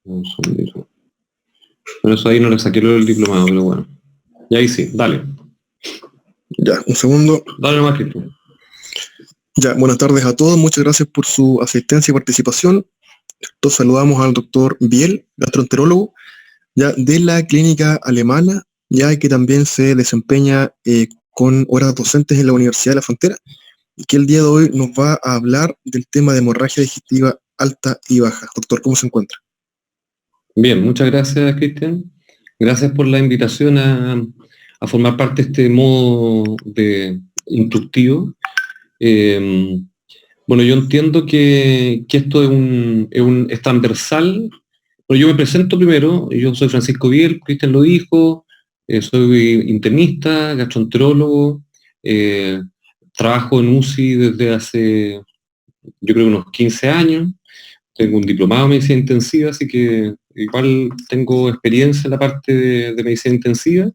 Un segundito. Bueno, eso ahí no le saqué el diplomado, pero bueno. Y ahí sí, dale. Ya, un segundo. Dale nomás, Cristian. Ya, buenas tardes a todos. Muchas gracias por su asistencia y participación. Entonces, saludamos al doctor Biel, gastroenterólogo, ya de la clínica alemana, ya que también se desempeña con horas docentes en la Universidad de la Frontera, y que el día de hoy nos va a hablar del tema de hemorragia digestiva alta y baja. Doctor, ¿cómo se encuentra? Bien, muchas gracias, Cristian. Gracias por la invitación a formar parte de este modo instructivo. Bueno, yo entiendo que esto es transversal. Bueno, yo me presento primero. Yo soy Francisco Biel, Cristian lo dijo. Soy internista, gastroenterólogo. Trabajo en UCI desde hace, yo creo, unos 15 años. Tengo un diplomado en medicina intensiva, así que igual tengo experiencia en la parte de medicina intensiva.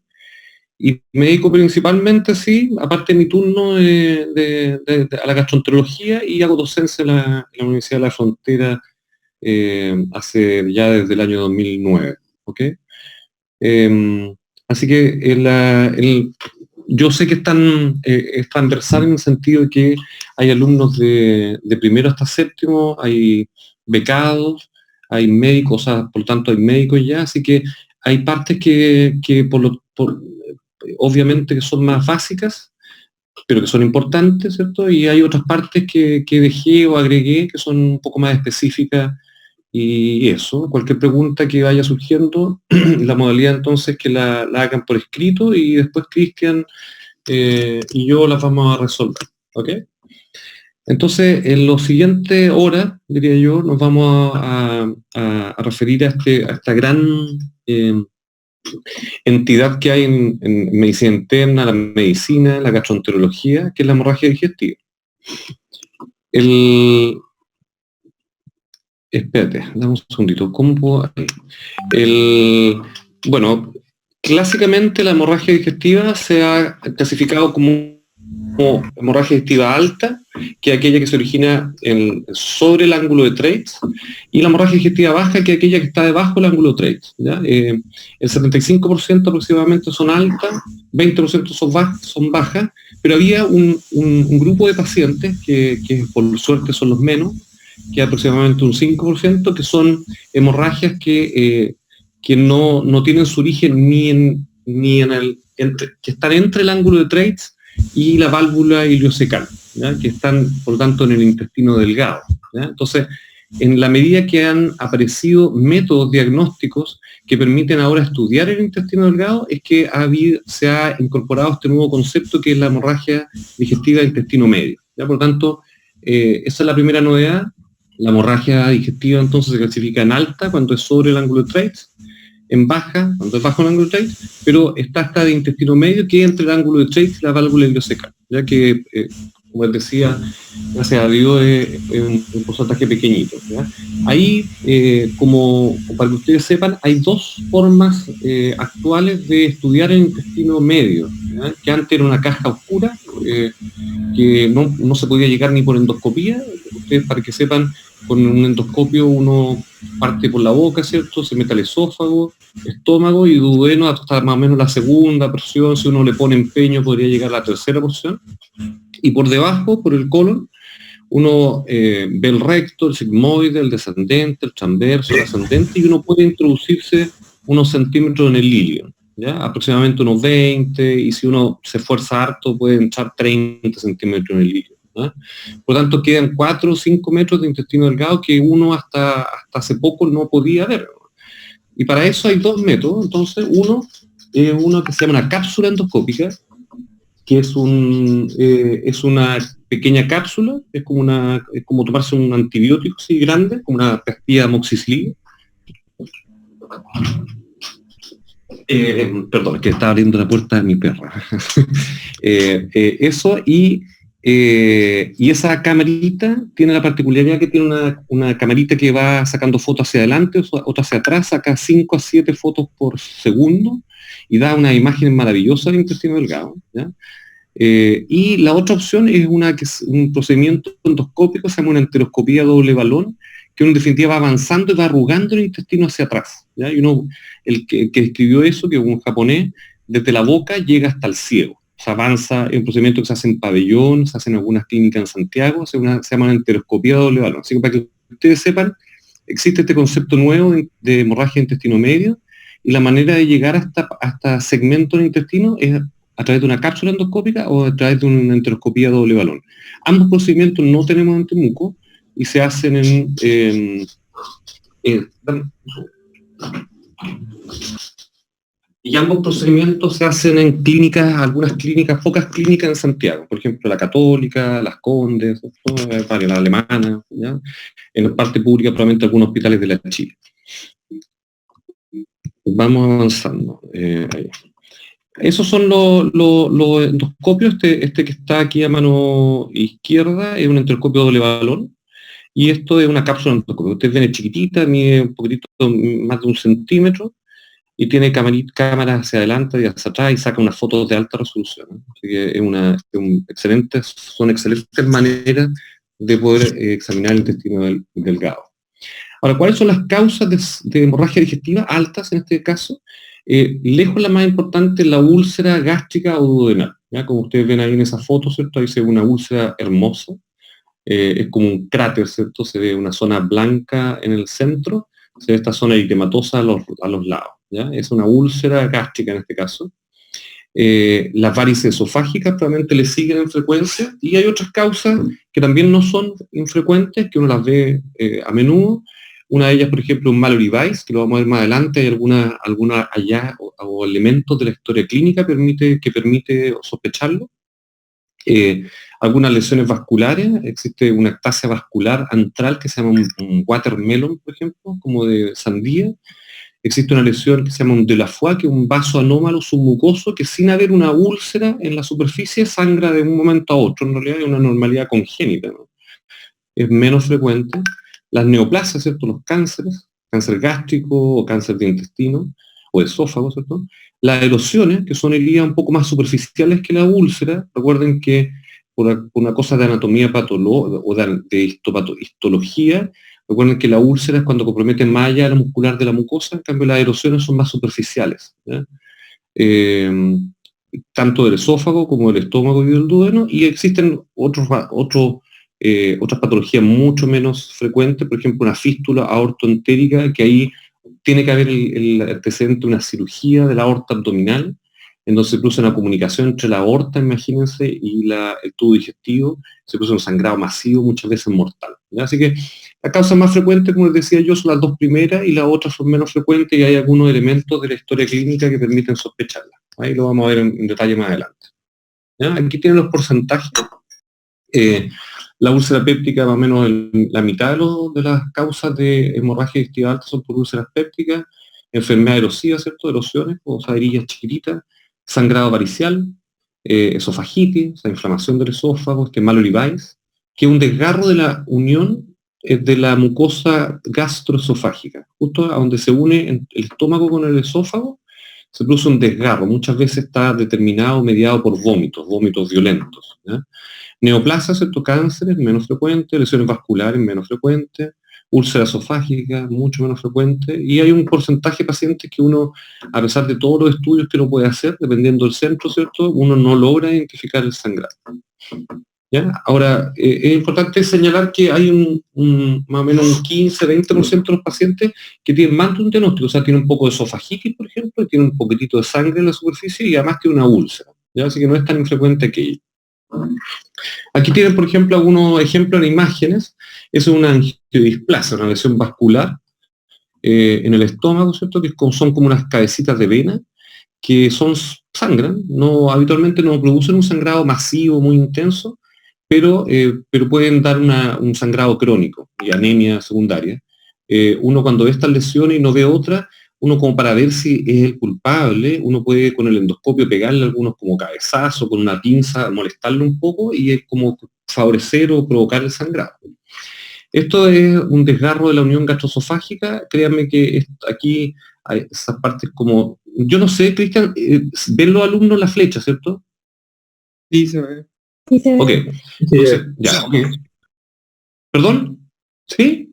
Y me dedico principalmente, sí, aparte de mi turno a la gastroenterología, y hago docencia en la Universidad de la Frontera hace ya desde el año 2009. ¿Ok? Así que yo sé que es transversal en el sentido de que hay alumnos de primero hasta séptimo, hay becados, hay médicos, o sea, por lo tanto hay médicos ya, así que hay partes que obviamente que son más básicas, pero que son importantes, ¿cierto? Y hay otras partes que dejé o agregué que son un poco más específicas, y eso, cualquier pregunta que vaya surgiendo, la modalidad entonces que la hagan por escrito, y después Cristian y yo las vamos a resolver, ¿ok? Entonces, en las siguientes horas, diría yo, nos vamos a referir a esta gran entidad que hay en medicina interna, la medicina, la gastroenterología, que es la hemorragia digestiva. Espérate, dame un segundito. ¿Cómo puedo? Bueno, clásicamente la hemorragia digestiva se ha clasificado como hemorragia digestiva alta, que es aquella que se origina sobre el ángulo de Treitz, y la hemorragia digestiva baja, que es aquella que está debajo del ángulo de Treitz. El 75% aproximadamente son altas, 20% son bajas, pero había un grupo de pacientes que por suerte son los menos, que aproximadamente un 5%, que son hemorragias que no tienen su origen que están entre el ángulo de Treitz y la válvula ileocecal, ¿ya? Que están, por lo tanto, en el intestino delgado, ¿ya? Entonces, en la medida que han aparecido métodos diagnósticos que permiten ahora estudiar el intestino delgado, es que se ha incorporado este nuevo concepto, que es la hemorragia digestiva del intestino medio, ¿ya? Por lo tanto, esa es la primera novedad. La hemorragia digestiva entonces se clasifica en alta cuando es sobre el ángulo de Treitz, en baja cuando es bajo el ángulo de Treitz, pero está de intestino medio, que es entre el ángulo de Treitz y la válvula ileocecal, ya que, como les decía, gracias a Dios es un porcentaje pequeñito, ¿ya? Ahí, como para que ustedes sepan, hay dos formas actuales de estudiar el intestino medio, ¿ya? Que antes era una caja oscura, que no se podía llegar ni por endoscopía. Ustedes, para que sepan, con un endoscopio uno parte por la boca, ¿cierto? Se mete al esófago, estómago y duodeno hasta más o menos la segunda porción. Si uno le pone empeño podría llegar a la tercera porción. Y por debajo, por el colon, uno ve el recto, el sigmoide, el descendente, el transverso, el ascendente, y uno puede introducirse unos centímetros en el ilion, ¿ya? Aproximadamente unos 20, y si uno se esfuerza harto puede entrar 30 centímetros en el ilion, ¿ya? Por lo tanto, quedan 4 o 5 metros de intestino delgado que uno hasta hace poco no podía ver. Y para eso hay dos métodos. Entonces, uno que se llama una cápsula endoscópica, que es una pequeña cápsula, es como tomarse un antibiótico así grande, como una pastilla de amoxicilina. Perdón, es que estaba abriendo la puerta de mi perra. Eso, y esa camarita tiene la particularidad que tiene una camarita que va sacando fotos hacia adelante, otra hacia atrás, saca 5 a 7 fotos por segundo, y da una imagen maravillosa del intestino delgado, ¿ya? Y la otra opción es un procedimiento endoscópico, se llama una enteroscopía doble balón, que uno en definitiva va avanzando y va arrugando el intestino hacia atrás, ¿ya? Y uno, el que escribió eso, que es un japonés, desde la boca llega hasta el ciego. O sea, avanza en un procedimiento que se hace en pabellón, se hace en algunas clínicas en Santiago, se llama una enteroscopía de doble balón. Así que para que ustedes sepan, existe este concepto nuevo de hemorragia de intestino medio, y la manera de llegar hasta segmento del intestino es a través de una cápsula endoscópica o a través de una enteroscopía de doble balón. Ambos procedimientos no tenemos en Temuco y se hacen y ambos procedimientos se hacen en clínicas, algunas clínicas, pocas clínicas en Santiago, por ejemplo la Católica, las Condes, la Alemana, ¿ya? En la parte pública probablemente algunos hospitales de la Chile. Vamos avanzando. Ahí. Esos son los endoscopios. Este que está aquí a mano izquierda es un endoscopio doble balón, y esto es una cápsula endoscópica. Ustedes ven, es chiquitita, mide un poquitito más de 1 centímetro, y tiene cámaras hacia adelante y hacia atrás, y saca unas fotos de alta resolución, ¿no? Así que son excelentes maneras de poder examinar el intestino delgado. Ahora, ¿cuáles son las causas de hemorragia digestiva altas en este caso? Lejos la más importante es la úlcera gástrica o duodenal, ¿ya? Como ustedes ven ahí en esa foto, ¿cierto? Ahí se ve una úlcera hermosa, es como un cráter, ¿cierto? Se ve una zona blanca en el centro, se ve esta zona eritematosa a los lados, ¿ya? Es una úlcera gástrica en este caso. Las varices esofágicas probablemente le siguen en frecuencia, y hay otras causas que también no son infrecuentes, que uno las ve a menudo. Una de ellas, por ejemplo, un Mallory Weiss, que lo vamos a ver más adelante. Hay alguna allá o elementos de la historia clínica que permite sospecharlo. Algunas lesiones vasculares, existe una ectasia vascular antral que se llama un watermelon, por ejemplo, como de sandía. Existe una lesión que se llama un de la foie, que es un vaso anómalo submucoso que, sin haber una úlcera en la superficie, sangra de un momento a otro. En realidad es una normalidad congénita, ¿no? Es menos frecuente. Las neoplasias, ¿cierto? Los cánceres, cáncer gástrico o cáncer de intestino o de esófago, ¿cierto? Las erosiones, que son heridas un poco más superficiales que la úlcera. Recuerden que por una cosa de anatomía patológica o de histología, recuerden que la úlcera es cuando compromete más allá la muscular de la mucosa, en cambio las erosiones son más superficiales, ¿ya? Tanto del esófago como del estómago y del duodeno, y existen otras patologías mucho menos frecuentes, por ejemplo una fístula aortoentérica, que ahí tiene que haber el antecedente de una cirugía de la aorta abdominal, en donde se produce una comunicación entre la aorta, imagínense, y el tubo digestivo, se produce un sangrado masivo, muchas veces mortal, ¿ya? Así que las causas más frecuentes, como les decía yo, son las dos primeras, y las otras son menos frecuentes, y hay algunos elementos de la historia clínica que permiten sospecharlas. Ahí lo vamos a ver en detalle más adelante, ¿ya? Aquí tienen los porcentajes. La úlcera péptica, más o menos la mitad de las causas de hemorragia digestiva alta son por úlceras pépticas, enfermedad erosiva, ¿cierto? Erosiones, o sea, herillas chiquititas, sangrado varicial, esofagitis, o sea, inflamación del esófago, Mallory Weiss, que es un desgarro de la unión de la mucosa gastroesofágica, justo a donde se une el estómago con el esófago, se produce un desgarro. Muchas veces está determinado, mediado por vómitos violentos, ¿ya? Neoplasias, ¿cierto? Cánceres, menos frecuentes, lesiones vasculares, menos frecuentes, úlcera esofágica, mucho menos frecuente, y hay un porcentaje de pacientes que uno, a pesar de todos los estudios que uno puede hacer, dependiendo del centro, ¿cierto?, uno no logra identificar el sangrado, ¿ya? Ahora, es importante señalar que hay más o menos un 15-20% de los pacientes que tienen más de un diagnóstico, o sea, tienen un poco de esofagitis, por ejemplo, y tienen un poquitito de sangre en la superficie, y además tiene una úlcera, ¿ya? Así que no es tan infrecuente aquello. Aquí tienen, por ejemplo, algunos ejemplos en imágenes. Es una angiodisplasia, una lesión vascular en el estómago, ¿cierto? Que son como unas cabecitas de vena que sangran, habitualmente no producen un sangrado masivo muy intenso, pero pueden dar un sangrado crónico y anemia secundaria. Uno, cuando ve estas lesiones y no ve otra, uno, como para ver si es el culpable, uno puede con el endoscopio pegarle algunos como cabezazo, con una pinza, molestarle un poco, y es como favorecer o provocar el sangrado. Esto es un desgarro de la unión gastroesofágica. Créanme que aquí hay esas partes como... Yo no sé, Cristian, ven los alumnos la flecha, ¿cierto? Sí, se ve. Ok, entonces, ya, ok. ¿Perdón? ¿Sí?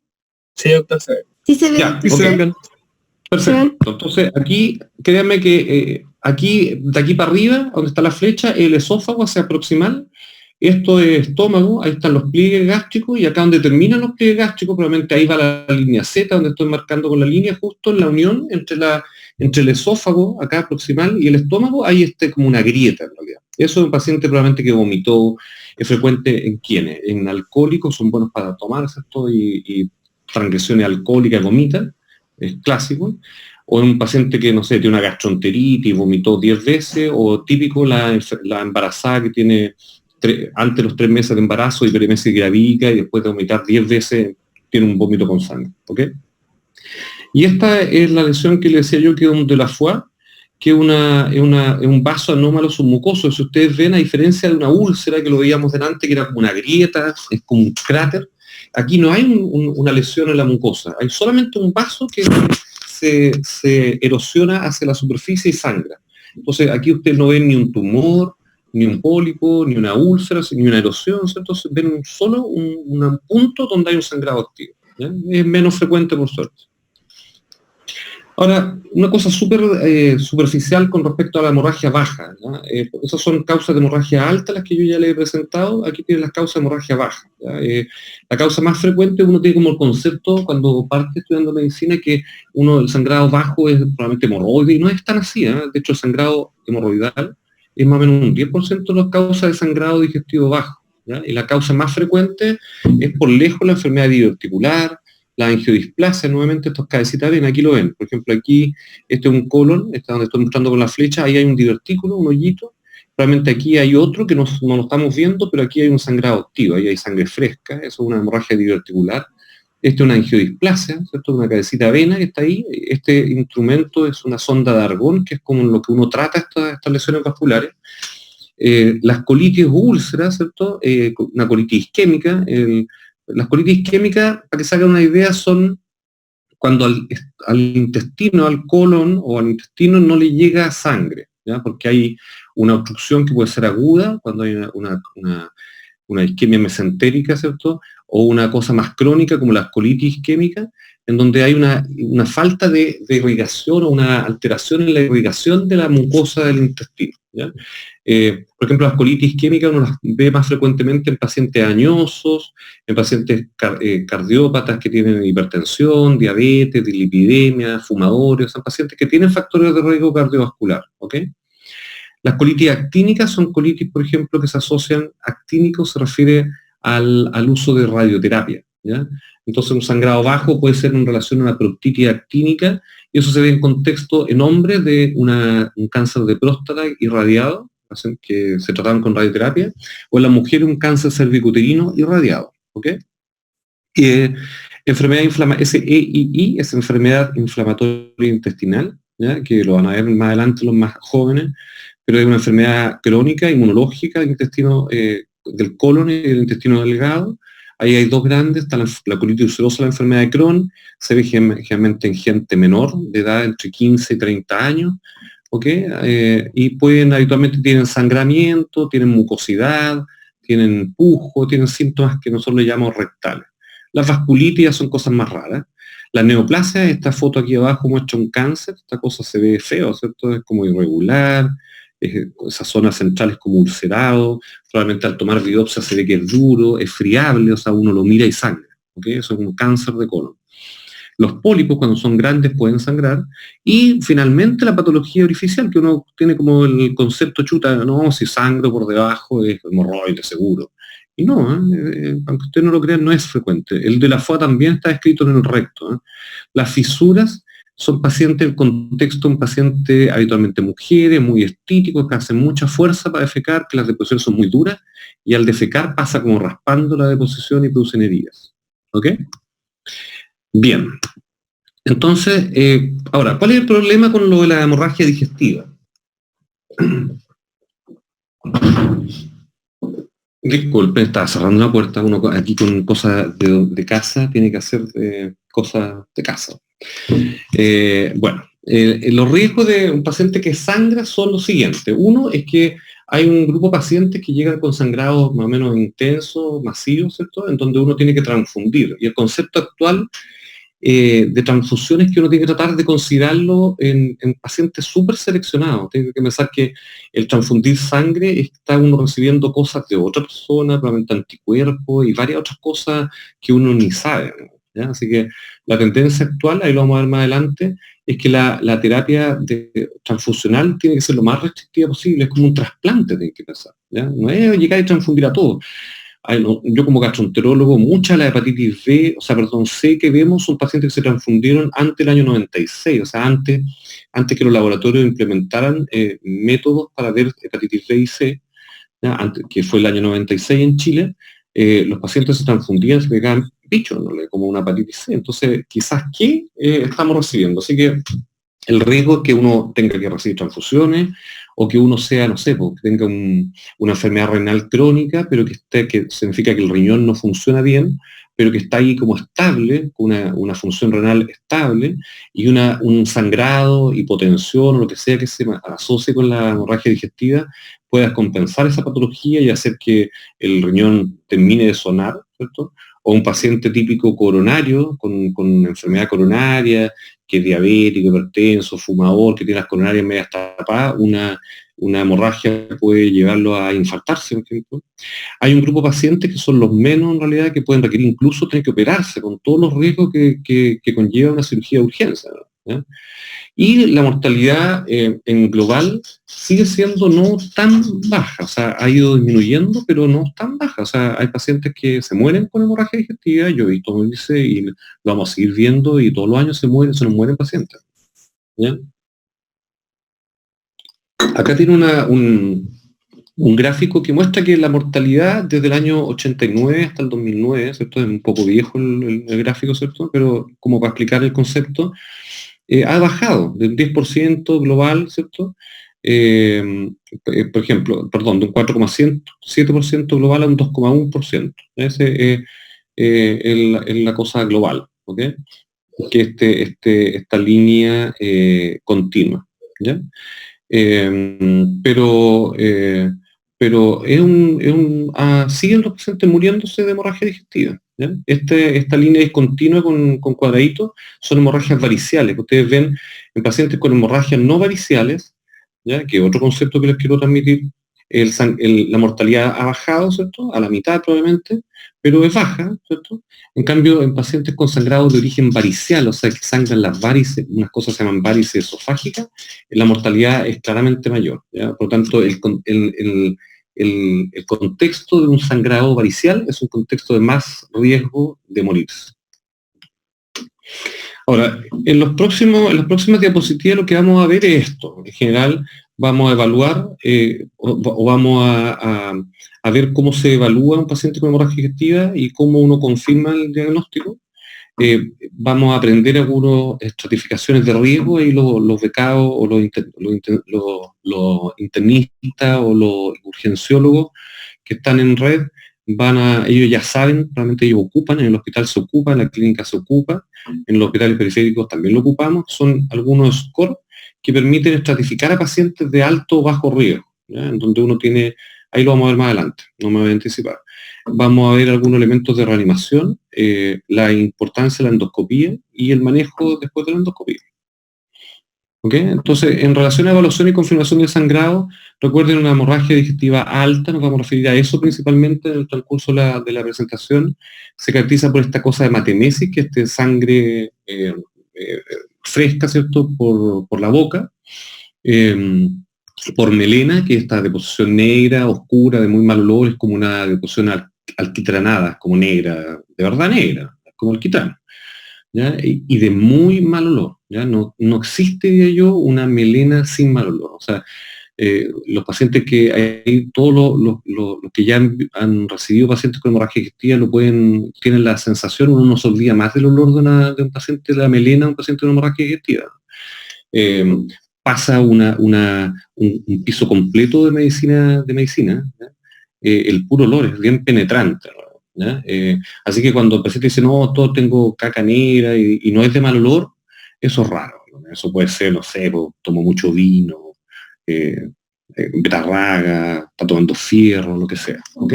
Sí, doctor, se ve. Sí se ve. Ya, Sí, ok. se ven bien. Perfecto. Entonces, aquí, créanme que aquí, de aquí para arriba, donde está la flecha, el esófago hacia proximal. Esto es estómago, ahí están los pliegues gástricos, y acá donde terminan los pliegues gástricos, probablemente ahí va la línea Z, donde estoy marcando con la línea, justo en la unión entre el esófago, acá proximal, y el estómago, hay como una grieta en realidad. Eso es un paciente probablemente que vomitó, es frecuente en quienes, en alcohólicos, son buenos para tomar, ¿cierto? Y transgresiones alcohólicas, vomitan, es clásico, o en un paciente que, no sé, tiene una gastroenteritis, vomitó 10 veces, o típico la embarazada que tiene antes de los 3 meses de embarazo, hiperemesis gravídica, y después de vomitar 10 veces tiene un vómito con sangre, ¿ok? Y esta es la lesión que le decía yo que es un de la foie, que es un vaso anómalo submucoso. Si ustedes ven, a diferencia de una úlcera que lo veíamos delante, que era como una grieta, es como un cráter, aquí no hay una lesión en la mucosa, hay solamente un vaso que se erosiona hacia la superficie y sangra. Entonces aquí ustedes no ven ni un tumor, ni un pólipo, ni una úlcera, ni una erosión, entonces ven solo un punto donde hay un sangrado activo, ¿ya? Es menos frecuente por suerte. Ahora, una cosa súper superficial con respecto a la hemorragia baja, ¿ya? Esas son causas de hemorragia alta, las que yo ya le he presentado. Aquí tienen las causas de hemorragia baja, ¿ya? La causa más frecuente, uno tiene como el concepto cuando parte estudiando medicina que el sangrado bajo es probablemente hemorroide, y no es tan así, ¿eh? De hecho, el sangrado hemorroidal es más o menos un 10% de las causas de sangrado digestivo bajo, ¿ya? Y la causa más frecuente es por lejos la enfermedad diverticular, la angiodisplasia, nuevamente estos cabecitas ven, aquí lo ven. Por ejemplo, aquí, este es un colon, este donde estoy mostrando con la flecha, ahí hay un divertículo, un hoyito. Probablemente aquí hay otro que no lo estamos viendo, pero aquí hay un sangrado activo, ahí hay sangre fresca, eso es una hemorragia diverticular. Este es una angiodisplasia, ¿cierto? Una cabecita vena que está ahí. Este instrumento es una sonda de argón, que es como lo que uno trata estas lesiones vasculares. Las colitis o úlceras, ¿cierto? Una colitis isquémica. Las colitis isquémicas, para que se hagan una idea, son cuando al intestino, al colon o al intestino no le llega sangre, ¿ya? Porque hay una obstrucción que puede ser aguda, cuando hay una isquemia mesentérica, ¿cierto? O una cosa más crónica como la colitis isquémica, en donde hay una falta de irrigación o una alteración en la irrigación de la mucosa del intestino, ¿ya? Por ejemplo, las colitis isquémicas uno las ve más frecuentemente en pacientes añosos, en pacientes cardiópatas que tienen hipertensión, diabetes, dislipidemia, fumadores, son pacientes que tienen factores de riesgo cardiovascular, ¿ok? Las colitis actínicas son colitis, por ejemplo, que se asocian, actínico se refiere al uso de radioterapia, ¿ya? Entonces un sangrado bajo puede ser en relación a una proctitis actínica, y eso se ve en contexto en hombres de un cáncer de próstata irradiado, que se trataban con radioterapia, o en las mujeres un cáncer cervicuterino irradiado, ¿ok? Enfermedad SEII es enfermedad inflamatoria intestinal, ¿ya? Que lo van a ver más adelante los más jóvenes, pero es una enfermedad crónica, inmunológica del intestino, del colon y del intestino delgado. Ahí hay dos grandes, está la colitis ulcerosa, la enfermedad de Crohn, se ve generalmente en gente menor, de edad entre 15 y 30 años, ¿ok? Y habitualmente tienen sangramiento, tienen mucosidad, tienen pujo, tienen síntomas que nosotros le llamamos rectales. Las vasculitis son cosas más raras. La neoplasia, esta foto aquí abajo muestra un cáncer, esta cosa se ve feo, ¿cierto? Es como irregular, esas zonas centrales como ulcerado, probablemente al tomar biopsia se ve que es duro, es friable, o sea, uno lo mira y sangra, ¿ok? Eso es un cáncer de colon. Los pólipos, cuando son grandes, pueden sangrar. Y finalmente la patología orificial, que uno tiene como el concepto chuta, no, si sangro por debajo es hemorroide seguro. Y no, aunque usted no lo crea, no es frecuente. El de la foie también está escrito en el recto, ¿eh? Las fisuras son pacientes, el contexto, un paciente habitualmente mujeres, muy estíticos, que hacen mucha fuerza para defecar, que las deposiciones son muy duras, y al defecar pasa como raspando la deposición y producen heridas. ¿Ok? Bien. Entonces, ahora, ¿cuál es el problema con lo de la hemorragia digestiva? Disculpen, estaba cerrando una puerta, uno aquí con cosas de casa tiene que hacer cosas de casa. Bueno, los riesgos de un paciente que sangra son los siguientes. Uno es que hay un grupo de pacientes que llegan con sangrados más o menos intensos, masivos, ¿cierto? En donde uno tiene que transfundir. Y el concepto actual de transfusiones que uno tiene que tratar de considerarlo en pacientes súper seleccionados. Tiene que pensar que el transfundir sangre está uno recibiendo cosas de otra persona, probablemente anticuerpos y varias otras cosas que uno ni sabe, ¿ya? Así que la tendencia actual, ahí lo vamos a ver más adelante, es que la terapia transfusional tiene que ser lo más restrictiva posible, es como un trasplante, tiene que pensar, ¿ya? No es llegar y transfundir a todos. Yo como gastroenterólogo, mucha de la hepatitis C que vemos son pacientes que se transfundieron antes del año 96, o sea, antes que los laboratorios implementaran métodos para ver hepatitis B y C, ¿ya? Antes, que fue el año 96 en Chile, los pacientes se transfundían, se pegaban bichos, ¿no? Como una hepatitis C. Entonces, quizás, ¿qué estamos recibiendo? Así que el riesgo es que uno tenga que recibir transfusiones o que uno sea, no sé, que tenga una enfermedad renal crónica, pero que significa que el riñón no funciona bien, pero que está ahí como estable, con una función renal estable, y un sangrado, hipotensión o lo que sea que se asocie con la hemorragia digestiva, pueda compensar esa patología y hacer que el riñón termine de sonar, ¿cierto? O un paciente típico coronario, con enfermedad coronaria, que es diabético, hipertenso, fumador, que tiene las coronarias medias tapadas, una hemorragia puede llevarlo a infartarse, por ejemplo. Hay un grupo de pacientes que son los menos en realidad, que pueden requerir incluso tener que operarse, con todos los riesgos que conlleva una cirugía de urgencia, ¿ya? Y la mortalidad en global sigue siendo no tan baja, o sea, ha ido disminuyendo, pero no tan baja. O sea, hay pacientes que se mueren con hemorragia digestiva, yo he visto como dice, y lo vamos a seguir viendo, y todos los años se nos mueren pacientes, ¿ya? Acá tiene un gráfico que muestra que la mortalidad desde el año 89 hasta el 2009, ¿cierto? Es un poco viejo el gráfico, ¿cierto? Pero como para explicar el concepto, ha bajado del 10% global, ¿cierto? Por ejemplo, perdón, de un 4,7% global a un 2,1%. Ese es la cosa global, ¿ok? Que esta línea continua, ¿ya? Pero siguen los pacientes muriéndose de hemorragia digestiva, ¿ya? Esta línea discontinua con cuadraditos son hemorragias variciales, que ustedes ven en pacientes con hemorragias no variciales, ¿ya? Que otro concepto que les quiero transmitir, la mortalidad ha bajado, ¿cierto? A la mitad probablemente, pero es baja, ¿cierto? En cambio, en pacientes con sangrados de origen varicial, o sea, que sangran las varices, unas cosas se llaman varices esofágicas, la mortalidad es claramente mayor, ¿ya? Por lo tanto, el contexto de un sangrado varicial es un contexto de más riesgo de morirse. Ahora, en las próximas diapositivas lo que vamos a ver es esto. En general, vamos a evaluar o vamos a ver cómo se evalúa un paciente con hemorragia digestiva y cómo uno confirma el diagnóstico. Vamos a aprender algunas estratificaciones de riesgo y los becados o los internistas o los urgenciólogos que están en red, ellos ya saben, realmente ellos ocupan, en el hospital se ocupa, en la clínica se ocupa, en los hospitales periféricos también lo ocupamos, son algunos scores que permiten estratificar a pacientes de alto o bajo riesgo, ¿ya? En donde uno tiene, ahí lo vamos a ver más adelante, no me voy a anticipar. Vamos a ver algunos elementos de reanimación, la importancia de la endoscopía y el manejo después de la endoscopía. ¿Okay? Entonces, en relación a evaluación y confirmación de sangrado, recuerden una hemorragia digestiva alta, nos vamos a referir a eso principalmente en el transcurso de la presentación. Se caracteriza por esta cosa de matemesis, que es sangre fresca, ¿cierto?, por la boca. Por melena, que es esta deposición negra, oscura, de muy mal olor, es como una deposición alquitranada, como negra, de verdad negra, como alquitrán, ¿ya? Y de muy mal olor, ¿ya? No existe, diría yo, una melena sin mal olor. O sea, los pacientes que hay, todos los que ya han recibido pacientes con hemorragia digestiva tienen la sensación, uno no se olvida más del olor de un paciente de la melena, de un paciente con hemorragia digestiva. Pasa un piso completo de medicina, ¿ya? El puro olor es bien penetrante, ¿ya? Así que cuando el paciente dice, no, todo tengo caca negra y no es de mal olor, eso es raro, ¿no? Eso puede ser, no sé, tomo mucho vino, betarraga, está tomando fierro, lo que sea, ¿ok?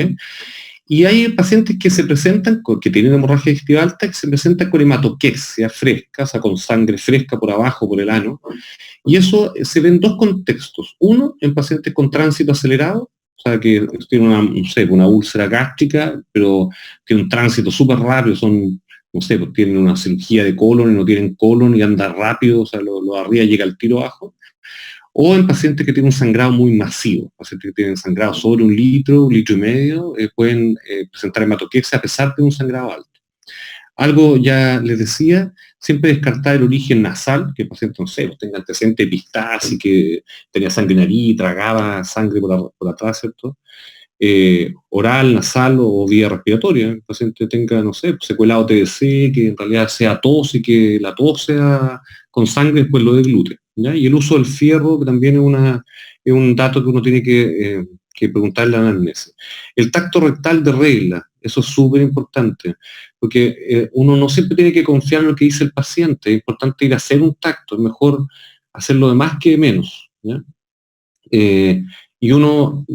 Y hay pacientes que se presentan, que tienen hemorragia digestiva alta, que se presentan con hematoquexia fresca, o sea, con sangre fresca por abajo, por el ano. Y eso se ve en dos contextos. Uno, en pacientes con tránsito acelerado, o sea, que tienen una, no sé, una úlcera gástrica, pero tiene un tránsito súper rápido, son, no sé, pues tienen una cirugía de colon y no tienen colon y anda rápido, o sea, lo de arriba llega al tiro abajo. O en pacientes que tienen un sangrado muy masivo, pacientes que tienen sangrado sobre 1 litro y medio, pueden presentar hematoquexia a pesar de un sangrado alto. Algo ya les decía, siempre descartar el origen nasal, que el paciente, no sé, tenga antecedente de epistasis, que tenía sangre en nariz, tragaba sangre por atrás, ¿cierto? Oral, nasal o vía respiratoria. El paciente tenga, no sé, secuelado TBC, que en realidad sea tos y que la tos sea con sangre después lo deglute, ¿ya? Y el uso del fierro, que también es un dato que uno tiene que preguntarle a la anamnesis. El tacto rectal de regla, eso es súper importante, porque uno no siempre tiene que confiar en lo que dice el paciente, es importante ir a hacer un tacto, es mejor hacerlo de más que de menos, ¿ya? Y uno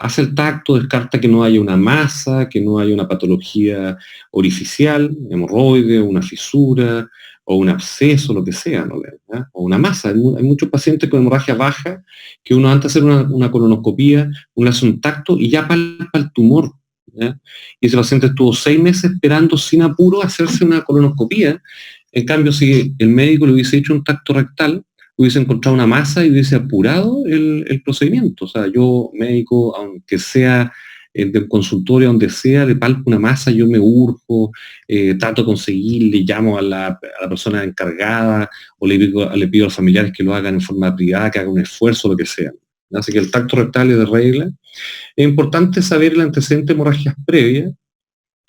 hace el tacto, descarta que no haya una masa, que no haya una patología orificial, hemorroide, una fisura, o un absceso, lo que sea, ¿no? O una masa. Hay muchos pacientes con hemorragia baja que uno antes de hacer una colonoscopía, uno hace un tacto y ya palpa el tumor, ¿ya? Y ese paciente estuvo 6 meses esperando sin apuro hacerse una colonoscopía. En cambio, si el médico le hubiese hecho un tacto rectal, hubiese encontrado una masa y hubiese apurado el procedimimiento. O sea, yo, médico, aunque sea del consultorio, donde sea, le palpo una masa, yo me urjo, trato de conseguir, le llamo a la persona encargada, o le pido a los familiares que lo hagan en forma privada, que hagan un esfuerzo, lo que sea. Así que el tacto rectal es de regla. Es importante saber el antecedente de hemorragias previas,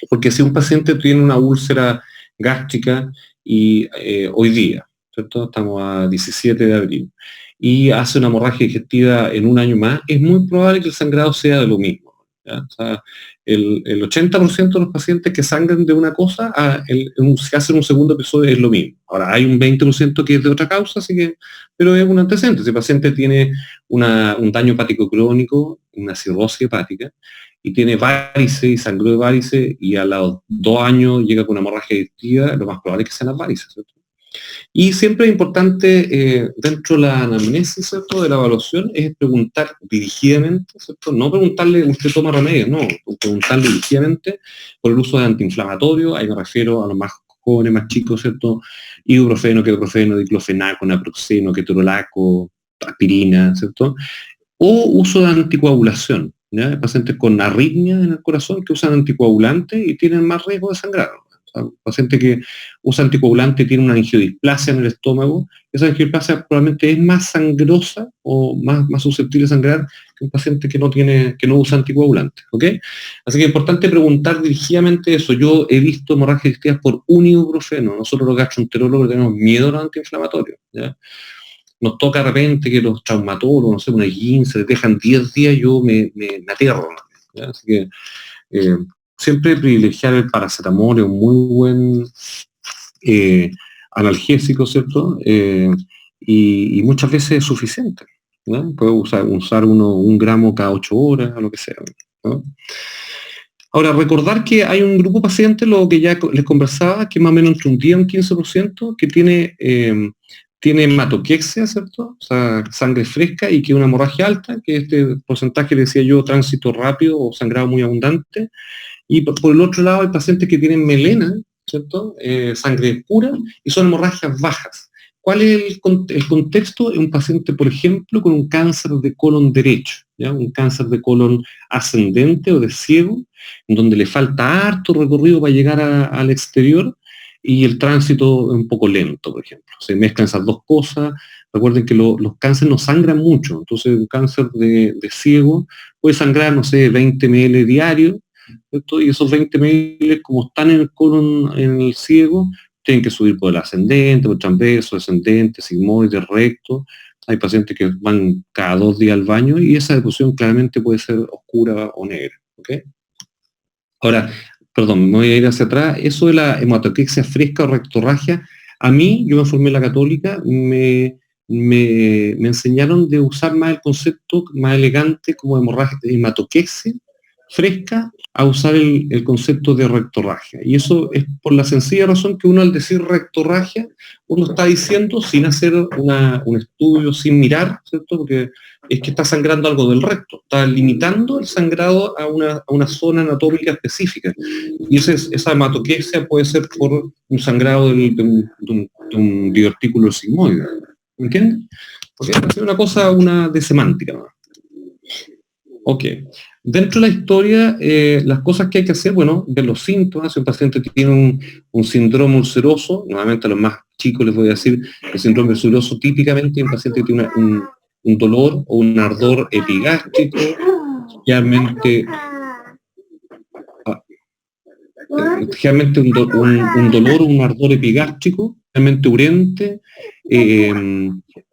porque si un paciente tiene una úlcera gástrica y hoy día, ¿cierto? Estamos a 17 de abril, y hace una hemorragia digestiva en un año más, es muy probable que el sangrado sea de lo mismo, ¿ya? O sea, el 80% de los pacientes que sangran de una cosa, si hacen un segundo episodio es lo mismo. Ahora, hay un 20% que es de otra causa, así que, pero es un antecedente. Si el paciente tiene un daño hepático crónico, una cirrosis hepática, y tiene varices y sangró de varices, y a los 2 años llega con una hemorragia digestiva, lo más probable es que sean las varices, ¿cierto? Y siempre es importante, dentro de la anamnesis, ¿cierto?, de la evaluación, es preguntar dirigidamente, ¿cierto? No preguntarle, usted toma remedio, no, preguntarle dirigidamente por el uso de antiinflamatorio, ahí me refiero a los más jóvenes, más chicos, ¿cierto? Ibuprofeno, ketoprofeno, diclofenaco, naproxeno, ketorolaco, aspirina, ¿cierto? O uso de anticoagulación, ¿ya? Pacientes con arritmia en el corazón que usan anticoagulantes y tienen más riesgo de sangrar. O sea, un paciente que usa anticoagulante tiene una angiodisplasia en el estómago, esa angiodisplasia probablemente es más sangrosa o más susceptible a sangrar que un paciente que no usa anticoagulante, ¿ok? Así que es importante preguntar dirigidamente eso. Yo he visto hemorragias digestivas por un ibuprofeno. Nosotros los gastroenterólogos tenemos miedo a los antiinflamatorios, ¿ya? Nos toca de repente que los traumatólogos, no sé, una 15, dejan 10 días, yo me aterro, ¿ya? Así que siempre privilegiar el paracetamol, es un muy buen analgésico, ¿cierto? Y muchas veces es suficiente, ¿no? Puede usar uno 1 gramo cada 8 horas, o lo que sea, ¿no? Ahora, recordar que hay un grupo de pacientes, lo que ya les conversaba, que más o menos entre un 10 y un 15%, que tiene hematoquexia, ¿cierto? O sea, sangre fresca y que una hemorragia alta, que este porcentaje le decía yo, tránsito rápido o sangrado muy abundante. Y por el otro lado hay pacientes que tienen melena, ¿cierto? Sangre pura, y son hemorragias bajas. ¿Cuál es el contexto? Un paciente, por ejemplo, con un cáncer de colon derecho, ¿ya? Un cáncer de colon ascendente o de ciego, en donde le falta harto recorrido para llegar al exterior, y el tránsito es un poco lento, por ejemplo. Se mezclan esas dos cosas. Recuerden que los cánceres no sangran mucho, entonces un cáncer de ciego puede sangrar, no sé, 20 ml diario, ¿cierto? Y esos 20 ml, como están en el colon, en el ciego, tienen que subir por el ascendente, por el transverso, descendente, sigmoide, recto. Hay pacientes que van cada 2 días al baño y esa deposición claramente puede ser oscura o negra, ¿ok? Ahora, perdón, me voy a ir hacia atrás. Eso de la hematoquexia fresca o rectorragia, a mí, yo me formé en la Católica, me enseñaron de usar más el concepto más elegante como hematoquexia, fresca a usar el concepto de rectorragia. Y eso es por la sencilla razón que uno al decir rectorragia, uno está diciendo sin hacer un estudio, sin mirar, ¿cierto? Porque es que está sangrando algo del recto, está limitando el sangrado a una zona anatómica específica. Y esa hematoquesia puede ser por un sangrado de un divertículo sigmoide. ¿Me entiendes? Porque es una cosa de semántica, ¿no? Ok. Dentro de la historia, las cosas que hay que hacer, bueno, ver los síntomas. Si un paciente tiene un síndrome ulceroso, nuevamente a los más chicos les voy a decir, el síndrome ulceroso típicamente un paciente que tiene un dolor o un ardor epigástrico, generalmente un dolor o un ardor epigástrico, realmente urente,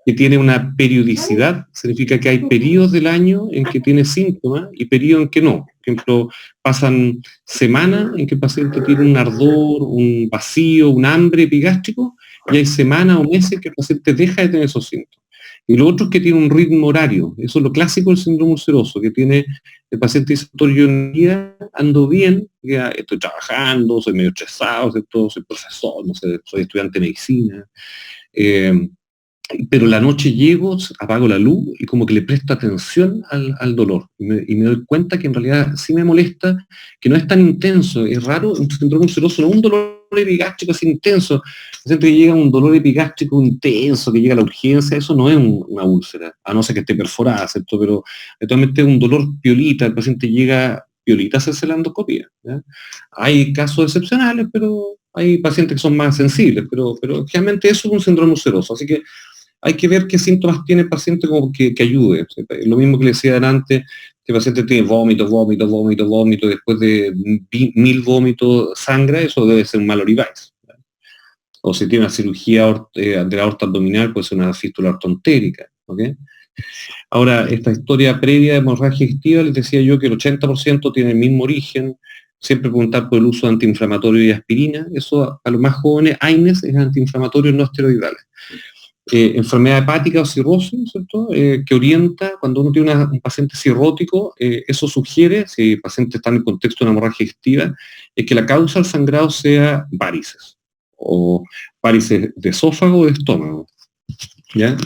que tiene una periodicidad, significa que hay periodos del año en que tiene síntomas y periodos en que no. Por ejemplo, pasan semanas en que el paciente tiene un ardor, un vacío, un hambre epigástrico, y hay semanas o meses en que el paciente deja de tener esos síntomas. Y lo otro es que tiene un ritmo horario. Eso es lo clásico del síndrome ulceroso, que tiene el paciente dice, doctor, yo en día ando bien, ya estoy trabajando, soy medio estresado, ¿cierto? Soy profesor, no sé, soy estudiante de medicina. Pero la noche llego, apago la luz y como que le presto atención al dolor. Y me doy cuenta que en realidad sí me molesta, que no es tan intenso. Es raro, un síndrome ulceroso no es un dolor epigástrico así intenso. Siempre que llega un dolor epigástrico intenso, que llega a la urgencia, eso no es una úlcera, a no ser que esté perforada, ¿cierto? Pero actualmente es un dolor piolita, el paciente llega piolita a hacerse la endoscopia, ¿ya? Hay casos excepcionales, pero hay pacientes que son más sensibles, pero generalmente eso es un síndrome ulceroso. Así que hay que ver qué síntomas tiene el paciente como que ayude. Lo mismo que le decía antes, que el paciente tiene vómito, después de 1000 vómitos sangra, eso debe ser un Mallory-Weiss. O si tiene una cirugía de la aorta abdominal, puede ser una fístula ortontérica. ¿Okay? Ahora, esta historia previa de hemorragia digestiva, les decía yo que el 80% tiene el mismo origen. Siempre preguntar por el uso de antiinflamatorio y aspirina. Eso a los más jóvenes, AINES es antiinflamatorio no esteroidales. Enfermedad hepática o cirrosis, ¿cierto? Que orienta, cuando uno tiene un paciente cirrótico, eso sugiere, si el paciente está en el contexto de una hemorragia digestiva, es que la causa del sangrado sea varices, o varices de esófago o de estómago. ¿Ya?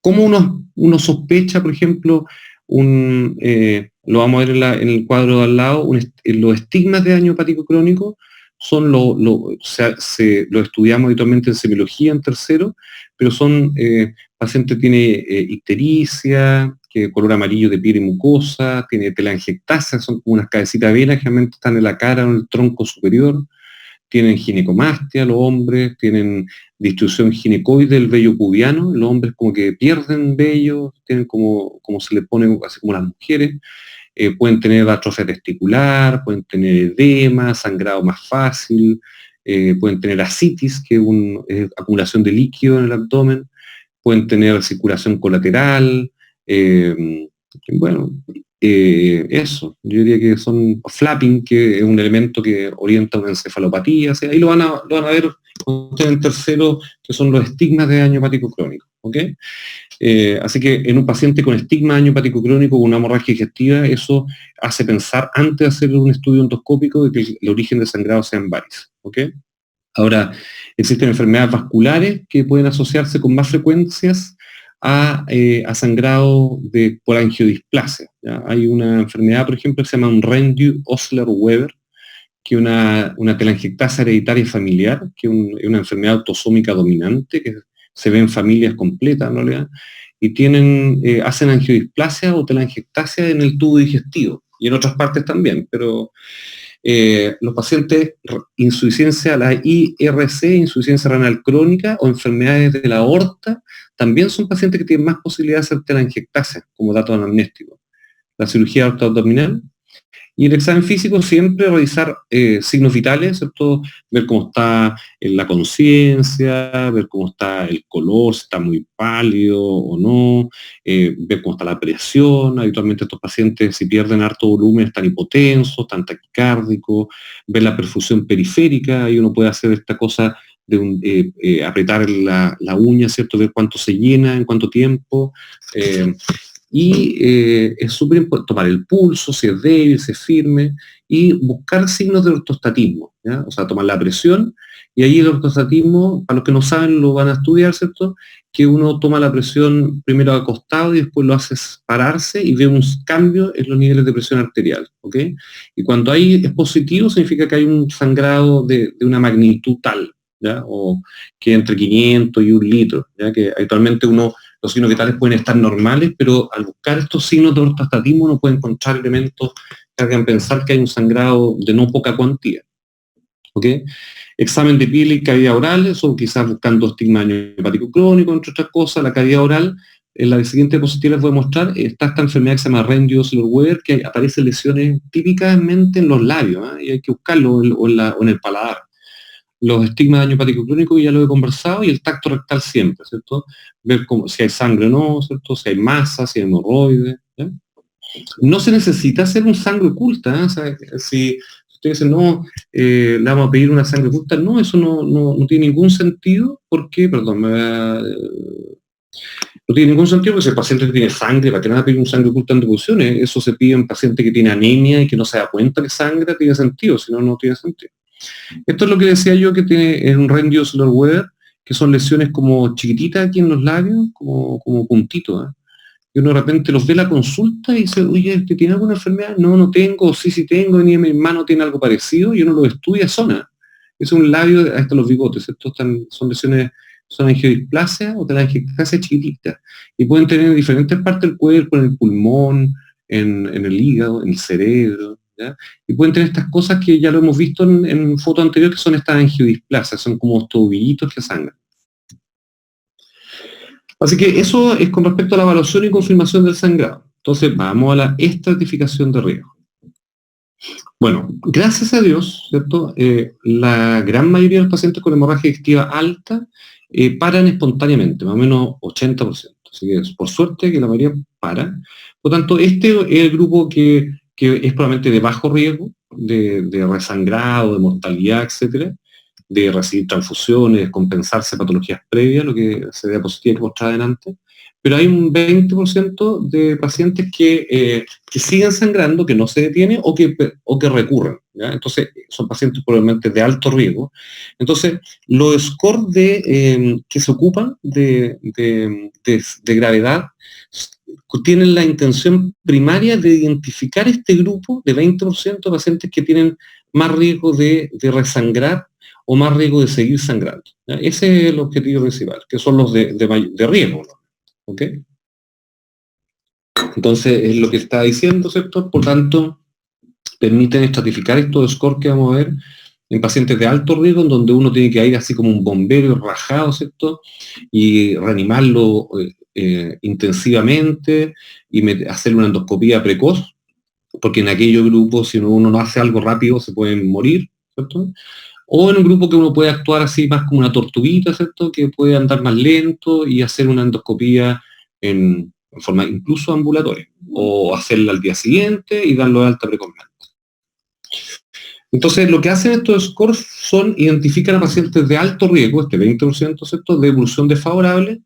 ¿Cómo uno sospecha, por ejemplo, lo vamos a ver en el cuadro de al lado, los estigmas de daño hepático crónico son lo estudiamos habitualmente en semiología en tercero, pero son paciente tiene ictericia, que color amarillo de piel y mucosa, tiene telangiectasia, son como unas cabecitas de vena, generalmente están en la cara o en el tronco superior, tienen ginecomastia los hombres, tienen distribución ginecoide del vello pubiano, los hombres como que pierden vello, tienen como se les pone, así como las mujeres, pueden tener atrofia testicular, pueden tener edema, sangrado más fácil, pueden tener ascitis, que es acumulación de líquido en el abdomen, pueden tener circulación colateral, eso, yo diría que son flapping, que es un elemento que orienta a una encefalopatía, o sea, ahí lo van a ver en tercero, que son los estigmas de daño hepático crónico, ¿ok? Así que en un paciente con estigma de daño hepático crónico, con una hemorragia digestiva, eso hace pensar, antes de hacer un estudio endoscópico, de que el origen de sangrado sean varices, ¿ok? Ahora, existen enfermedades vasculares que pueden asociarse con más frecuencias a sangrado por angiodisplasia, ¿ya? Hay una enfermedad, por ejemplo, que se llama un Rendu-Osler-Weber, que es una telangiectasia hereditaria familiar, que es una enfermedad autosómica dominante, que se ve en familias completas, en realidad, y hacen angiodisplasia o telangiectasia en el tubo digestivo, y en otras partes también, pero los pacientes insuficiencia, la IRC, insuficiencia renal crónica o enfermedades de la aorta, también son pacientes que tienen más posibilidad de hacer telangiectasia como dato anamnéstico. La cirugía aorta abdominal y el examen físico siempre revisar signos vitales, ¿cierto? Ver cómo está la conciencia, ver cómo está el color, si está muy pálido o no, ver cómo está la presión. Habitualmente estos pacientes, si pierden harto volumen, están hipotensos, están taquicárdicos, ver la perfusión periférica, y uno puede hacer esta cosa de apretar la uña, ¿cierto? Ver cuánto se llena, en cuánto tiempo. Y es súper importante tomar el pulso, si es débil, si es firme, y buscar signos de ortostatismo, ¿ya? O sea, tomar la presión, y ahí el ortostatismo, para los que no saben, lo van a estudiar, ¿cierto? Que uno toma la presión primero acostado y después lo hace pararse y ve un cambio en los niveles de presión arterial, ¿ok? Y cuando ahí es positivo, significa que hay un sangrado de una magnitud tal, ¿ya? O que entre 500 y 1 litro, ¿ya? Que habitualmente los signos vitales pueden estar normales, pero al buscar estos signos de ortostatismo uno puede encontrar elementos que hagan pensar que hay un sangrado de no poca cuantía. ¿Ok? Examen de piel y cavidad oral, eso quizás buscando estigma hepático crónico, entre otras cosas. La cavidad oral, en la siguiente diapositiva les voy a mostrar, está esta enfermedad que se llama Rendio-Weber, que aparecen lesiones típicamente en los labios, ¿eh? Y hay que buscarlo o en el paladar. Los estigmas de daño hepático crónico ya lo he conversado, y el tacto rectal siempre, ¿cierto? Ver si hay sangre o no, ¿cierto? Si hay masa, si hay hemorroides, ¿eh? No se necesita hacer un sangre oculta, ¿eh? O sea, si ustedes dicen, no, le vamos a pedir una sangre oculta, no, eso no tiene ningún sentido, porque, perdón, no tiene ningún sentido porque si el paciente tiene sangre, ¿para qué nada pedir un sangre oculta en devoluciones? Eso se pide en paciente que tiene anemia y que no se da cuenta que sangra, tiene sentido, si no, no tiene sentido. Esto es lo que decía yo, que tiene un Rendio-Weber, que son lesiones como chiquititas aquí en los labios, como puntitos, ¿eh? Y uno de repente los ve en la consulta y dice, oye, ¿tiene alguna enfermedad? No, no tengo, sí tengo, ni mi hermano tiene algo parecido, y uno lo estudia zona. Es un labio, ahí están los bigotes, estos son lesiones, son angiodisplasia o telangiectasia chiquititas, y pueden tener en diferentes partes del cuerpo, en el pulmón, en el hígado, en el cerebro, ¿ya? Y pueden tener estas cosas que ya lo hemos visto en foto anterior, que son estas angiodisplasias, son como tobillitos que sangran. Así que eso es con respecto a la evaluación y confirmación del sangrado. Entonces vamos a la estratificación de riesgo. Bueno, gracias a Dios, ¿cierto? La gran mayoría de los pacientes con hemorragia digestiva alta paran espontáneamente, más o menos 80%. Así que por suerte que la mayoría para. Por lo tanto, este es el grupo que es probablemente de bajo riesgo, de resangrado, de mortalidad, etcétera, de recibir transfusiones, compensarse patologías previas, lo que se vea positivo que mostrar adelante. Pero hay un 20% de pacientes que siguen sangrando, que no se detiene o que recurren, ¿ya? Entonces, son pacientes probablemente de alto riesgo. Entonces, los scores que se ocupan de gravedad tienen la intención primaria de identificar este grupo de 20% de pacientes que tienen más riesgo de resangrar o más riesgo de seguir sangrando, ¿ya? Ese es el objetivo principal, que son los de riesgo, ¿no? ¿Ok? Entonces, es lo que está diciendo, ¿cierto? Por tanto, permiten estratificar estos scores que vamos a ver en pacientes de alto riesgo, en donde uno tiene que ir así como un bombero rajado, ¿cierto? Y reanimarlo intensivamente y hacerle una endoscopía precoz, porque en aquellos grupos, si uno no hace algo rápido, se pueden morir, ¿cierto? O en un grupo que uno puede actuar así más como una tortuguita, ¿cierto? Que puede andar más lento y hacer una endoscopía en forma incluso ambulatoria. O hacerla al día siguiente y darlo de alta precozmente. Entonces, lo que hacen estos scores son identificar a pacientes de alto riesgo, este 20%, ¿cierto?, de evolución desfavorable,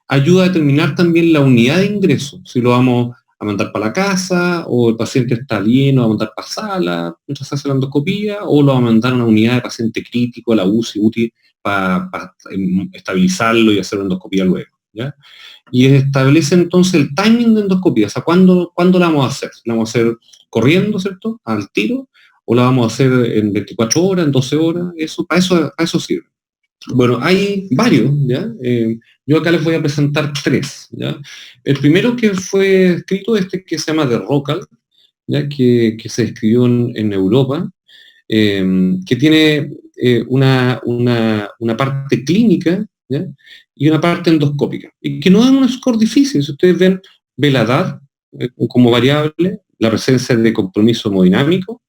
ayuda a determinar también la unidad de ingreso, si lo vamos a mandar para la casa, o el paciente está bien, lo va a mandar para sala, mientras se hace la endoscopía, o lo va a mandar a una unidad de paciente crítico, a la UCI, para estabilizarlo y hacer una endoscopía luego, ¿ya? Y establece entonces el timing de endoscopía, o sea, ¿cuándo la vamos a hacer? ¿La vamos a hacer corriendo, ¿cierto?, al tiro, o la vamos a hacer en 24 horas, en 12 horas? Para eso sirve. Bueno, hay varios, ¿ya? Yo acá les voy a presentar 3, ¿ya? El primero que fue escrito, que se llama The Rocal, ¿ya? Que se escribió en Europa, que tiene una parte clínica, ¿ya?, y una parte endoscópica, y que no es un score difícil. Si ustedes ve la edad como variable, la presencia de compromiso hemodinámico,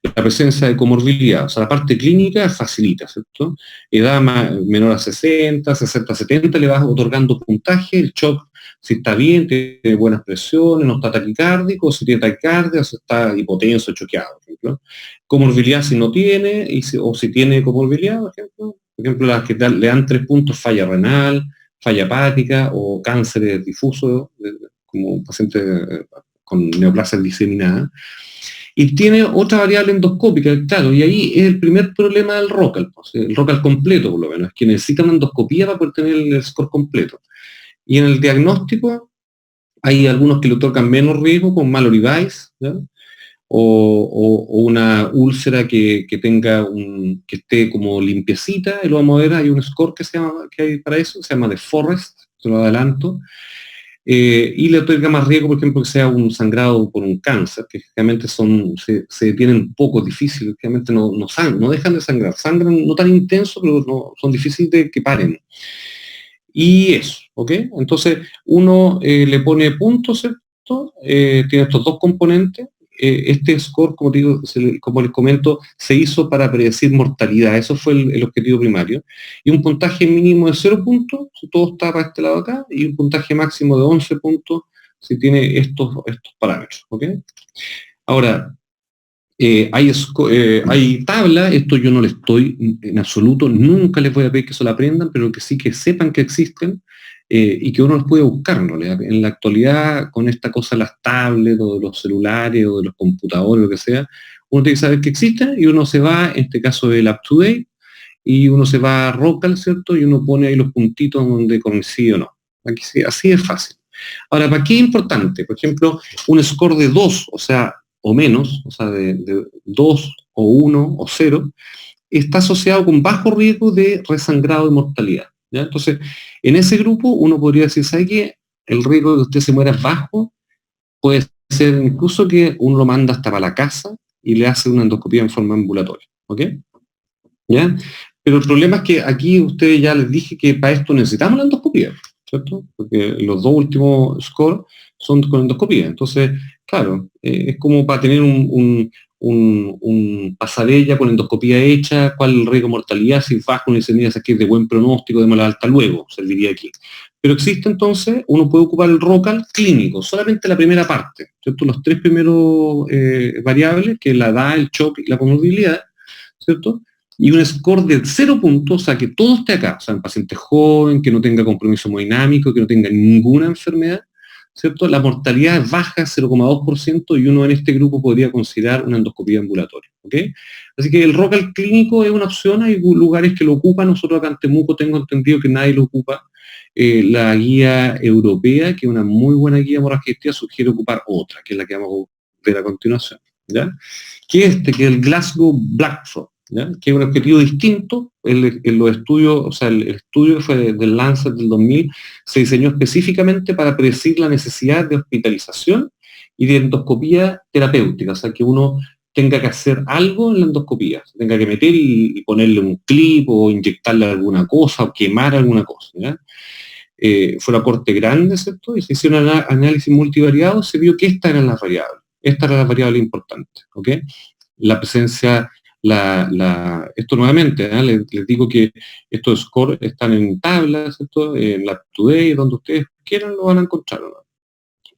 la presencia de comorbilidad, o sea, la parte clínica facilita, ¿cierto? Edad menor a 60, 60, 70, le vas otorgando puntaje, el shock, si está bien, tiene buenas presiones, no está taquicárdico, si tiene taquicardia, si está hipotenso, choqueado, por ejemplo. Comorbilidad si no tiene, o si tiene comorbilidad, por ejemplo, las que le dan 3 puntos, falla renal, falla hepática o cáncer difuso como paciente con neoplasia diseminada, y tiene otra variable endoscópica, claro, y ahí es el primer problema del ROCAL, pues, el ROCAL completo por lo menos, es que necesita una endoscopía para poder tener el score completo. Y en el diagnóstico hay algunos que le otorgan menos riesgo, con Mallory Weiss, ¿ya? O una úlcera que tenga que esté como limpiecita, y lo vamos a ver, hay un score que hay para eso, se llama de Forrest, se lo adelanto, y le otorga más riesgo, por ejemplo, que sea un sangrado por un cáncer, que generalmente se detienen poco difíciles, generalmente no dejan de sangrar, sangran no tan intenso, pero son difíciles de que paren. Y eso, ¿ok? Entonces, uno le pone puntos, ¿cierto? Tiene estos dos componentes. Este score, como digo, como les comento, se hizo para predecir mortalidad. Eso fue el objetivo primario. Y un puntaje mínimo de 0 puntos, si todo está para este lado acá, y un puntaje máximo de 11 puntos, si tiene estos parámetros, ¿ok? Ahora, hay tabla, esto yo no le estoy en absoluto, nunca les voy a pedir que se lo aprendan, pero que sí que sepan que existen y que uno los puede buscar, ¿no? En la actualidad, con esta cosa de las tablets o de los celulares o de los computadores, lo que sea, uno tiene que saber que existen y uno se va, en este caso del UpToDate, y uno se va a ROCAL, ¿cierto? Y uno pone ahí los puntitos donde coincide o no. Aquí sí, así es fácil. Ahora, ¿para qué es importante? Por ejemplo, un score de 2, o menos, o sea, de 2 o 1 o 0, está asociado con bajo riesgo de resangrado y mortalidad, ¿ya? Entonces, en ese grupo uno podría decir, ¿sabe qué? El riesgo de que usted se muera es bajo, puede ser incluso que uno lo manda hasta para la casa y le hace una endoscopía en forma ambulatoria, ¿ok? ¿Ya? Pero el problema es que aquí ustedes ya les dije que para esto necesitamos la endoscopía, ¿cierto? Porque los dos últimos scores son con endoscopía. Entonces, claro, es como para tener un pasarella con endoscopía hecha, cuál es el riesgo de mortalidad, si es bajo, ni si es de buen pronóstico, démosla alta luego, serviría aquí. Pero existe entonces, uno puede ocupar el ROCAL clínico, solamente la primera parte, ¿cierto? Los tres primeros variables, que es la edad, el shock y la comorbilidad, ¿cierto? Y un score de 0 puntos, o sea, que todo esté acá, o sea, un paciente joven, que no tenga compromiso hemodinámico, que no tenga ninguna enfermedad, ¿cierto? La mortalidad es baja, 0,2%, y uno en este grupo podría considerar una endoscopía ambulatoria, ¿ok? Así que el ROCAL clínico es una opción, hay lugares que lo ocupan, nosotros acá en Temuco tengo entendido que nadie lo ocupa. La guía europea, que es una muy buena guía de hemorragia, sugiere ocupar otra, que es la que vamos a ver a continuación, ¿ya? Que es el Glasgow Blackthorn, ¿ya? Que es un objetivo distinto. En los estudios, o sea, el estudio que fue del Lancet del 2000 se diseñó específicamente para predecir la necesidad de hospitalización y de endoscopía terapéutica, o sea, que uno tenga que hacer algo en la endoscopía, tenga que meter y ponerle un clip o inyectarle alguna cosa o quemar alguna cosa, ¿ya? Fue un aporte grande, ¿cierto? Y se hicieron análisis multivariados, se vio que esta era la variable importante, ¿ok? La presencia, esto nuevamente, ¿eh? Les digo que estos scores están en tablas, ¿cierto? En la UpToDate, donde ustedes quieran lo van a encontrar, ¿no?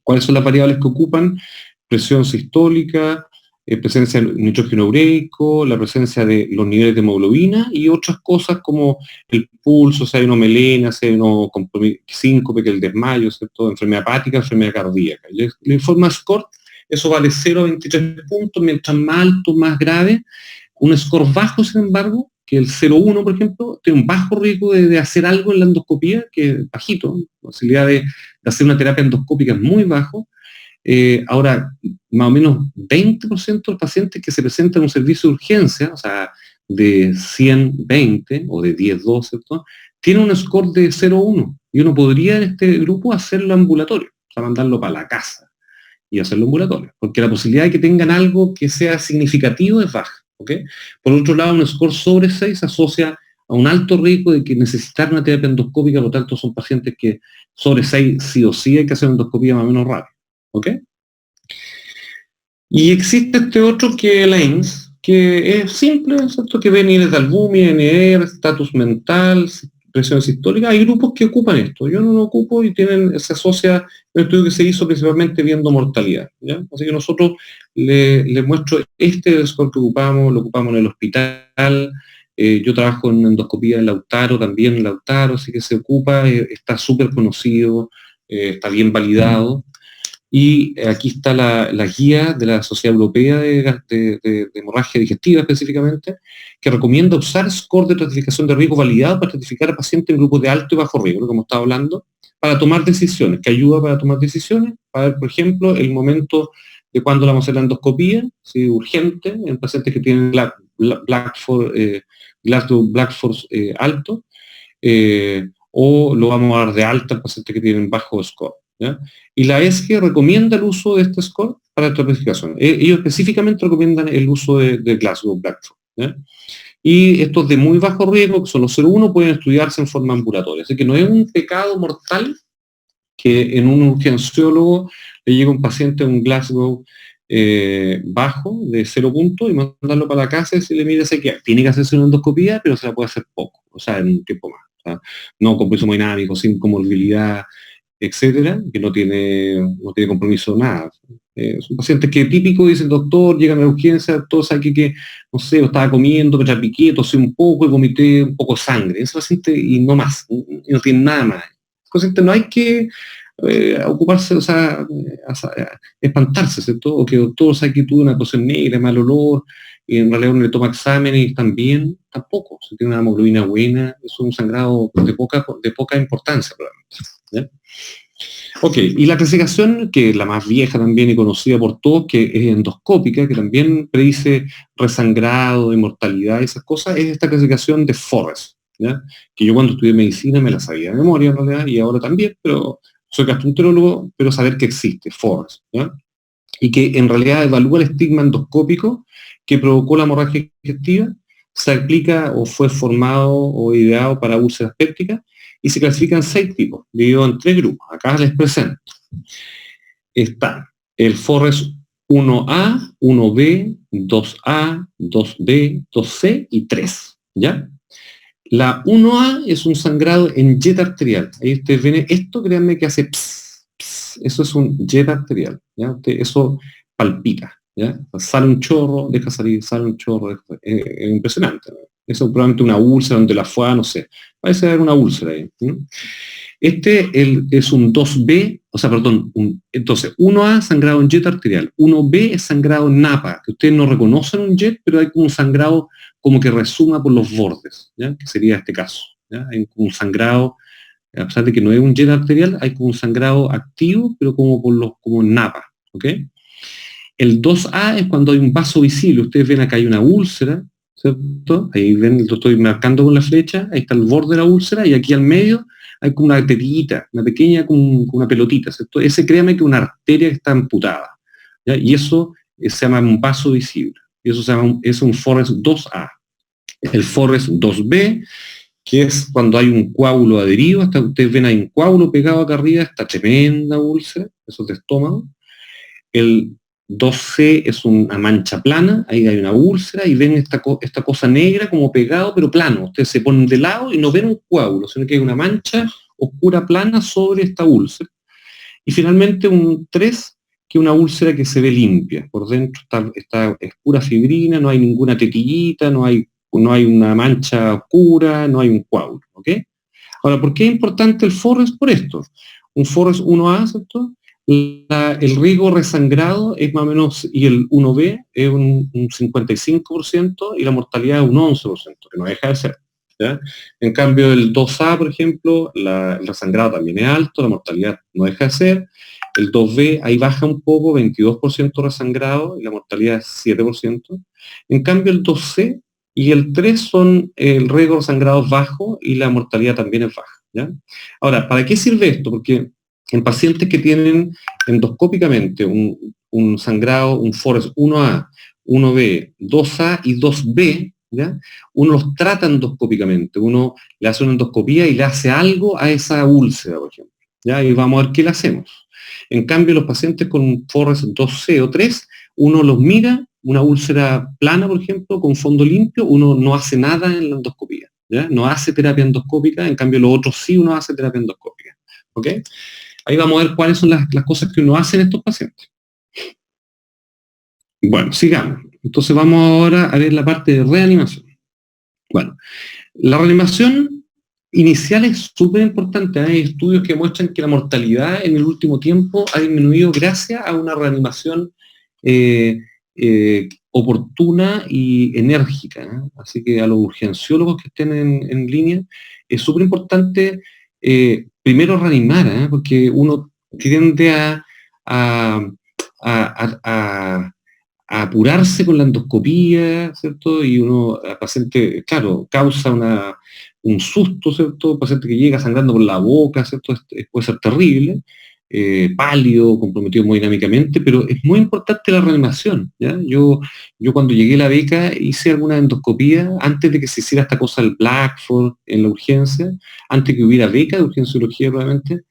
¿Cuáles son las variables que ocupan? Presión sistólica, presencia de nitrógeno ureico, la presencia de los niveles de hemoglobina y otras cosas como el pulso, si hay una melena, si hay uno síncope, que es el desmayo, ¿cierto? Enfermedad hepática, enfermedad cardíaca. Le informa score, eso vale 0 a 23 puntos, mientras más alto, más grave. Un score bajo, sin embargo, que el 0,1, por ejemplo, tiene un bajo riesgo de hacer algo en la endoscopía, que es bajito, la posibilidad de hacer una terapia endoscópica es muy bajo. Ahora, más o menos 20% de los pacientes que se presentan en un servicio de urgencia, o sea, de 120 o de 10-2, ¿cierto? Tienen un score de 0,1 y uno podría en este grupo hacerlo ambulatorio, o sea, mandarlo para la casa y hacerlo ambulatorio, porque la posibilidad de que tengan algo que sea significativo es baja, ¿ok? Por otro lado, un score sobre 6 se asocia a un alto riesgo de que necesitar una terapia endoscópica, por lo tanto son pacientes que sobre 6 sí o sí hay que hacer endoscopía más o menos rápido, ¿ok? Y existe este otro que es el AIMS, que es simple, ¿cierto? Que ve niveles de albúmina, NR, estatus mental, presión sistólica. Hay grupos que ocupan esto, yo no lo ocupo y se asocia un estudio que se hizo principalmente viendo mortalidad, ¿ya? Así que nosotros les muestro este score que ocupamos, lo ocupamos en el hospital. Yo trabajo en endoscopía en Lautaro, también en Lautaro, así que se ocupa, está súper conocido, está bien validado. Y aquí está la guía de la Sociedad Europea de Hemorragia Digestiva específicamente, que recomienda usar score de estratificación de riesgo validado para estratificar a pacientes en grupos de alto y bajo riesgo, como estaba hablando, para tomar decisiones, que ayuda para tomar decisiones, para ver, por ejemplo, el momento de cuándo vamos a hacer la endoscopía, si urgente, en pacientes que tienen Glasgow Blackford alto, o lo vamos a dar de alta en pacientes que tienen bajo score, ¿ya? Y la ESG recomienda el uso de este score para estratificación. Ellos específicamente recomiendan el uso de Glasgow Blackford, ¿ya? Y estos de muy bajo riesgo, que son los 0,1, pueden estudiarse en forma ambulatoria. Así que no es un pecado mortal que en un urgenciólogo le llegue un paciente a un Glasgow bajo, de 0 puntos, y mandarlo para la casa y decirle, mire, sé que tiene que hacerse una endoscopía, pero se la puede hacer poco, o sea, en un tiempo más. O sea, no con peso hemodinámico, sin comorbilidad, etcétera, que no tiene compromiso nada. Son pacientes que típico, dice el doctor, llegan a la urgencia, todos aquí que, no sé, yo estaba comiendo, me trapiqué, tosé un poco y vomité un poco de sangre. Ese paciente, y no más, y no tiene nada más. Ese paciente no hay que ocuparse, o sea, espantarse, ¿cierto? O que el doctor sabe que tuvo una tos negra, mal olor, y en realidad uno le toma exámenes y están bien, tampoco. Si tiene una hemoglobina buena, eso es un sangrado de poca importancia, probablemente, ¿ya? Ok, y la clasificación, que es la más vieja también y conocida por todos, que es endoscópica, que también predice resangrado, inmortalidad y esas cosas, es esta clasificación de Forrest, ¿ya? Que yo cuando estudié medicina me la sabía de memoria en realidad, y ahora también, pero soy gastroenterólogo, pero saber que existe, Forrest, ¿ya? Y que en realidad evalúa el estigma endoscópico que provocó la hemorragia digestiva, se aplica o fue formado o ideado para úlceras pépticas, y se clasifican 6 tipos, divididos en 3 grupos. Acá les presento. Está el Forrest 1A, 1B, 2A, 2B, 2C y 3, ¿ya? La 1A es un sangrado en jet arterial. Ahí ustedes ven esto, créanme que hace pss, pss. Eso es un jet arterial, ¿ya? Eso palpita, ¿ya? Sale un chorro, deja salir, sale un chorro. Es impresionante, ¿no? Eso es probablemente una úlcera donde la fue, no sé. Parece haber una úlcera ahí, ¿no? Es un 2B, o sea, perdón, entonces, 1A sangrado en jet arterial, 1B es sangrado en napa, que ustedes no reconocen un jet, pero hay como un sangrado como que resuma por los bordes, ¿ya? Que sería este caso, ¿ya? Hay como un sangrado, a pesar de que no es un jet arterial, hay como un sangrado activo, pero como en napa, ¿ok? El 2A es cuando hay un vaso visible, ustedes ven acá hay una úlcera, ¿cierto? Ahí ven, lo estoy marcando con la flecha, ahí está el borde de la úlcera, y aquí al medio hay como una tetita, una pequeña como una pelotita, ¿cierto? Ese créame que es una arteria que está amputada, ¿ya? Y eso se llama un vaso visible, y eso es un Forrest 2A. El Forrest 2B, que es cuando hay un coágulo adherido, hasta ustedes ven hay un coágulo pegado acá arriba, esta tremenda úlcera, eso es de estómago. El 2C es una mancha plana, ahí hay una úlcera y ven esta cosa negra como pegado pero plano. Ustedes se ponen de lado y no ven un coágulo, sino que hay una mancha oscura plana sobre esta úlcera. Y finalmente un 3, que es una úlcera que se ve limpia. Por dentro es pura fibrina, no hay ninguna tetillita, no hay una mancha oscura, no hay un coágulo, ¿ok? Ahora, ¿por qué es importante el Forrest? Por esto. Un Forrest 1A, ¿cierto? El riesgo resangrado es más o menos, y el 1B es un 55%, y la mortalidad es un 11%, que no deja de ser, ¿ya? En cambio, el 2A, por ejemplo, el resangrado también es alto, la mortalidad no deja de ser. El 2B, ahí baja un poco, 22% resangrado, y la mortalidad es 7%. En cambio, el 2C y el 3 son el riesgo resangrado bajo, y la mortalidad también es baja, ¿ya? Ahora, ¿para qué sirve esto? Porque en pacientes que tienen endoscópicamente un sangrado, un Forrest 1A, 1B, 2A y 2B, ¿ya? Uno los trata endoscópicamente, uno le hace una endoscopía y le hace algo a esa úlcera, por ejemplo, ¿ya? Y vamos a ver qué le hacemos. En cambio, los pacientes con un Forrest 2C o 3, uno los mira, una úlcera plana, por ejemplo, con fondo limpio, uno no hace nada en la endoscopía, ¿ya? No hace terapia endoscópica, en cambio los otros sí uno hace terapia endoscópica, ¿ok? Ahí vamos a ver cuáles son las cosas que uno hace en estos pacientes. Bueno, sigamos. Entonces vamos ahora a ver la parte de reanimación. Bueno, la reanimación inicial es súper importante. Hay estudios que muestran que la mortalidad en el último tiempo ha disminuido gracias a una reanimación oportuna y enérgica, ¿no? Así que a los urgenciólogos que estén en línea, es súper importante primero reanimar, ¿eh? Porque uno tiende a, a apurarse con la endoscopía, ¿cierto? Y uno, el paciente, claro, causa un susto, ¿cierto? El paciente que llega sangrando por la boca, ¿cierto? Puede ser terrible, pálido, comprometido hemodinámicamente, pero es muy importante la reanimación, ¿ya? Yo cuando llegué a la beca hice alguna endoscopía antes de que se hiciera esta cosa del Blackford en la urgencia, antes que hubiera beca de urgenciología realmente.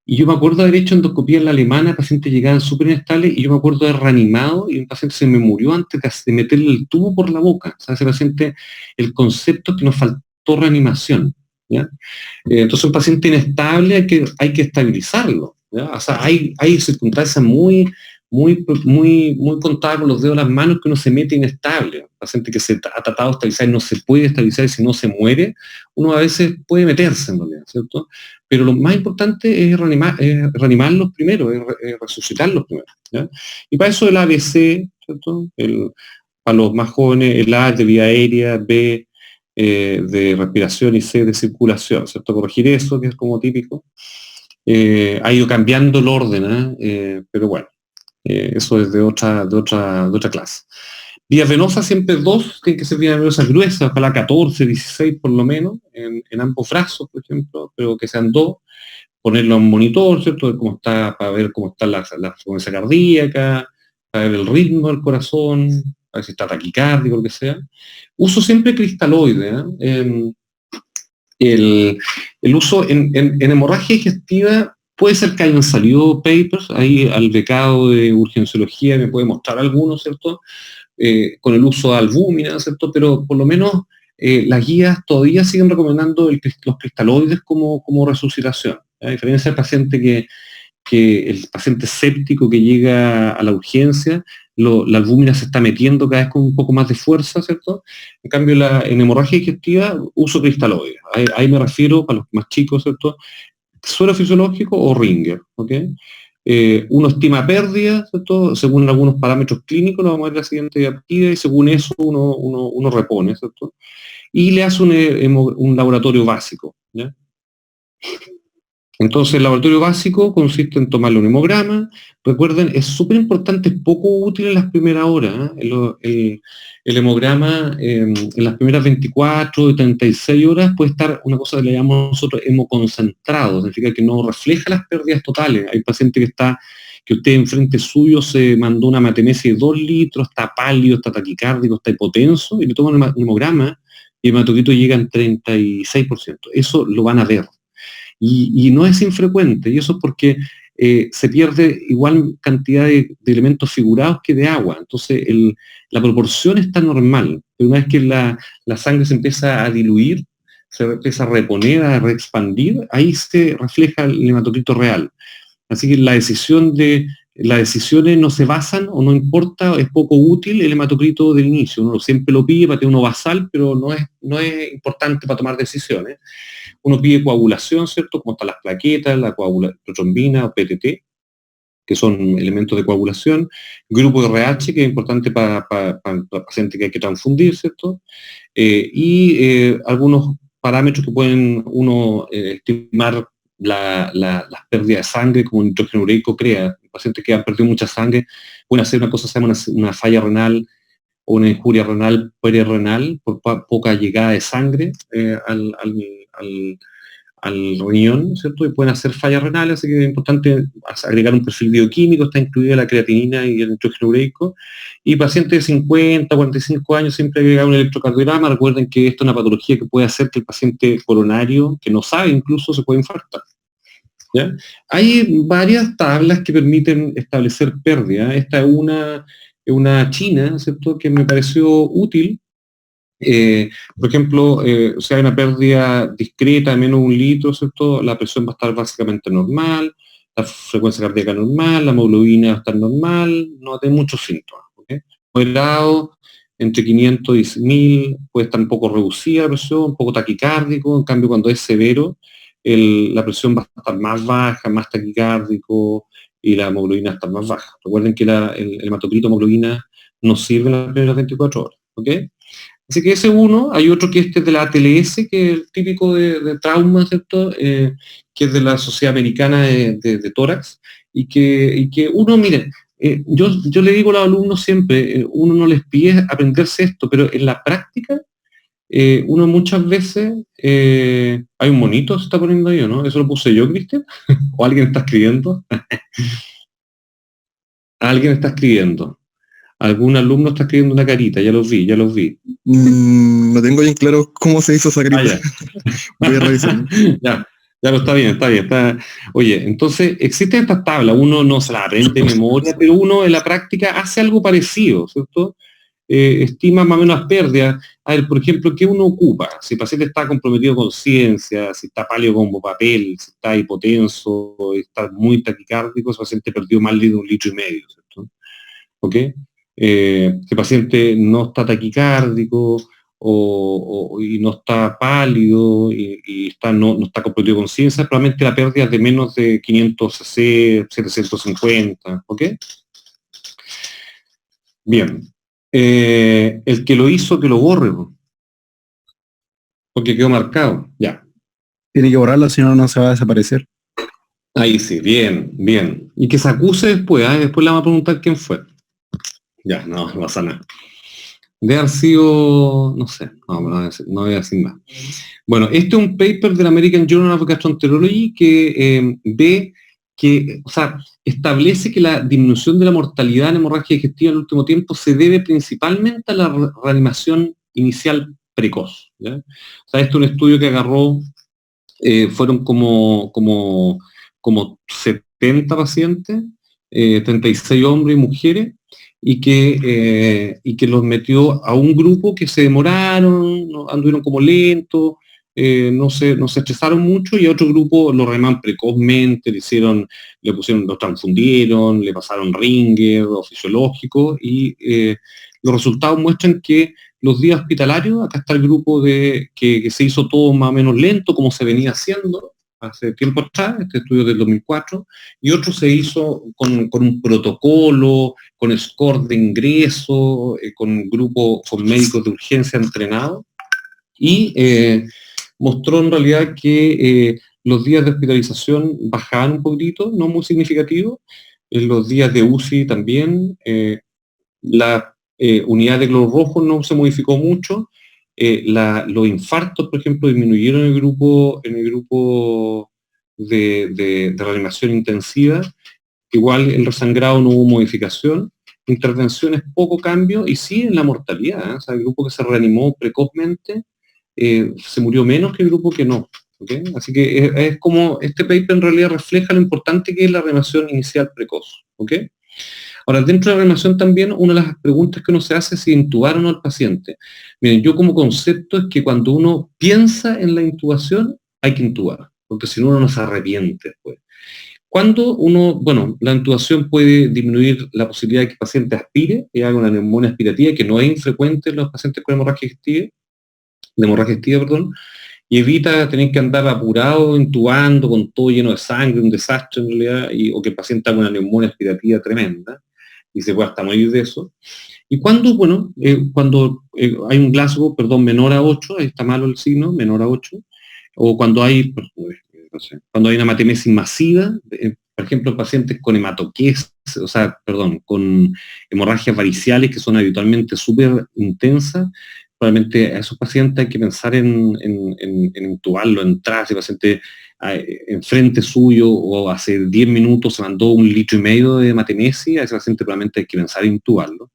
Y yo me acuerdo de haber hecho endoscopía en la alemana, pacientes llegaban súper inestables, y yo me acuerdo de haber reanimado, y un paciente se me murió antes de meterle el tubo por la boca. O sea, ese paciente, el concepto es que nos faltó reanimación, ¿ya? Entonces un paciente inestable hay que estabilizarlo, ¿ya? O sea, hay circunstancias muy contadas con los dedos de las manos que uno se mete inestable. Un paciente que se ha tratado de estabilizar y no se puede estabilizar, y si no se muere, uno a veces puede meterse en realidad, ¿cierto? Pero lo más importante es reanimarlos primero, es resucitarlos primero, ¿ya? Y para eso el ABC, ¿cierto? Para los más jóvenes, el A de vía aérea, B de respiración y C de circulación, ¿cierto? Corregir eso, que es como típico. Ha ido cambiando el orden, pero bueno, eso es de otra clase. Vías venosas siempre dos, tienen que ser vías venosas gruesas, ojalá 14, 16 por lo menos, en ambos brazos, por ejemplo, pero que sean dos. Ponerlo en un monitor, ¿cierto? Para ver cómo está la frecuencia cardíaca, para ver el ritmo del corazón, para ver si está taquicárdico, lo que sea. Uso siempre cristaloide, ¿eh? El uso en hemorragia digestiva puede ser que hayan salido papers, ahí al becado de urgenciología me puede mostrar algunos, ¿cierto? Con el uso de albúmina, ¿cierto? Pero por lo menos las guías todavía siguen recomendando los cristaloides como resucitación, ¿ya? A diferencia del paciente que el paciente séptico que llega a la urgencia, la albúmina se está metiendo cada vez con un poco más de fuerza, ¿cierto? En cambio, en hemorragia digestiva, uso cristaloides. Ahí me refiero, para los más chicos, ¿cierto? Suero fisiológico o Ringer, ¿ok? Uno estima pérdida, ¿cierto? Según algunos parámetros clínicos, lo vamos a ver en la siguiente diapositiva, y según eso uno repone, ¿cierto? Y le hace un laboratorio básico, ¿ya? Entonces, el laboratorio básico consiste en tomarle un hemograma. Recuerden, es súper importante, es poco útil en las primeras horas, ¿eh? El hemograma en las primeras 24 y 36 horas puede estar una cosa que le llamamos nosotros hemoconcentrado, significa que no refleja las pérdidas totales. Hay paciente que usted enfrente suyo se mandó una hematocrit de 2 litros, está pálido, está taquicárdico, está hipotenso, y le toman un hemograma y el hematocrito llega en 36%. Eso lo van a ver. Y no es infrecuente, y eso es porque se pierde igual cantidad de elementos figurados que de agua. Entonces la proporción está normal, pero una vez que la sangre se empieza a diluir, se empieza a reponer, a reexpandir, ahí se refleja el hematocrito real. Así que las decisiones no se basan o no importa, es poco útil el hematocrito del inicio. Uno siempre lo pide para tener uno basal, pero no es importante para tomar decisiones. Uno pide coagulación, ¿cierto? Como están las plaquetas, la protrombina o PTT, que son elementos de coagulación. Grupo RH, que es importante para pacientes que hay que transfundir, ¿cierto? Y algunos parámetros que pueden uno estimar las pérdidas de sangre, como el nitrógeno ureico CREA. Pacientes que han perdido mucha sangre pueden hacer una cosa que se llama una falla renal o una injuria renal perirenal por poca llegada de sangre al riñón, ¿cierto? Y pueden hacer fallas renales, así que es importante agregar un perfil bioquímico, está incluida la creatinina y el nitrógeno ureico. Y pacientes de 50, 45 años siempre agregar un electrocardiograma. Recuerden que esto es una patología que puede hacer que el paciente coronario, que no sabe incluso, se puede infartar, ¿ya? Hay varias tablas que permiten establecer pérdida. Esta es una china, ¿cierto?, que me pareció útil. Por ejemplo, si hay una pérdida discreta de menos de 1 litro, ¿cierto?, la presión va a estar básicamente normal, la frecuencia cardíaca normal, la hemoglobina va a estar normal, no va a tener muchos síntomas, ¿okay? Moderado, entre 500 y 1000, puede estar un poco reducida la presión, un poco taquicárdico, en cambio cuando es severo, la presión va a estar más baja, más taquicárdico, y la hemoglobina está más baja. Recuerden que el hematocrito hemoglobina no sirve en las primeras 24 horas, ¿ok? Así que ese uno, hay otro que este es de la ATLS, que es el típico de trauma, ¿cierto? Que es de la Sociedad Americana de Tórax, y que uno, miren, yo le digo a los alumnos siempre, uno no les pide aprenderse esto, pero en la práctica, uno muchas veces, hay un monito, se está poniendo ahí, ¿no? ¿Eso lo puse yo, Cristian? ¿O alguien está escribiendo? Alguien está escribiendo. Algún alumno está escribiendo una carita, ya los vi. No tengo bien claro cómo se hizo esa carita. Ya. Voy a revisar. ya, pero está bien. Oye, entonces, existen estas tablas, uno no se las aprende de memoria, pero uno en la práctica hace algo parecido, ¿cierto? Estima más o menos las pérdidas. A ver, por ejemplo, ¿qué uno ocupa? Si el paciente está comprometido con conciencia, si está pálido como papel, si está hipotenso, está muy taquicárdico, ese paciente perdió más de 1,5 litros, ¿cierto? ¿Ok? Si el paciente no está taquicárdico y no está pálido y no está comprometido con conciencia, probablemente la pérdida es de menos de 500 cc, 750, ¿ok? Bien. El que lo hizo, que lo borre, porque quedó marcado, ya. Tiene que borrarlo, si no, no se va a desaparecer. Ahí sí, bien. Y que se acuse después, después le vamos a preguntar quién fue. Ya, no pasa nada. De haber sido, no sé, no voy a decir más. Bueno, este es un paper del American Journal of Gastroenterology que establece que la disminución de la mortalidad en hemorragia digestiva en el último tiempo se debe principalmente a la reanimación inicial precoz, ¿ya? O sea, esto es un estudio que agarró, fueron como 70 pacientes, 36 hombres y mujeres, y que los metió a un grupo que se demoraron, anduvieron como lentos, no se estresaron mucho, y a otro grupo lo reman precozmente, lo transfundieron, le pasaron ringer o fisiológico, y los resultados muestran que los días hospitalarios, acá está el grupo que se hizo todo más o menos lento, como se venía haciendo hace tiempo atrás, este estudio del 2004, y otro se hizo con un protocolo, con score de ingreso, con médicos de urgencia entrenados, y mostró en realidad que los días de hospitalización bajaban un poquitito, no muy significativo, los días de UCI también, la unidad de glóbulos rojos no se modificó mucho, los infartos, por ejemplo, disminuyeron en el grupo de reanimación intensiva, igual el resangrado no hubo modificación, intervenciones poco cambio, y sí en la mortalidad, o sea, el grupo que se reanimó precozmente se murió menos que el grupo que no. ¿Okay? Así que es como, este paper en realidad refleja lo importante que es la reanimación inicial precoz. ¿Okay? Ahora, dentro de la reanimación también, una de las preguntas que uno se hace es si intubar o no al paciente. Miren, yo como concepto es que cuando uno piensa en la intubación, hay que intubar, porque si no uno se arrepiente después. Cuando la intubación puede disminuir la posibilidad de que el paciente aspire y haga una neumonía aspirativa, que no es infrecuente en los pacientes con hemorragia digestiva, y evita tener que andar apurado, intubando, con todo lleno de sangre, un desastre en realidad, o que el paciente haga una neumonía aspirativa tremenda, y se puede hasta morir de eso. Y cuando hay un Glasgow, menor a 8, ahí está malo el signo, menor a 8, o cuando hay una hematemesis masiva, por ejemplo, pacientes con con hemorragias variciales que son habitualmente súper intensas, probablemente a esos pacientes hay que pensar en intubarlo, entrar, ese paciente enfrente suyo o hace 10 minutos se mandó 1,5 litros de hematemesis, a ese paciente probablemente hay que pensar en intubarlo.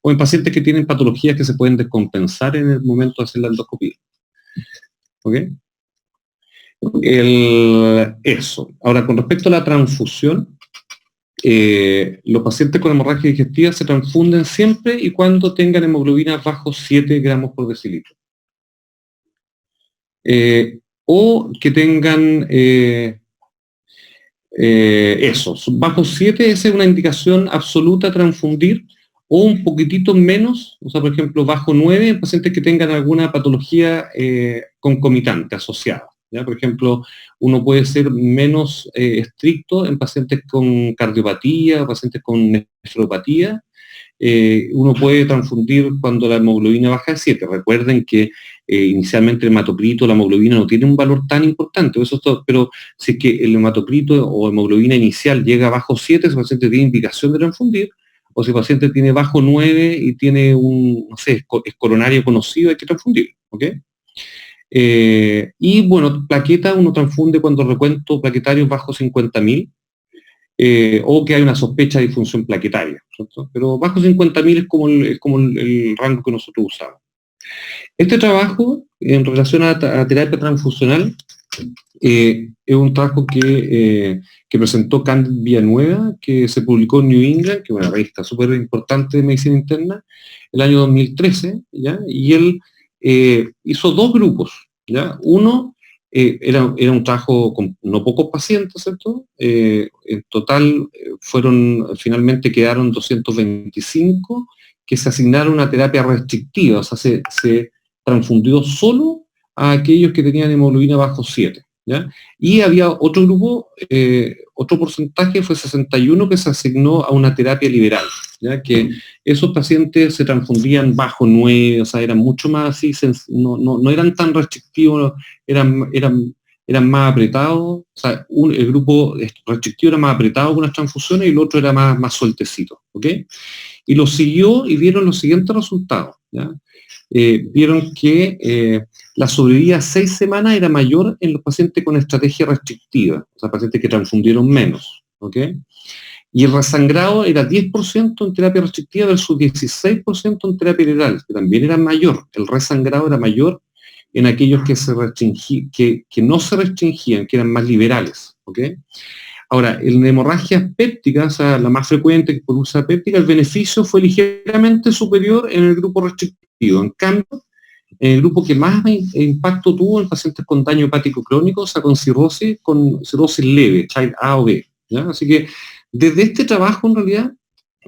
O en pacientes que tienen patologías que se pueden descompensar en el momento de hacer la endoscopía. ¿Ok? Eso. Ahora, con respecto a la transfusión, los pacientes con hemorragia digestiva se transfunden siempre y cuando tengan hemoglobina bajo 7 gramos por decilitro. O que tengan bajo 7, esa es una indicación absoluta a transfundir, o un poquitito menos, o sea, por ejemplo, bajo 9 en pacientes que tengan alguna patología concomitante, asociada. ¿Ya? Por ejemplo, uno puede ser menos estricto en pacientes con cardiopatía, pacientes con nefropatía. Uno puede transfundir cuando la hemoglobina baja de 7. Recuerden que inicialmente el hematocrito, la hemoglobina no tiene un valor tan importante, eso es todo, pero si es que el hematocrito o hemoglobina inicial llega a bajo 7, ese paciente tiene indicación de transfundir, o si el paciente tiene bajo 9 y tiene un, no sé, es coronario conocido, hay que transfundir, ¿ok? Y bueno, plaqueta uno transfunde cuando el recuento plaquetario es bajo 50.000, o que hay una sospecha de disfunción plaquetaria, ¿cierto? Pero bajo 50.000 es como el rango que nosotros usamos. Este trabajo, en relación a terapia transfusional, es un trabajo que presentó Candid Villanueva, que se publicó en New England, que es una revista súper importante de medicina interna, el año 2013, ¿ya? Y él hizo dos grupos, ¿ya? Uno era un trabajo con no pocos pacientes, ¿cierto? En total finalmente quedaron 225 que se asignaron una terapia restrictiva, o sea, se transfundió solo a aquellos que tenían hemoglobina bajo 7. ¿Ya? Y había otro grupo, otro porcentaje fue 61 que se asignó a una terapia liberal, ¿ya? Que esos pacientes se transfundían bajo 9, o sea, eran mucho más así, no eran tan restrictivos, eran más apretados, o sea, el grupo restrictivo era más apretado con las transfusiones y el otro era más sueltecito, ¿ok? Y lo siguió y vieron los siguientes resultados, ¿ya? Vieron que la sobrevida a 6 semanas era mayor en los pacientes con estrategia restrictiva, o sea, pacientes que transfundieron menos, ¿ok? Y el resangrado era 10% en terapia restrictiva versus 16% en terapia liberal, que también era mayor. El resangrado era mayor en aquellos que no se restringían, que eran más liberales, ¿ok? Ahora, en hemorragias pépticas, o sea, la más frecuente que produce péptica, el beneficio fue ligeramente superior en el grupo restrictivo. En cambio, en el grupo que más impacto tuvo en pacientes con daño hepático crónico, o sea, con cirrosis leve, child A o B. ¿Ya? Así que desde este trabajo, en realidad,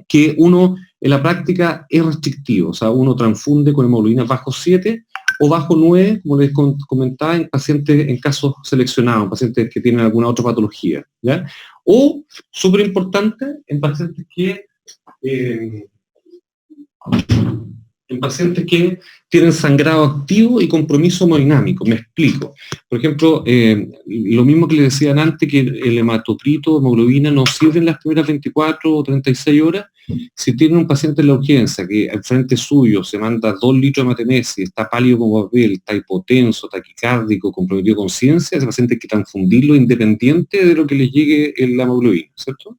que uno en la práctica es restrictivo, o sea, uno transfunde con hemoglobina bajo 7 o bajo 9, como les comentaba, en pacientes, en casos seleccionados, en pacientes que tienen alguna otra patología, ¿ya? O, súper importante, en pacientes que tienen sangrado activo y compromiso hemodinámico. Me explico. Por ejemplo, lo mismo que le decían antes, que el hematocrito, hemoglobina, no sirve en las primeras 24 o 36 horas. Si tiene un paciente en la urgencia que al frente suyo se manda 2 litros de matemesis, está pálido como papel, está hipotenso, taquicárdico, comprometido con conciencia, ese paciente hay que transfundirlo independiente de lo que le llegue la hemoglobina, ¿cierto?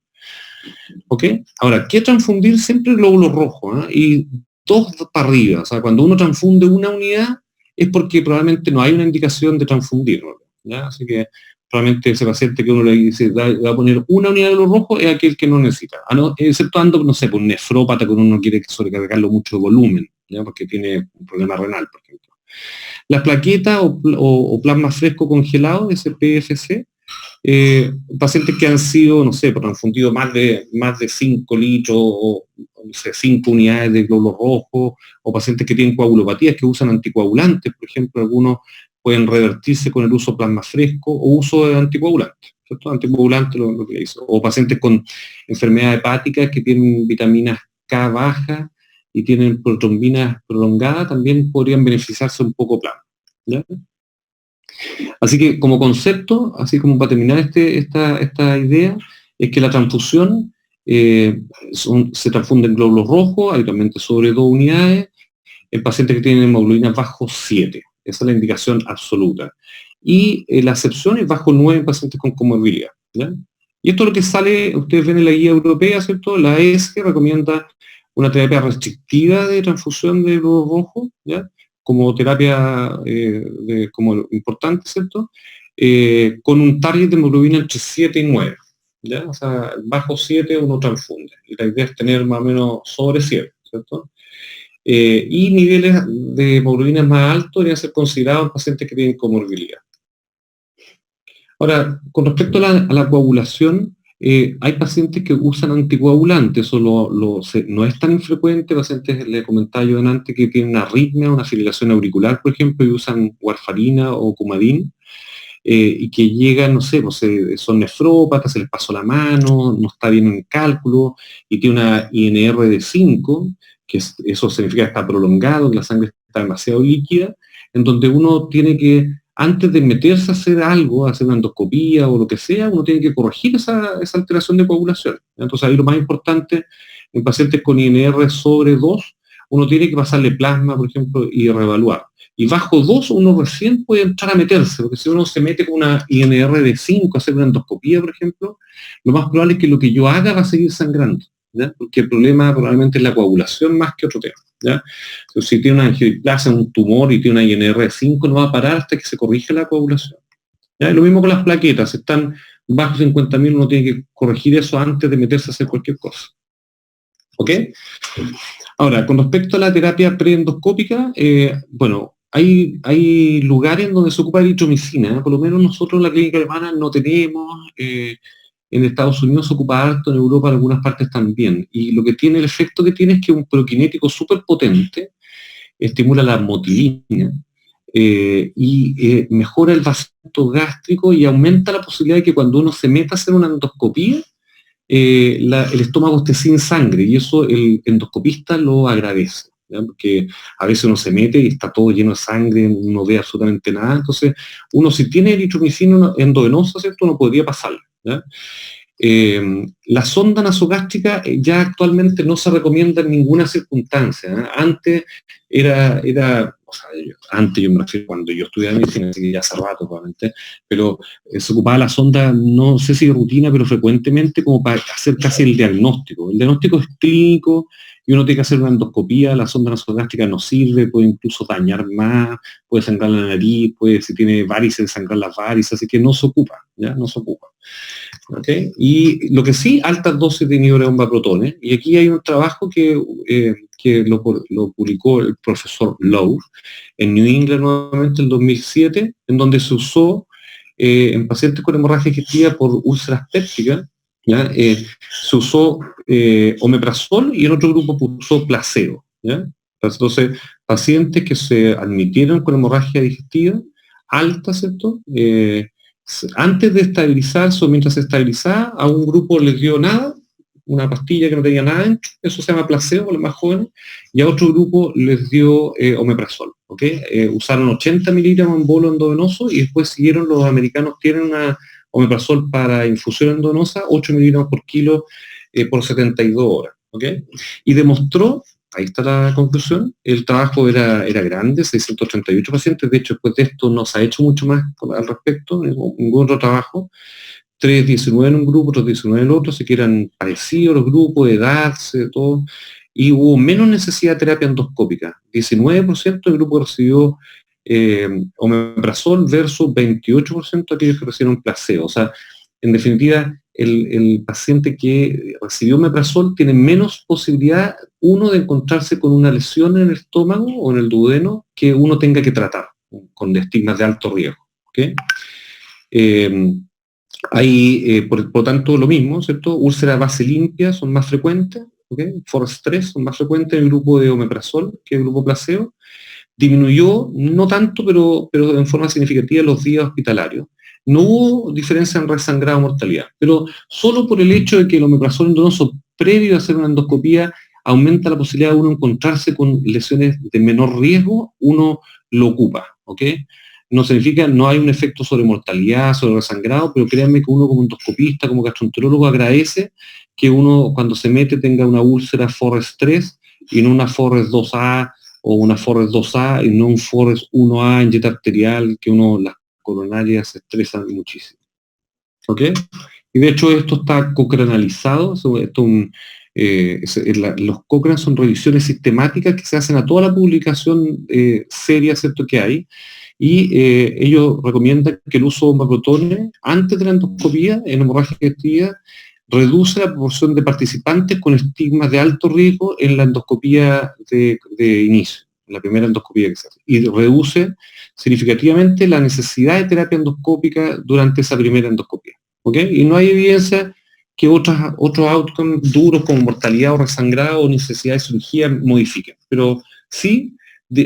¿Ok? Ahora, ¿qué transfundir? Siempre el glóbulo rojo, ¿eh? Y 2 para arriba, o sea, cuando uno transfunde una unidad es porque probablemente no hay una indicación de transfundirlo, ¿ya? Así que probablemente ese paciente que uno le dice va a poner una unidad de glóbulo rojo es aquel que no necesita, exceptuando, no sé, por un nefrópata que uno no quiere sobrecargarlo mucho de volumen, ¿ya? Porque tiene un problema renal, por ejemplo. Las plaquetas o plasma fresco congelado, SPFC, pacientes que han sido, no sé, transfundidos más de 5 litros o no sé, 5 unidades de glóbulos rojos, o pacientes que tienen coagulopatías que usan anticoagulantes, por ejemplo, algunos pueden revertirse con el uso de plasma fresco o uso de anticoagulantes, ¿cierto? Anticoagulantes lo que dice. O pacientes con enfermedades hepáticas que tienen vitaminas K baja y tienen protrombinas prolongadas, también podrían beneficiarse un poco plasma, ¿ya? Así que como concepto, así como para terminar esta idea, es que la transfusión se transfunde en glóbulos rojos, habitualmente sobre 2 unidades, en pacientes que tienen hemoglobina bajo 7. Esa es la indicación absoluta. Y la excepción es bajo 9 en pacientes con comorbilidad, ¿ya? Y esto es lo que sale, ustedes ven en la guía europea, ¿cierto? La ESG recomienda una terapia restrictiva de transfusión de glóbulos rojos, ¿ya? Como terapia como importante, ¿cierto? Con un target de hemoglobina entre 7 y 9, ¿ya? O sea, bajo 7 uno transfunde. Y la idea es tener más o menos sobre 7, ¿cierto? Y niveles de hemoglobina más altos deberían ser considerados en pacientes que tienen comorbilidad. Ahora, con respecto a la coagulación, hay pacientes que usan anticoagulantes, eso no es tan infrecuente. Pacientes, le comentaba yo antes, que tienen una arritmia, una fibrilación auricular, por ejemplo, y usan warfarina o Coumadin, y que llegan, no sé, pues, son nefrópatas, se les pasó la mano, no está bien en cálculo, y tiene una INR de 5, eso significa que está prolongado, que la sangre está demasiado líquida, en donde uno tiene que, antes de meterse a hacer algo, a hacer una endoscopía o lo que sea, uno tiene que corregir esa alteración de coagulación. Entonces ahí lo más importante, en pacientes con INR sobre 2, uno tiene que pasarle plasma, por ejemplo, y reevaluar. Y bajo 2 uno recién puede entrar a meterse, porque si uno se mete con una INR de 5 a hacer una endoscopía, por ejemplo, lo más probable es que lo que yo haga va a seguir sangrando, ¿ya? Porque el problema probablemente es la coagulación más que otro tema, ¿ya? Entonces, si tiene una angioplasia, un tumor y tiene una INR de 5, no va a parar hasta que se corrija la coagulación, ¿ya? Y lo mismo con las plaquetas, si están bajo 50.000, uno tiene que corregir eso antes de meterse a hacer cualquier cosa. ¿Ok? Ahora, con respecto a la terapia preendoscópica, bueno, hay lugares donde se ocupa eritromicina, por lo menos nosotros en la clínica alemana no tenemos, en Estados Unidos se ocupa harto, en Europa en algunas partes también, y lo que tiene, el efecto que tiene es que es un prokinético súper potente, estimula la motilina, y mejora el vacío gástrico y aumenta la posibilidad de que cuando uno se meta a hacer una endoscopía, el estómago esté sin sangre, y eso el endoscopista lo agradece, ¿ya? Porque a veces uno se mete y está todo lleno de sangre, no ve absolutamente nada. Entonces uno, si tiene eritromicina endovenosa, ¿cierto?, no podría pasarla, ¿ya? La sonda nasogástrica ya actualmente no se recomienda en ninguna circunstancia, ¿eh? Antes o sea, antes yo me refiero cuando yo estudiaba medicina, así que ya hace rato probablemente, pero se ocupaba la sonda, no sé si de rutina, pero frecuentemente, como para hacer casi el diagnóstico. El diagnóstico es clínico y uno tiene que hacer una endoscopía, la sonda nasogástrica no sirve, puede incluso dañar más, puede sangrar la nariz, si tiene varices, sangrar las varices, así que no se ocupa, ¿ya? No se ocupa. ¿Okay? Y lo que sí, altas dosis de inhibidor de bomba protones, y aquí hay un trabajo que lo publicó el profesor Lowe en New England nuevamente en 2007, en donde se usó en pacientes con hemorragia digestiva por úlceras pépticas, ¿ya? Se usó omeprazol y en otro grupo puso placebo, ¿ya? Entonces, pacientes que se admitieron con hemorragia digestiva alta, ¿cierto? Antes de estabilizarse o mientras se estabilizaba, a un grupo les dio nada, una pastilla que no tenía nada dentro, eso se llama placebo, los más jóvenes, y a otro grupo les dio omeprazol, ¿ok? Usaron 80 miligramos en bolo endovenoso y después siguieron, los americanos tienen una omeprazol para infusión endovenosa, 8 miligramos por kilo por 72 horas, ¿ok? Y demostró, ahí está la conclusión, el trabajo era grande, 638 pacientes, de hecho después de esto no se ha hecho mucho más al respecto, ningún otro trabajo, 319 en un grupo, otros 19 en el otro, así que eran parecidos los grupos, edad, todo, y hubo menos necesidad de terapia endoscópica, 19% del grupo que recibió omeprazol versus 28% aquellos que recibieron placebo. O sea, en definitiva, el paciente que recibió omeprazol tiene menos posibilidad, uno, de encontrarse con una lesión en el estómago o en el duodeno que uno tenga que tratar con estigmas de alto riesgo, ¿okay? Por tanto, lo mismo, ¿cierto? Úlceras base limpia son más frecuentes, ¿okay? Forest 3 son más frecuentes en el grupo de omeprazol que en el grupo placebo. Disminuyó, no tanto, pero en forma significativa, los días hospitalarios. No hubo diferencia en resangrado o mortalidad, pero solo por el hecho de que el omeprazol endovenoso, previo a hacer una endoscopía, aumenta la posibilidad de uno encontrarse con lesiones de menor riesgo, uno lo ocupa, ¿ok? No significa, no hay un efecto sobre mortalidad, sobre resangrado, pero créanme que uno como endoscopista, como gastroenterólogo, agradece que uno cuando se mete tenga una úlcera Forest 3 y no una Forest 2A o una Forest 2A y no un Forest 1A en dieta arterial, que las coronarias se estresan muchísimo. ¿Ok? Y de hecho esto está cocranalizado, los Cochrane son revisiones sistemáticas que se hacen a toda la publicación seria, ¿cierto?, que hay, y ellos recomiendan que el uso de bomba protones antes de la endoscopía en hemorragia digestiva reduce la proporción de participantes con estigmas de alto riesgo en la endoscopía de inicio, la primera endoscopía que se hace, y reduce significativamente la necesidad de terapia endoscópica durante esa primera endoscopía, ¿ok? Y no hay evidencia que otros outcomes duros como mortalidad o resangrado o necesidad de cirugía modifiquen. Pero sí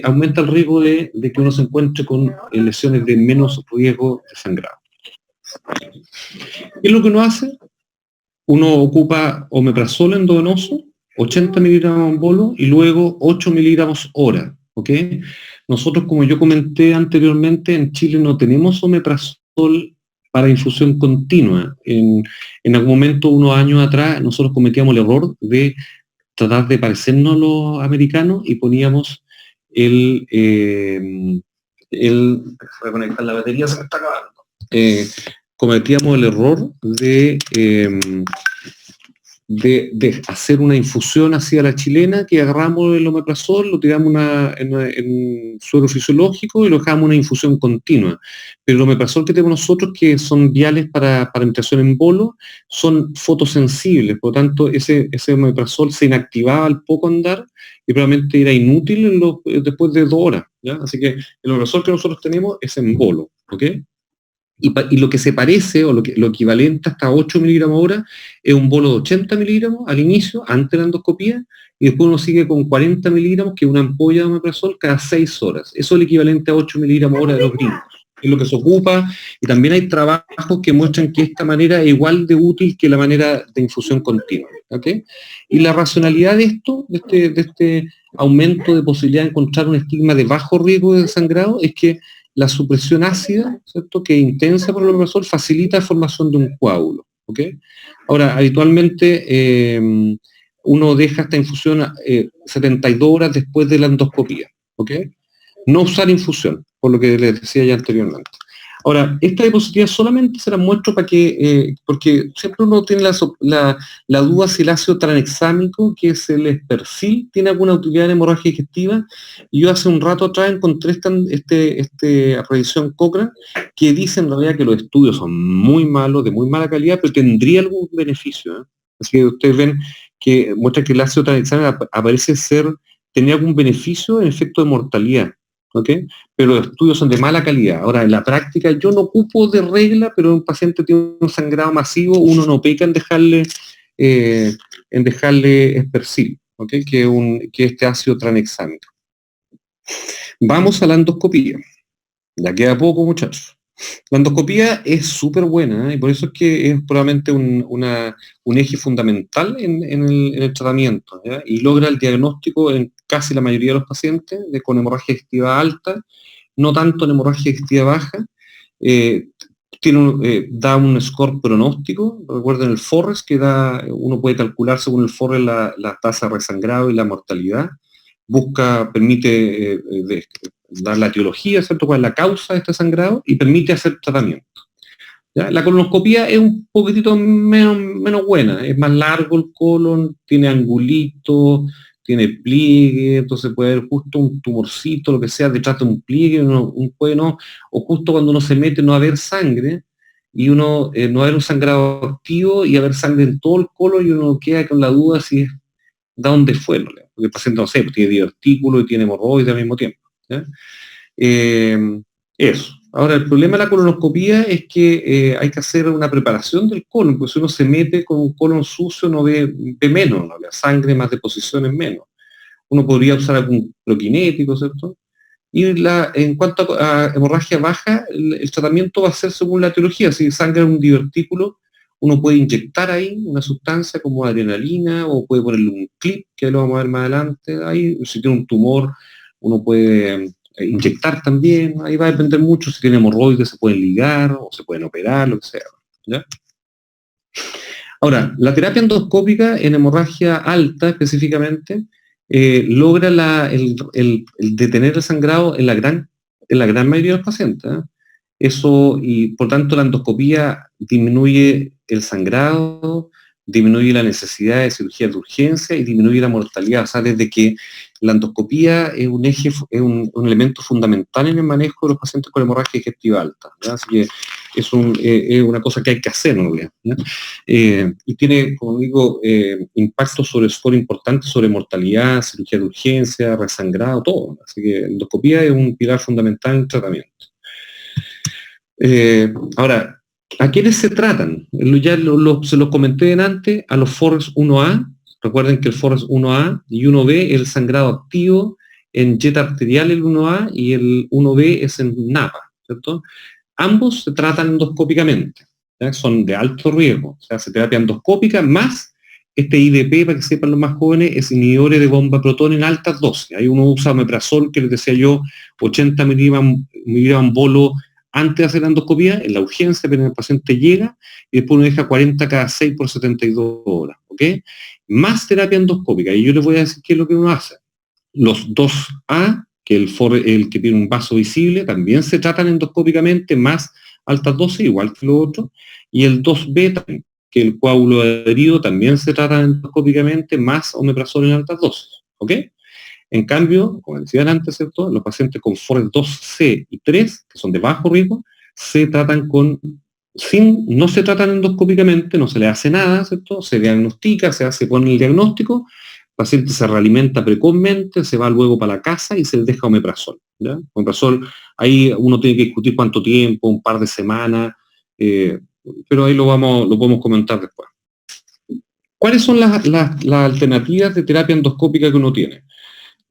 aumenta el riesgo de que uno se encuentre con lesiones de menos riesgo de sangrado. ¿Qué es lo que uno hace? Uno ocupa omeprazol endovenoso, 80 miligramos en bolo y luego 8 miligramos hora. ¿Ok? Nosotros, como yo comenté anteriormente, en Chile no tenemos omeprazol para infusión continua. En algún momento, unos años atrás, nosotros cometíamos el error de tratar de parecernos a los americanos y poníamos reconectar la batería, se me está acabando. Cometíamos el error de hacer una infusión hacia la chilena, que agarramos el omeprazol, lo tiramos en suero fisiológico y lo dejamos una infusión continua. Pero el omeprazol que tenemos nosotros, que son viales para administración en bolo, son fotosensibles, por lo tanto ese omeprazol se inactivaba al poco andar y probablemente era inútil después de 2 horas, ¿ya? Así que el omeprazol que nosotros tenemos es en bolo, ¿ok? Y lo que se parece, o lo equivalente hasta 8 miligramos hora, es un bolo de 80 miligramos al inicio, antes de la endoscopía, y después uno sigue con 40 miligramos, que es una ampolla de omeprazol cada 6 horas. Eso es el equivalente a 8 miligramos hora de los gringos. Es lo que se ocupa, y también hay trabajos que muestran que esta manera es igual de útil que la manera de infusión continua. ¿Okay? Y la racionalidad de esto, de este aumento de posibilidad de encontrar un estigma de bajo riesgo de sangrado, es que la supresión ácida, ¿cierto?, que es intensa por el omeprazol, facilita la formación de un coágulo. ¿Okay? Ahora, habitualmente uno deja esta infusión 72 horas después de la endoscopía. ¿Okay? No usar infusión, por lo que les decía ya anteriormente. Ahora, esta diapositiva solamente se la muestro para que, porque siempre uno tiene la duda si el ácido tranexámico, que es el Espercil, tiene alguna utilidad en hemorragia digestiva. Y yo hace un rato atrás encontré esta revisión Cochrane, que dice en realidad que los estudios son muy malos, de muy mala calidad, pero tendría algún beneficio. Así que ustedes ven que muestra que el ácido tranexámico aparece tener algún beneficio en efecto de mortalidad. ¿Okay? Pero los estudios son de mala calidad. Ahora, en la práctica, yo no ocupo de regla, pero un paciente tiene un sangrado masivo, uno no peca en dejarle Espercil, ¿okay? que es este ácido tranexámico. Vamos a la endoscopía. Ya queda poco, muchachos. La endoscopía es súper buena, ¿eh? Y por eso es que es probablemente un eje fundamental en el tratamiento, ¿ya? Y logra el diagnóstico en casi la mayoría de los pacientes con hemorragia digestiva alta, no tanto en hemorragia digestiva baja. Da un score pronóstico. Recuerden el Forrest, que uno puede calcular según el Forrest la tasa de resangrado y la mortalidad. Permite dar la etiología, ¿cierto?, cuál es la causa de este sangrado, y permite hacer tratamiento. ¿Ya? La colonoscopía es un poquitito menos buena, es más largo el colon, tiene angulito, tiene pliegue, entonces puede haber justo un tumorcito, lo que sea, detrás de un pliegue, o justo cuando uno se mete no haber sangre, y uno no haber un sangrado activo y haber sangre en todo el colon, y uno queda con la duda si es de dónde fue, ¿no? Porque el paciente, no sé, tiene divertículo y tiene hemorroides al mismo tiempo. ¿Ya? Eso. Ahora, el problema de la colonoscopía es que hay que hacer una preparación del colon, porque si uno se mete con un colon sucio no ve menos, ¿no? La sangre, más deposiciones menos. Uno podría usar algún proquinético, ¿cierto? Y en cuanto a hemorragia baja, el tratamiento va a ser según la etiología. Si sangra un divertículo, uno puede inyectar ahí una sustancia como adrenalina, o puede ponerle un clip, que lo vamos a ver más adelante. Ahí, si tiene un tumor, uno puede inyectar también. Ahí va a depender mucho. Si tiene hemorroides, se pueden ligar o se pueden operar, lo que sea. ¿Ya? Ahora, la terapia endoscópica en hemorragia alta específicamente logra el detener el sangrado en la gran mayoría de los pacientes. Eso, y por tanto la endoscopía disminuye el sangrado, disminuye la necesidad de cirugía de urgencia y disminuye la mortalidad. O sea, desde que la endoscopía es un elemento fundamental en el manejo de los pacientes con hemorragia digestiva alta, ¿ya? Así que es una cosa que hay que hacer, ¿no? Y tiene, como digo, impactos sobre score importantes sobre mortalidad, cirugía de urgencia, resangrado, todo. Así que la endoscopía es un pilar fundamental en el tratamiento. Ahora, ¿A quiénes se tratan? Se los comenté antes, a los FORES 1A. Recuerden que el FORES 1A y 1B es el sangrado activo en jet arterial el 1A y el 1B es en NAPA, ¿cierto? Ambos se tratan endoscópicamente, ¿ya? Son de alto riesgo, o sea, se terapia endoscópica más este IDP, para que sepan los más jóvenes, es inhibidores de bomba protón en altas dosis. Ahí uno usa omeprazol, que les decía yo, 80 miligramos bolo antes de hacer la endoscopía, en la urgencia, pero el paciente llega y después uno deja 40 cada 6 por 72 horas, ¿ok? Más terapia endoscópica, y yo les voy a decir qué es lo que uno hace. Los 2A, que el que tiene un vaso visible, también se tratan endoscópicamente, más altas dosis, igual que lo otro, y el 2B también, que el coágulo adherido también se trata endoscópicamente, más omeprazol en altas dosis, ¿ok? En cambio, como decían antes, ¿cierto? Los pacientes con FORES 2C y 3, que son de bajo riesgo, se tratan no se tratan endoscópicamente, no se le hace nada, ¿cierto? Se diagnostica, se pone el diagnóstico, el paciente se realimenta precozmente, se va luego para la casa y se le deja omeprazol, ¿ya? Omeprazol, ahí uno tiene que discutir cuánto tiempo, un par de semanas, pero ahí lo podemos comentar después. ¿Cuáles son las alternativas de terapia endoscópica que uno tiene?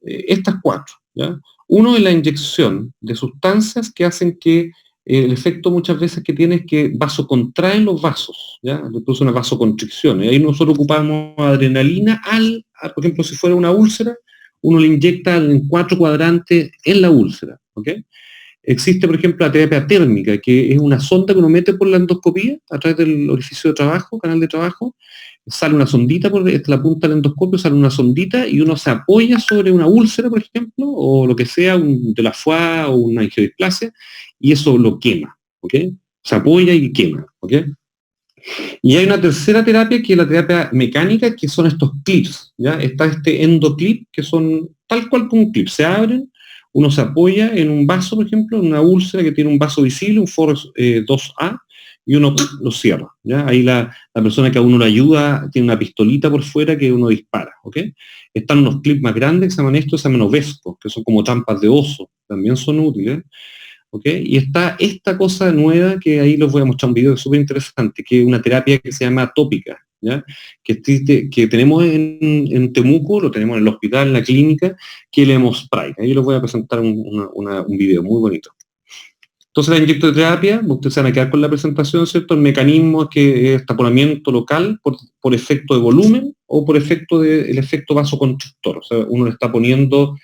Estas 4, ¿ya? Uno es la inyección de sustancias que hacen que el efecto muchas veces que tiene es que vasocontraen los vasos, ¿ya? Le produce una vasoconstricción. Y ahí nosotros ocupamos adrenalina por ejemplo, si fuera una úlcera, uno le inyecta en 4 cuadrantes en la úlcera, ¿ok? Existe, por ejemplo, la terapia térmica, que es una sonda que uno mete por la endoscopía, a través del orificio de trabajo, canal de trabajo, sale una sondita por la punta del endoscopio, sale una sondita y uno se apoya sobre una úlcera, por ejemplo, o lo que sea, de la foie o una angiodisplasia, y eso lo quema, ¿ok? Se apoya y quema, ¿ok? Y hay una tercera terapia, que es la terapia mecánica, que son estos clips, ¿ya? Está este endoclip, que son tal cual como un clip, se abren, uno se apoya en un vaso, por ejemplo, en una úlcera que tiene un vaso visible, un FORES 2A, y uno lo cierra, ¿ya? Ahí la persona que a uno le ayuda tiene una pistolita por fuera que uno dispara, ¿ok? Están unos clips más grandes que se llaman estos, se llaman ovescos, que son como trampas de oso, también son útiles, ¿ok? Y está esta cosa nueva, que ahí les voy a mostrar un video que es súper interesante, que es una terapia que se llama tópica, ¿ya? Que tenemos en Temuco, lo tenemos en el hospital, en la clínica, que es el Hemospray. Ahí les voy a presentar un video muy bonito. Entonces la inyectoterapia, ustedes se van a quedar con la presentación, ¿cierto? El mecanismo es que es taponamiento local por efecto de volumen o por efecto del efecto vasoconstrictor. O sea, uno le está poniendo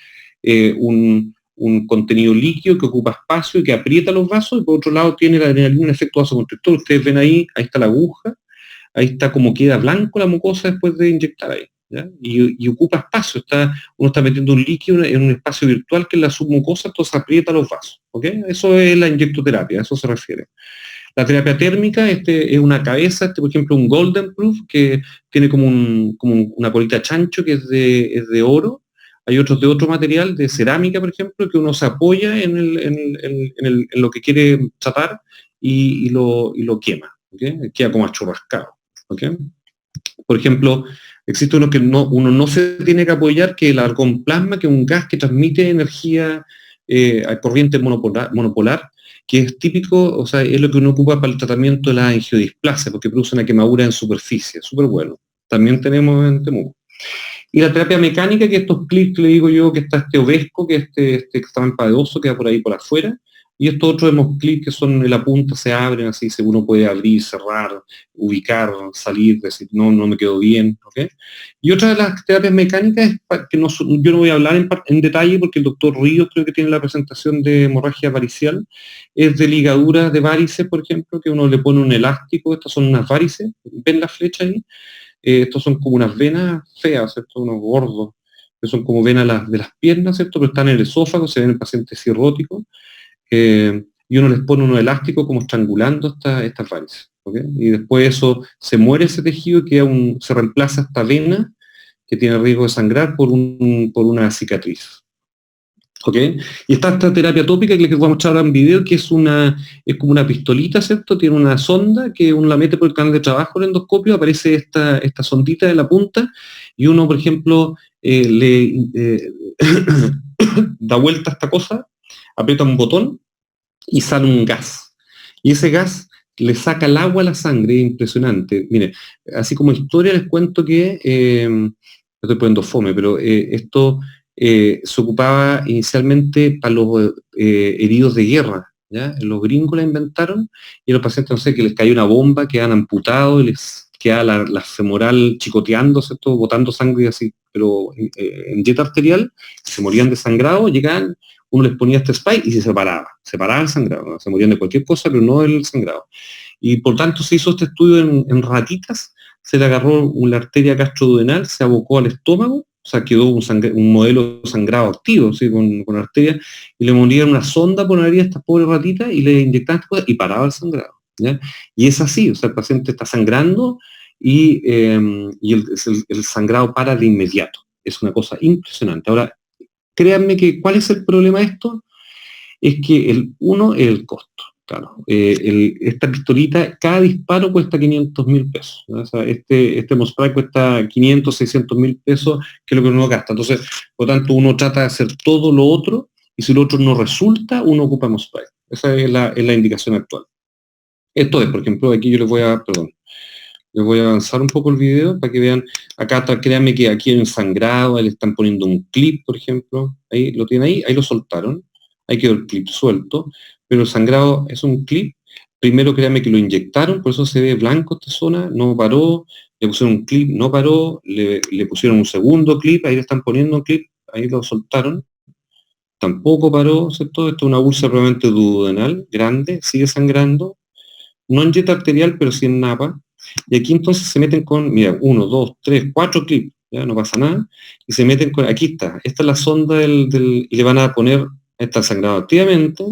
un contenido líquido que ocupa espacio y que aprieta los vasos, y por otro lado tiene la adrenalina en efecto vasoconstrictor. Ustedes ven ahí está la aguja, ahí está como queda blanco la mucosa después de inyectar ahí, ¿ya? Y ocupa espacio, uno está metiendo un líquido en un espacio virtual que es la submucosa, entonces aprieta los vasos, ¿ok? Eso es la inyectoterapia, a eso se refiere. La terapia térmica, es una cabeza, por ejemplo, un Golden Proof, que tiene como una colita chancho que es de oro. Hay otros de otro material, de cerámica, por ejemplo, que uno se apoya en lo que quiere tratar y lo quema, ¿ok? Queda como achurrascado, ¿ok? Por ejemplo, existe uno que uno no se tiene que apoyar, que es el argón plasma, que es un gas que transmite energía a corriente monopolar, que es típico, o sea, es lo que uno ocupa para el tratamiento de la angiodisplasia, porque produce una quemadura en superficie, súper bueno. También tenemos en Temuco. Y la terapia mecánica, que estos clips, le digo yo, que está este ovesco, que este trampa de oso, que va por ahí por afuera, y estos otros clips que son en la punta, se abren así, uno puede abrir, cerrar, ubicar, salir, decir, no me quedó bien, ¿ok? Y otra de las terapias mecánicas es que yo no voy a hablar en detalle, porque el doctor Ríos creo que tiene la presentación de hemorragia varicial, es de ligadura de varices, por ejemplo, que uno le pone un elástico, estas son unas varices, ven la flecha ahí, estos son como unas venas feas, ¿cierto? Unos gordos, que son como venas de las piernas, ¿cierto? Pero están en el esófago, se ven en pacientes cirróticos, y uno les pone unos elásticos como estrangulando estas varices, ¿okay? Y después eso, se muere ese tejido y se reemplaza esta vena que tiene riesgo de sangrar por una cicatriz. ¿Ok? Y está esta terapia tópica que les voy a mostrar ahora en video, que es como una pistolita, ¿cierto? Tiene una sonda que uno la mete por el canal de trabajo del endoscopio, aparece esta sondita de la punta, y uno, por ejemplo, da vuelta a esta cosa, aprieta un botón y sale un gas. Y ese gas le saca el agua a la sangre, impresionante. Mire, así como historia les cuento que, estoy poniendo fome, pero esto se ocupaba inicialmente para los heridos de guerra, ¿ya? Los gringos la inventaron y a los pacientes, no sé, que les caía una bomba, quedan amputados y les queda la femoral chicoteando, ¿cierto? Botando sangre así, pero en jet arterial, se morían de sangrado, llegaban, uno les ponía este spike y se separaba el sangrado, ¿no? Se morían de cualquier cosa, pero no del sangrado. Y por tanto se hizo este estudio en ratitas, se le agarró una arteria gastroduodenal, se abocó al estómago, o sea, quedó un modelo de sangrado activo, ¿sí? con arteria, y le morían una sonda por la nariz a estas pobres ratitas y le inyectaban estas cosas y paraba el sangrado, ¿ya? Y es así, o sea, el paciente está sangrando y el sangrado para de inmediato. Es una cosa impresionante. Ahora, créanme que, ¿cuál es el problema de esto? Es que uno es el costo. Claro, esta pistolita, cada disparo cuesta 500.000 pesos, ¿no? O sea, este Mospray cuesta 500, 600.000 pesos, que es lo que uno gasta. Entonces, por lo tanto, uno trata de hacer todo lo otro, y si lo otro no resulta, uno ocupa Mospray. Esa es la indicación actual. Esto es, por ejemplo, aquí yo les voy a avanzar un poco el video para que vean. Acá, créanme que aquí hay un sangrado, ahí le están poniendo un clip, por ejemplo. Ahí lo tienen ahí lo soltaron. Ahí quedó el clip suelto. Pero el sangrado es un clip. Primero créanme que lo inyectaron, por eso se ve blanco esta zona, no paró. Le pusieron un clip, no paró. Le pusieron un segundo clip, ahí le están poniendo un clip, ahí lo soltaron. Tampoco paró, ¿cierto? Esto es una úlcera probablemente duodenal, grande, sigue sangrando. No en jet arterial, pero sí en napa. Y aquí entonces se meten con, mira, 1, 2, 3, 4 clips, ya no pasa nada, y se meten con, aquí está, esta es la sonda y le van a poner, está sangrado activamente,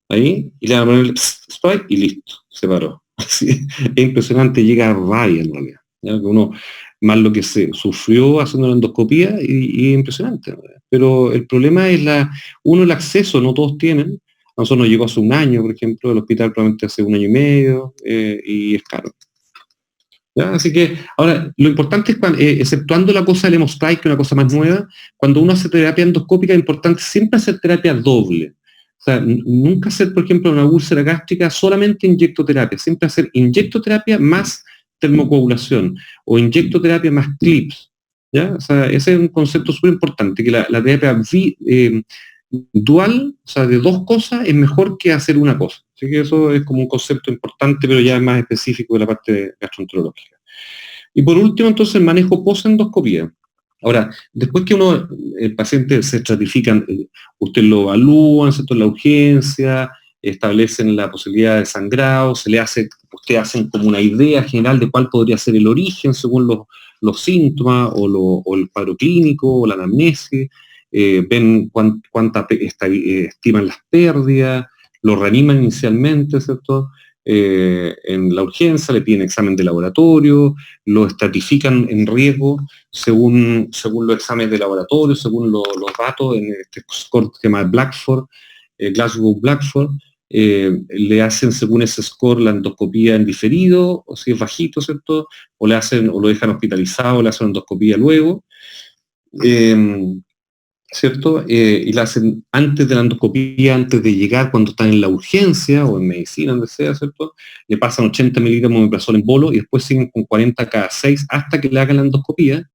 ahí, y le van a poner el spike y listo, se paró. Así, es impresionante, llega a rabia en realidad, ¿ya? Que uno, más lo que se sufrió haciendo la endoscopía, y es impresionante, ¿no? Pero el problema es el acceso, no todos tienen. A nosotros nos llegó hace un año, por ejemplo, el hospital probablemente hace 1 año y medio, y es caro. ¿Ya? Así que, ahora, lo importante es, exceptuando la cosa del hemostrike, que es una cosa más nueva, cuando uno hace terapia endoscópica, es importante siempre hacer terapia doble. O sea, nunca hacer, por ejemplo, una úlcera gástrica solamente inyectoterapia, siempre hacer inyectoterapia más termocoagulación, o inyectoterapia más clips. ¿Ya? O sea, ese es un concepto súper importante, que la terapia dual, o sea, de dos cosas, es mejor que hacer una cosa. Así que eso es como un concepto importante, pero ya es más específico de la parte gastroenterológica. Y por último, entonces, el manejo post-endoscopía. Ahora, después que el paciente se estratifica, usted lo evalúan, ¿cierto? En la urgencia, establecen la posibilidad de sangrado, ustedes hacen como una idea general de cuál podría ser el origen según los síntomas, o el cuadro clínico, o la anamnesis. Ven cuánta estiman las pérdidas, lo reaniman inicialmente, ¿cierto? En la urgencia le piden examen de laboratorio, lo estratifican en riesgo según los exámenes de laboratorio, según los datos en este score que se llama Blackford, Glasgow-Blackford. Le hacen según ese score la endoscopía en diferido, o si es bajito, ¿cierto? O lo dejan hospitalizado, le hacen endoscopía luego. ¿Cierto? Y la hacen antes de la endoscopía, antes de llegar, cuando están en la urgencia o en medicina, donde sea, ¿cierto? Le pasan 80 miligramos de omeprazol en bolo y después siguen con 40 cada 6 hasta que le hagan la endoscopía,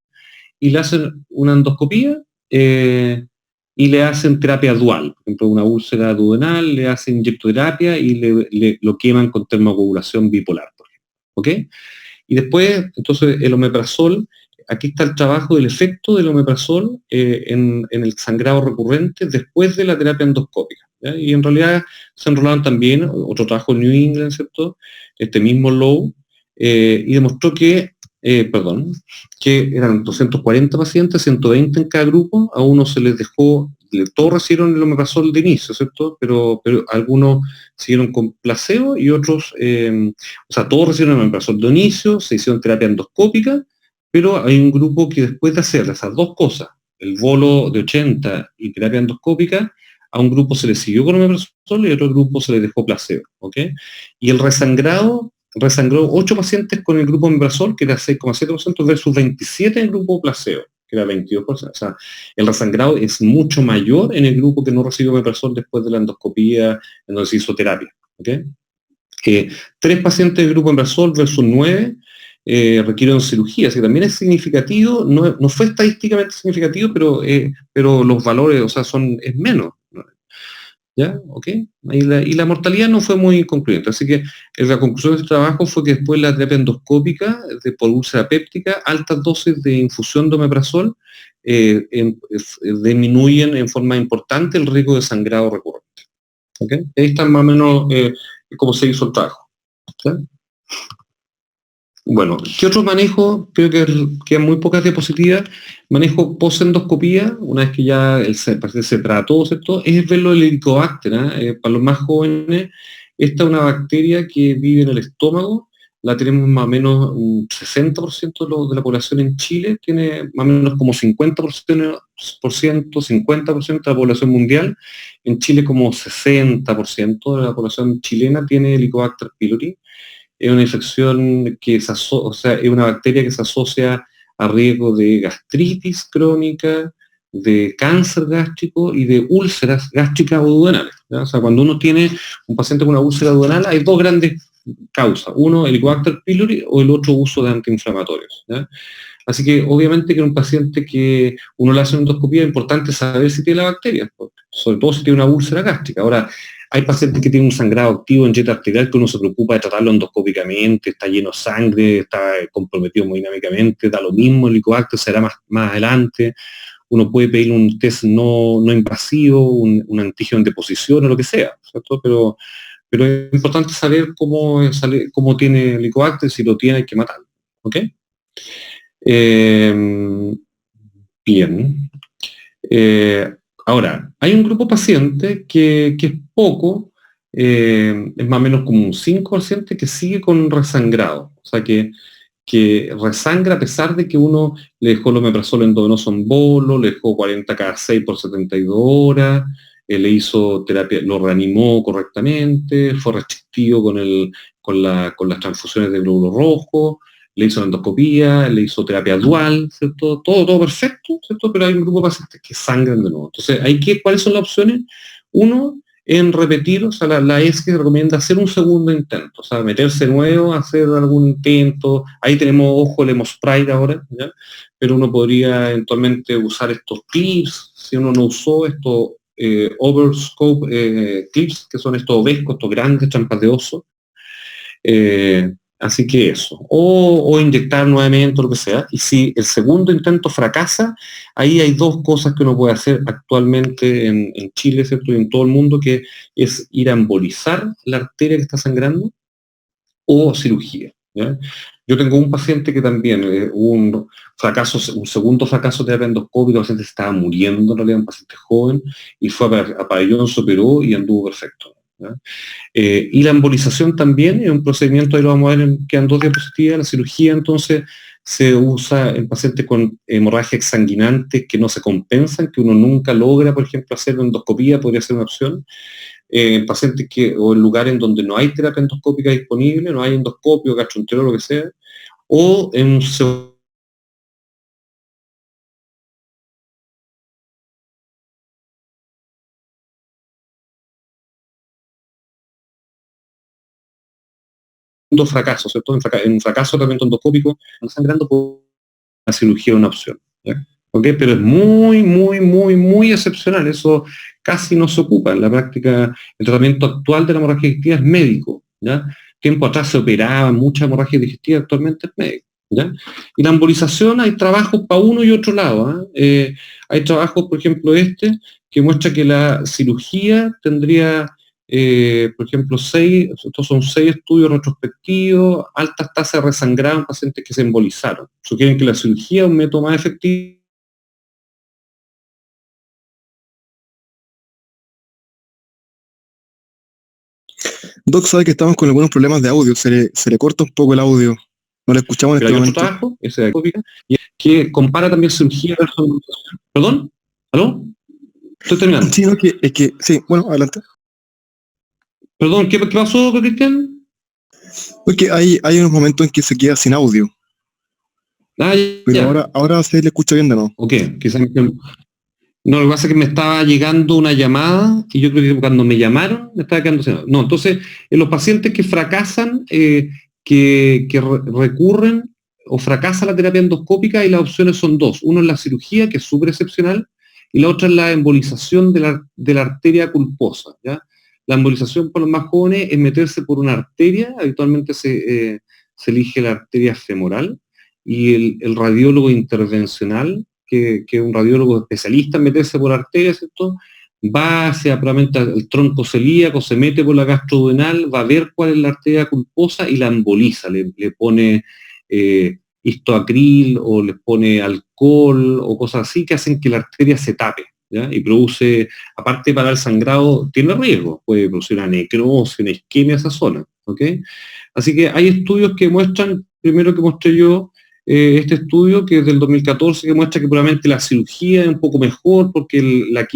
y le hacen una endoscopía y le hacen terapia dual. Por ejemplo, una úlcera duodenal, le hacen inyectoterapia y lo queman con termocoagulación bipolar, por ejemplo. ¿Ok? Y después, entonces, el omeprazol. Aquí está el trabajo del efecto del omeprazol en el sangrado recurrente después de la terapia endoscópica, ¿ya? Y en realidad se enrolaron también, otro trabajo en New England, ¿cierto? Este mismo Lowe, y demostró que eran 240 pacientes, 120 en cada grupo, a uno se les dejó, todos recibieron el omeprazol de inicio, ¿cierto? Pero algunos siguieron con placebo y otros, todos recibieron el omeprazol de inicio, se hicieron terapia endoscópica. Pero hay un grupo que después de hacer esas dos cosas, el bolo de 80 y terapia endoscópica, a un grupo se le siguió con omeprazol y a otro grupo se le dejó placebo, ¿ok? Y el resangró 8 pacientes con el grupo omeprazol, que era 6,7%, versus 27 en el grupo placebo, que era 22%. O sea, el resangrado es mucho mayor en el grupo que no recibió omeprazol después de la endoscopía, en donde se hizo terapia, ¿ok? 3 pacientes del grupo Embrazol versus 9 requirieron cirugía, así que también es significativo, no fue estadísticamente significativo, pero los valores, o sea, es menos, ¿no? ¿Ya? ¿Ok? Y la mortalidad no fue muy concluyente, así que la conclusión de este trabajo fue que después de la terapia endoscópica por úlcera péptica, altas dosis de infusión de omeprazol disminuyen en forma importante el riesgo de sangrado recurrente. ¿Ok? Ahí está más o menos cómo se hizo el trabajo. ¿Sí? Bueno, ¿qué otro manejo? Creo que quedan muy pocas diapositivas. Manejo post-endoscopía, una vez que ya el paciente se trató, ¿cierto? Es verlo del Helicobacter, ¿eh? Para los más jóvenes, esta es una bacteria que vive en el estómago, la tenemos más o menos un 60% de la población en Chile, tiene más o menos como 50%, 50% de la población mundial, en Chile como 60% de la población chilena tiene Helicobacter pylori. Es una infección que o sea, es una bacteria que se asocia a riesgo de gastritis crónica, de cáncer gástrico y de úlceras gástricas o duodenales, ¿ya? O sea, cuando uno tiene un paciente con una úlcera duodenal, hay 2 grandes causas. Uno, Helicobacter pylori, o el otro, uso de antiinflamatorios, ¿ya? Así que obviamente que en un paciente que uno le hace una endoscopía es importante saber si tiene la bacteria, sobre todo si tiene una úlcera gástrica. Ahora, hay pacientes que tienen un sangrado activo en yeta arterial que uno se preocupa de tratarlo endoscópicamente, está lleno de sangre, está comprometido hemodinámicamente, da lo mismo, el Helicobacter será más adelante. Uno puede pedir un test no invasivo, un antígeno en deposición o lo que sea, ¿cierto? Pero es importante saber cómo tiene el Helicobacter, si lo tiene hay que matarlo, ¿ok? Bien. Ahora, hay un grupo paciente que es poco, es más o menos como un 5% que sigue con resangrado. O sea, que resangra a pesar de que uno le dejó el omeprazol endovenoso en bolo, le dejó 40 cada 6 por 72 horas, le hizo terapia, lo reanimó correctamente, fue restrictivo con las transfusiones de glóbulo rojo, le hizo endoscopía, le hizo terapia dual, ¿cierto? Todo perfecto, ¿cierto? Pero hay un grupo de pacientes que sangran de nuevo. Entonces, ¿cuáles son las opciones? Uno, en repetir, o sea, la ESC recomienda hacer un segundo intento, o sea, meterse nuevo, hacer algún intento. Ahí tenemos, ojo, el Hemospray ahora, ¿ya? Pero uno podría eventualmente usar estos clips, si uno no usó estos overscope clips, que son estos ovescos, estos grandes trampas de oso. Así que eso, o inyectar nuevamente o lo que sea. Y si el segundo intento fracasa, ahí hay 2 cosas que uno puede hacer actualmente en Chile, ¿cierto? Y en todo el mundo, que es ir a embolizar la arteria que está sangrando o cirugía, ¿ya? Yo tengo un paciente que también hubo un segundo fracaso de terapia endoscópica, el paciente estaba muriendo, en realidad un paciente joven, y fue a pabellón, se operó y anduvo perfecto, ¿ya? Y la embolización también es un procedimiento, ahí lo vamos a ver, quedan 2 diapositivas. La cirugía entonces se usa en pacientes con hemorragia exsanguinante que no se compensan, que uno nunca logra, por ejemplo, hacer endoscopía, podría ser una opción. En pacientes o en lugares en donde no hay terapia endoscópica disponible, no hay endoscopio, gastroenterólogo, lo que sea, o en un fracaso, ¿cierto? En un fracaso de tratamiento endoscópico, no sangrando, por la cirugía es una opción, ¿ya? ¿Okay? Pero es muy, muy, muy, muy excepcional. Eso casi no se ocupa. En la práctica, el tratamiento actual de la hemorragia digestiva es médico, ¿ya? Tiempo atrás se operaba mucha hemorragia digestiva, actualmente es médico, ¿ya? Y la embolización, hay trabajos para uno y otro lado, ¿eh? Hay trabajos, por ejemplo, que muestra que la cirugía tendría, por ejemplo, estos son 6 estudios retrospectivos, altas tasas de resangrado en pacientes que se embolizaron. Sugieren que la cirugía es un método más efectivo. Doc, sabe que estamos con algunos problemas de audio, se le corta un poco el audio, no le escuchamos en Pero este hay otro momento. trabajo, ese de cópica, que compara también cirugía versus embolización. ¿Perdón? ¿Aló? Estoy terminando. Sí, no, sí, bueno, adelante. Perdón, ¿qué pasó, Cristian? Porque hay unos momentos en que se queda sin audio, Ah, pero ya. ahora se le escucha bien de nuevo. Ok, quizás No, lo que pasa es que me estaba llegando una llamada y yo creo que cuando me llamaron me estaba quedando sin audio. No, entonces, en los pacientes que fracasan, recurren o fracasa la terapia endoscópica, y las opciones son dos. Uno es la cirugía, que es súper excepcional, y la otra es la embolización de la arteria culposa, ¿ya? La embolización por los más jóvenes es meterse por una arteria, habitualmente se elige la arteria femoral, y el radiólogo intervencional, que es un radiólogo especialista en meterse por arterias, ¿cierto? Va hacia probablemente el tronco celíaco, se mete por la gastroduodenal, va a ver cuál es la arteria culposa y la emboliza, le pone histoacril o le pone alcohol o cosas así que hacen que la arteria se tape, ¿ya? Y produce, aparte para el sangrado, tiene riesgo, puede producir una necrosis, una isquemia esa zona, ¿ok? Así que hay estudios que muestran, primero que mostré yo, este estudio que es del 2014, que muestra que probablemente la cirugía es un poco mejor porque la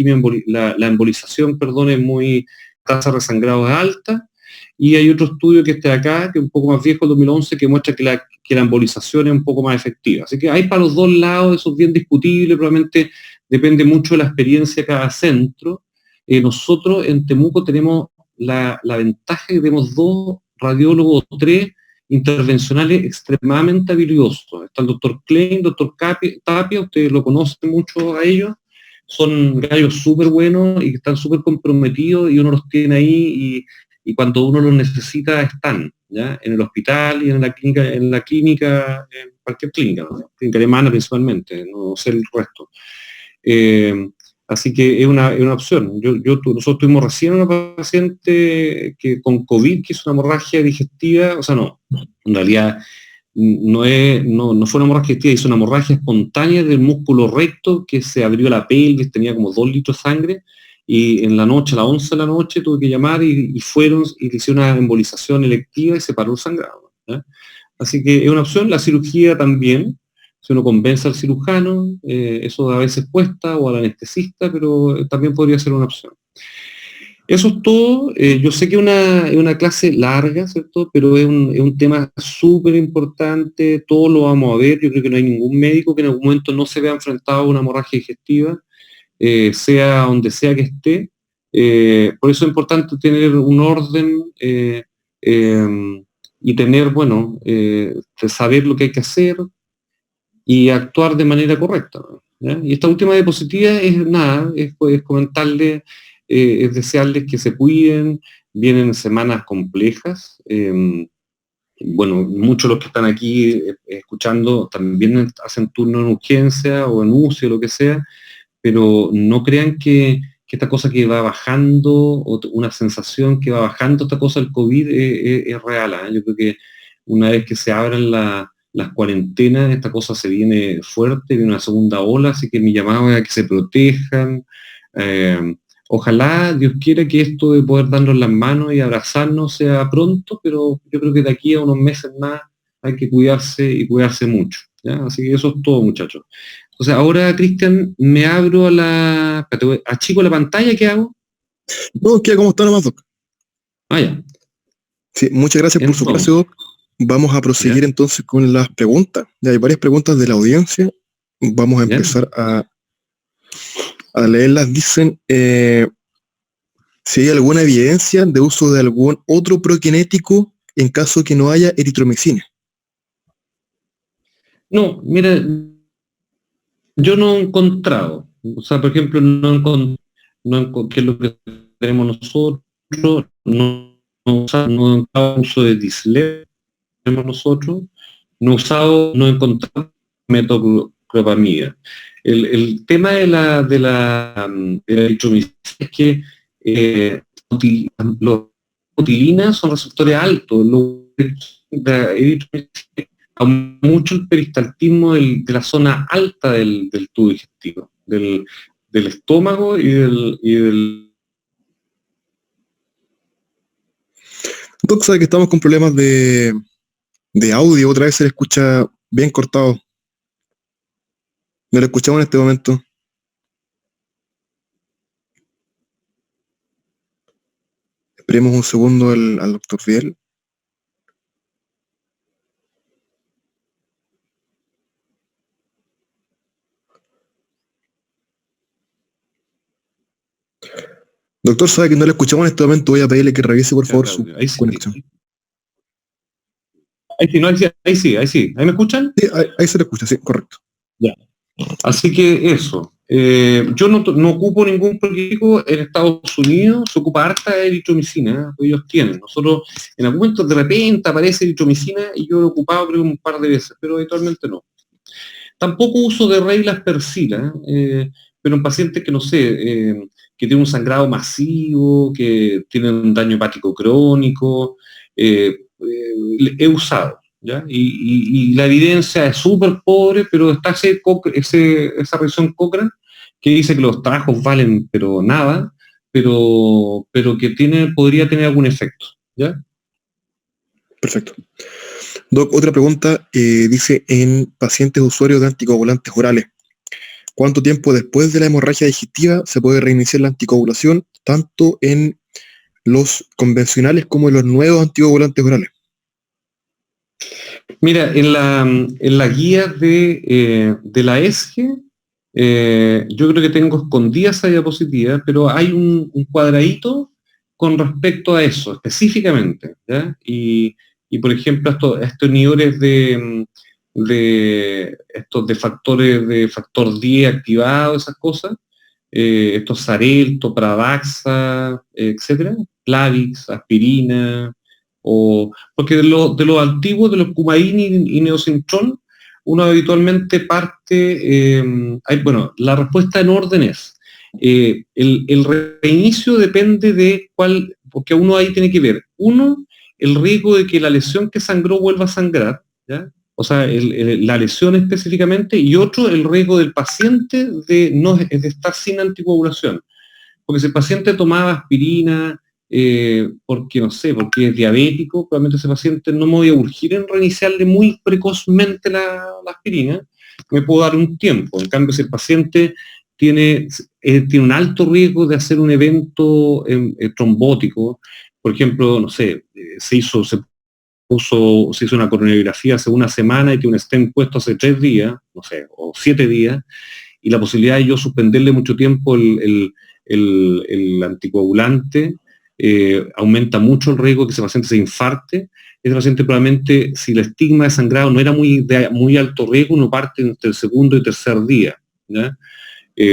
embolización, perdón, es muy, tasa de resangrado es alta, y hay otro estudio que está acá, que es un poco más viejo, el 2011, que muestra que la embolización es un poco más efectiva. Así que hay para los dos lados, eso es bien discutible, probablemente depende mucho de la experiencia de cada centro. Nosotros en Temuco tenemos la ventaja que tenemos dos radiólogos o tres intervencionales extremadamente habilidosos. Está el doctor Klein, doctor Tapia, ustedes lo conocen mucho a ellos, son gallos súper buenos y que están súper comprometidos y uno los tiene ahí y cuando uno los necesita están, ¿ya? En el hospital y en cualquier clínica, ¿no? Clínica alemana principalmente, no sé el resto. Así que es una opción. Nosotros tuvimos recién una paciente que con COVID, que hizo una hemorragia digestiva, o sea, no, en realidad no fue una hemorragia digestiva, hizo una hemorragia espontánea del músculo recto, que se abrió la pelvis, tenía como 2 litros de sangre, y en la noche, a las 11 de la noche, tuve que llamar y fueron y le hicieron una embolización electiva y se paró el sangrado, ¿ya? Así que es una opción. La cirugía también, si uno convence al cirujano, eso a veces cuesta, o al anestesista, pero también podría ser una opción. Eso es todo. Yo sé que es una clase larga, ¿cierto? Pero es un tema súper importante, todos lo vamos a ver. Yo creo que no hay ningún médico que en algún momento no se vea enfrentado a una hemorragia digestiva, sea donde sea que esté. Por eso es importante tener un orden y tener, bueno, saber lo que hay que hacer y actuar de manera correcta, ¿no? ¿Ya? Y esta última diapositiva es nada, es comentarles, es desearles que se cuiden, vienen semanas complejas. Bueno, muchos de los que están aquí escuchando también hacen turno en urgencia o en UCI o lo que sea, pero no crean que esta cosa que va bajando, o una sensación que va bajando esta cosa del COVID es real, ¿eh? Yo creo que una vez que se abran las cuarentenas, esta cosa se viene fuerte, viene una segunda ola, así que mi llamado es a que se protejan. eh, Ojalá Dios quiera que esto de poder darnos las manos y abrazarnos sea pronto, pero yo creo que de aquí a unos meses más hay que cuidarse y cuidarse mucho, ¿ya? Así que eso es todo, muchachos. Entonces ahora, Cristian, me abro espérate, achico la pantalla, ¿qué hago? No, queda como está nomás, Doc. Ah, ya. Sí, muchas gracias por su clase, Entonces, Doc. Vamos a proseguir ya, entonces con las preguntas. Ya hay varias preguntas de la audiencia. Vamos a ya. empezar a leerlas. Dicen, si hay alguna evidencia de uso de algún otro prokinético en caso que no haya eritromicina. No, mira, yo no he encontrado, o sea, por ejemplo, que es lo que tenemos nosotros, no he encontrado uso de Dislep, tenemos nosotros, no he encontrado metoclopramida. El tema de la eritromicina es que los utilinas son receptores altos, la eritromicina mucho el peristaltismo de la zona alta del tubo digestivo, del estómago y del. Doc, sabe que estamos con problemas de audio. Otra vez se le escucha bien cortado. No lo escuchamos en este momento. Esperemos un segundo al doctor Fiel. Doctor, sabe que no le escuchamos en este momento, voy a pedirle que revise por favor su Ahí sí, conexión. ahí sí, no, ahí sí. ¿Ahí me escuchan? Sí, ahí se le escucha, sí, correcto. Ya. Así que eso. Yo no ocupo ningún probiótico. En Estados Unidos se ocupa harta eritromicina, que ellos tienen. Nosotros, en algún momento de repente aparece eritromicina y yo lo he ocupado creo un par de veces, pero habitualmente no. Tampoco uso de reglas persila, pero en pacientes que no sé, que tienen un sangrado masivo, que tienen un daño hepático crónico, he usado. ¿ya? Y la evidencia es súper pobre, pero está esa revisión Cochrane que dice que los trabajos valen pero nada, pero que podría tener algún efecto. ¿ya? Perfecto. Doc, otra pregunta, dice, en pacientes usuarios de anticoagulantes orales, ¿cuánto tiempo después de la hemorragia digestiva se puede reiniciar la anticoagulación, tanto en los convencionales como en los nuevos anticoagulantes orales? Mira, en la guía de la ESGE, yo creo que tengo escondida esa diapositiva, pero hay un cuadradito con respecto a eso, específicamente. ¿ya? Y, por ejemplo, estos inhibidores de factores de factor 10 activados, esas cosas, estos Xarelto, Pradaxa, etcétera, Plavix, aspirina, porque de los antiguos, de los Coumadin y Neosintrón, uno habitualmente parte, la respuesta en orden es, el reinicio depende de cuál, porque uno ahí tiene que ver, uno, el riesgo de que la lesión que sangró vuelva a sangrar, ¿ya? O sea, la lesión específicamente, y otro, el riesgo del paciente de estar sin anticoagulación. Porque si el paciente tomaba aspirina, porque no sé, porque es diabético, probablemente ese paciente no me voy a urgir en reiniciarle muy precozmente la aspirina, me puedo dar un tiempo. En cambio, si el paciente tiene un alto riesgo de hacer un evento trombótico, por ejemplo, no sé, se hizo una coronariografía hace una semana y tiene un stent puesto hace 3 días, no sé, o 7 días, y la posibilidad de yo suspenderle mucho tiempo el anticoagulante, aumenta mucho el riesgo de que ese paciente se infarte. Ese paciente probablemente, si el estigma de sangrado no era muy alto riesgo, uno parte entre el segundo y tercer día. ¿ya?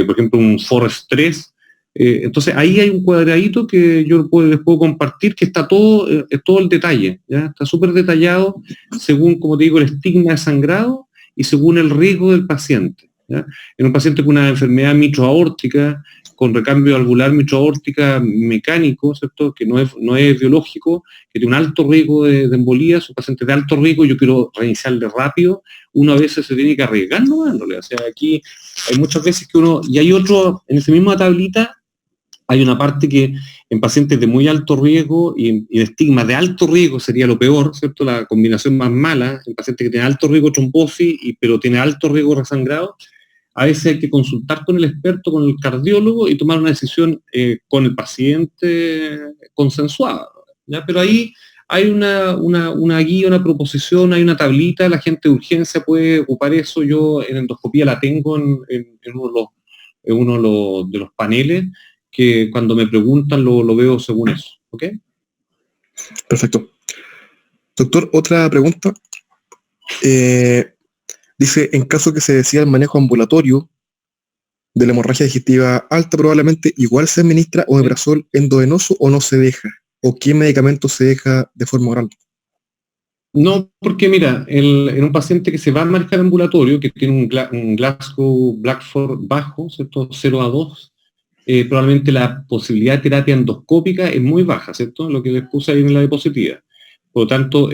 Por ejemplo, un Forest 3. Entonces ahí hay un cuadradito que yo les puedo compartir, que está todo el detalle. ¿ya? Está súper detallado según, como te digo, el estigma de sangrado y según el riesgo del paciente. ¿ya? En un paciente con una enfermedad mitroaórtica, con recambio valvular mitroaórtica mecánico, ¿cierto? Que no es biológico, que tiene un alto riesgo de embolía, es un paciente de alto riesgo, yo quiero reiniciarle rápido, uno a veces se tiene que arriesgar, ¿no? O sea, aquí hay muchas veces que y hay otro, en esa misma tablita, hay una parte que en pacientes de muy alto riesgo y de estigma de alto riesgo sería lo peor, ¿cierto? La combinación más mala, en pacientes que tienen alto riesgo de trombosis, pero tiene alto riesgo de resangrado, a veces hay que consultar con el experto, con el cardiólogo y tomar una decisión con el paciente consensuada. ¿ya? Pero ahí hay una guía, una proposición, hay una tablita, la gente de urgencia puede ocupar eso, yo en endoscopía la tengo en uno de los paneles, que cuando me preguntan lo veo según eso. ¿ok? Perfecto. Doctor, otra pregunta. Dice, en caso que se decida el manejo ambulatorio de la hemorragia digestiva alta, probablemente igual se administra omeprazol endovenoso o no se deja. ¿O qué medicamento se deja de forma oral? No, porque mira, en un paciente que se va a manejar ambulatorio, que tiene un Glasgow Blackford bajo, ¿cierto? 0 a 2, probablemente la posibilidad de terapia endoscópica es muy baja, ¿cierto? Lo que les puse ahí en la diapositiva. Por lo tanto,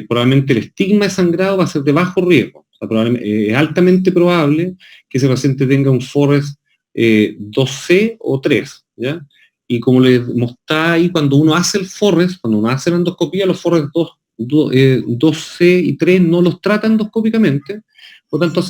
probablemente el estigma de sangrado va a ser de bajo riesgo. O sea, es altamente probable que ese paciente tenga un Forest 2C o 3, ¿ya? Y como les mostraba ahí, cuando uno hace el Forest, cuando uno hace la endoscopía, los Forest 2C y 3 no los trata endoscópicamente, por tanto,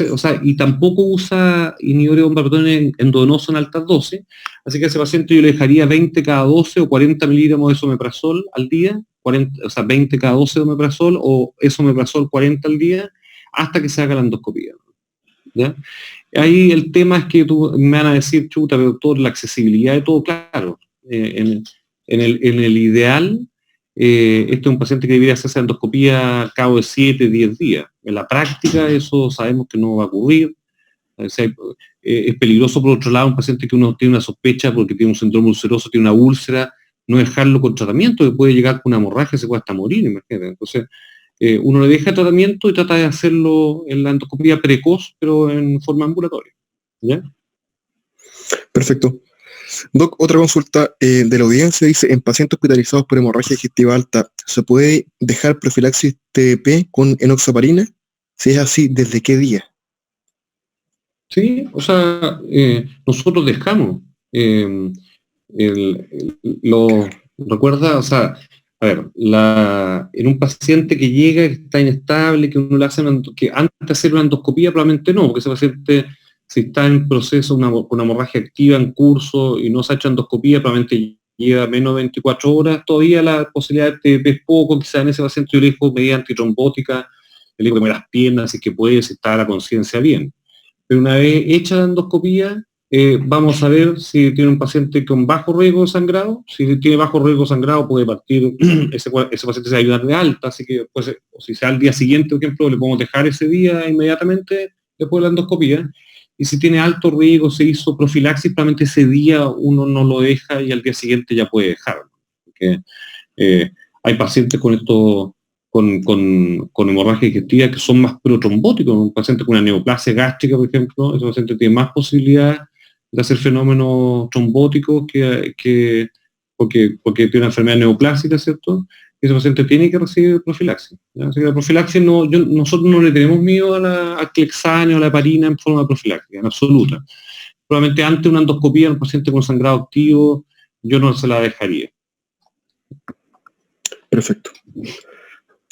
y tampoco usa inhibidores de bomba protonina endovenoso en altas dosis, así que a ese paciente yo le dejaría 20 cada 12 o 40 miligramos de esomeprazol al día, 20 cada 12 de omeprazol o esomeprazol 40 al día, hasta que se haga la endoscopía. ¿ya? Ahí el tema es que me van a decir, chuta, doctor, la accesibilidad de todo, claro, En el ideal, este es un paciente que debería hacerse endoscopía al cabo de 7, 10 días. En la práctica eso sabemos que no va a ocurrir. O sea, es peligroso, por otro lado, un paciente que uno tiene una sospecha porque tiene un síndrome ulceroso, tiene una úlcera, no dejarlo con tratamiento, que puede llegar con una hemorragia, se puede hasta morir, imagínate. Entonces, uno le deja tratamiento y trata de hacerlo en la endoscopía precoz, pero en forma ambulatoria. ¿Ya? Perfecto. Doc, otra consulta de la audiencia dice, en pacientes hospitalizados por hemorragia digestiva alta, ¿se puede dejar profilaxis TDP con enoxaparina? Si es así, ¿desde qué día? Sí, o sea, nosotros dejamos, recuerda, o sea, a ver, en un paciente que llega, que está inestable, que uno le hace que antes de hacer una endoscopía, probablemente no, porque ese paciente, si está en proceso, con una hemorragia activa en curso y no se ha hecho endoscopía, probablemente lleva menos de 24 horas, todavía la posibilidad de es poco, quizás en ese paciente yo le dejo medida antitrombótica, le digo que me las piernas, si es que puede, si está la conciencia bien. Pero una vez hecha la endoscopía, vamos a ver si tiene un paciente con bajo riesgo de sangrado. Si tiene bajo riesgo de sangrado, puede partir, ese paciente se va a ayudar de alta, así que después, o si sea al día siguiente, por ejemplo, le podemos dejar ese día inmediatamente después de la endoscopía. Y si tiene alto riesgo, se hizo profilaxis, probablemente ese día uno no lo deja y al día siguiente ya puede dejarlo. Porque hay pacientes con esto, con hemorragia digestiva que son más protrombóticos. Un paciente con una neoplasia gástrica, por ejemplo, ese paciente tiene más posibilidad de hacer fenómenos trombóticos porque tiene una enfermedad neoplásica, ¿cierto? Ese paciente tiene que recibir profilaxis. ¿Ya? Así que la profilaxis, nosotros no le tenemos miedo a clexane o a la heparina en forma de profilaxis, en absoluta. Probablemente antes de una endoscopía, un paciente con sangrado activo, yo no se la dejaría. Perfecto.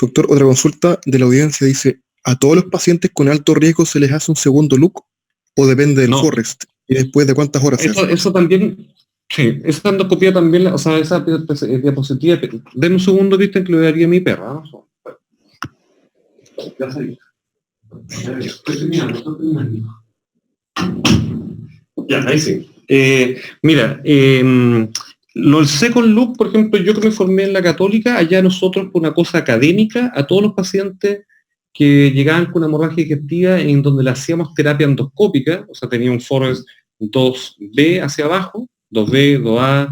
Doctor, otra consulta de la audiencia dice, ¿a todos los pacientes con alto riesgo se les hace un segundo look o depende del Forrest? ¿Y después de cuántas horas se hace? Eso también, sí, esa endoscopía también, o sea, esa diapositiva, denme un segundo, viste, que le daría a mi perra, ¿no? Ya salí. Estoy terminando. Ya, ahí sí. Mira, el second look, por ejemplo, yo que me formé en la Católica, allá nosotros, por una cosa académica, a todos los pacientes que llegaban con una hemorragia digestiva en donde le hacíamos terapia endoscópica, o sea, tenía un Forrest 2B hacia abajo, 2B, 2A,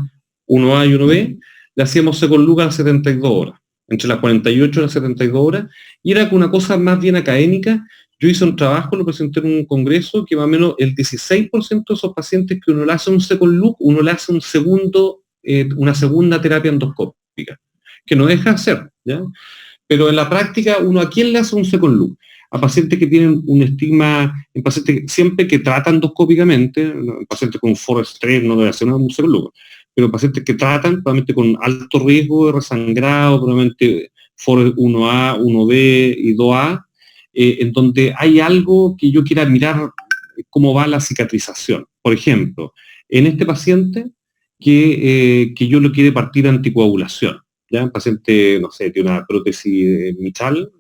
1A y 1B, le hacíamos second look a las 72 horas, entre las 48 y las 72 horas, y era una cosa más bien académica. Yo hice un trabajo, lo presenté en un congreso, que más o menos el 16% de esos pacientes que uno le hace un second look, uno le hace una segunda terapia endoscópica, que no deja de hacer, ¿ya? Pero en la práctica, uno ¿a quién le hace un second look? A pacientes que tienen un estigma, en pacientes siempre que tratan endoscópicamente, en pacientes con un Forrest 3 no debe hacer un second look, pero pacientes que tratan, probablemente con alto riesgo de resangrado, probablemente Forrest 1A, 1B y 2A, en donde hay algo que yo quiera mirar cómo va la cicatrización. Por ejemplo, en este paciente que yo lo quiere partir a anticoagulación, ¿ya? Un paciente, no sé, tiene una prótesis mitral